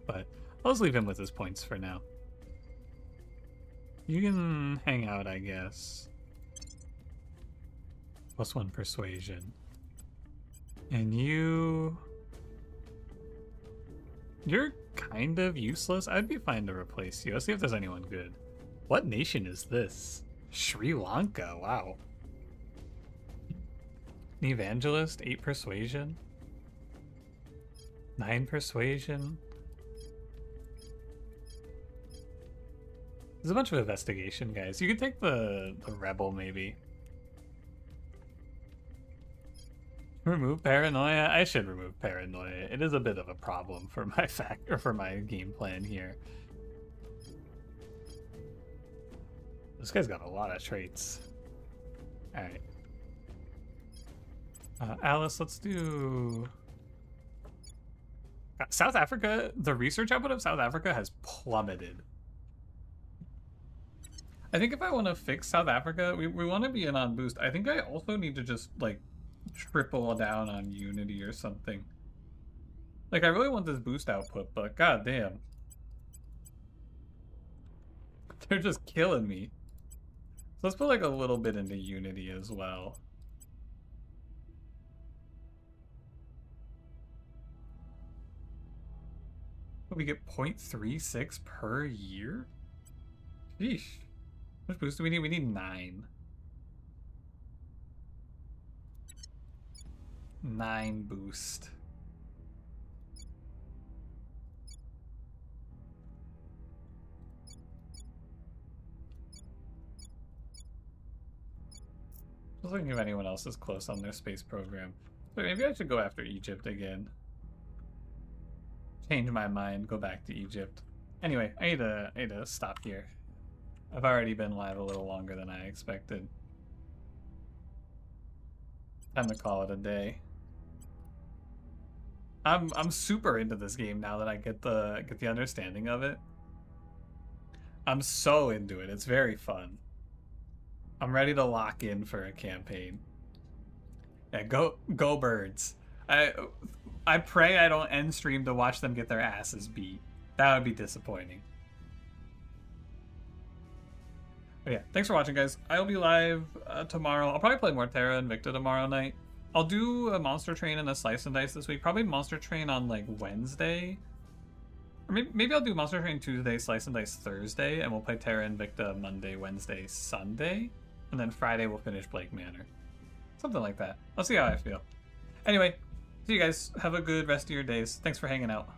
But I'll just leave him with his points for now. You can hang out, I guess. +1 persuasion. And you're kind of useless. I'd be fine to replace you. Let's see if there's anyone good. What nation is this? Sri Lanka, wow. An evangelist, 8 persuasion. 9 persuasion. There's a bunch of investigation guys. You could take the rebel maybe. Remove paranoia? I should remove paranoia. It is a bit of a problem for my for my game plan here. This guy's got a lot of traits. Alright. Alice, let's do... South Africa, the research output of South Africa has plummeted. I think if I want to fix South Africa, we want to be in on boost. I think I also need to just, like, triple down on Unity or something. Like, I really want this boost output, but goddamn. They're just killing me. So let's put, like, a little bit into Unity as well. We get 0.36 per year? Sheesh. How much boost do we need? We need 9. 9 boost. Just looking if anyone else is close on their space program. But maybe I should go after Egypt again. Change my mind, go back to Egypt. Anyway, I need to stop here. I've already been live a little longer than I expected. Time to call it a day. I'm super into this game now that I get the understanding of it. I'm so into it. It's very fun. I'm ready to lock in for a campaign. Yeah, go birds. I pray I don't end stream to watch them get their asses beat. That would be disappointing. But yeah, thanks for watching, guys. I'll be live tomorrow. I'll probably play more Terra Invicta tomorrow night. I'll do a Monster Train and a Slice and Dice this week. Probably Monster Train on, like, Wednesday. Or maybe I'll do Monster Train Tuesday, Slice and Dice Thursday, and we'll play Terra Invicta Monday, Wednesday, Sunday. And then Friday we'll finish Blake Manor. Something like that. I'll see how I feel. Anyway, see you guys. Have a good rest of your days. Thanks for hanging out.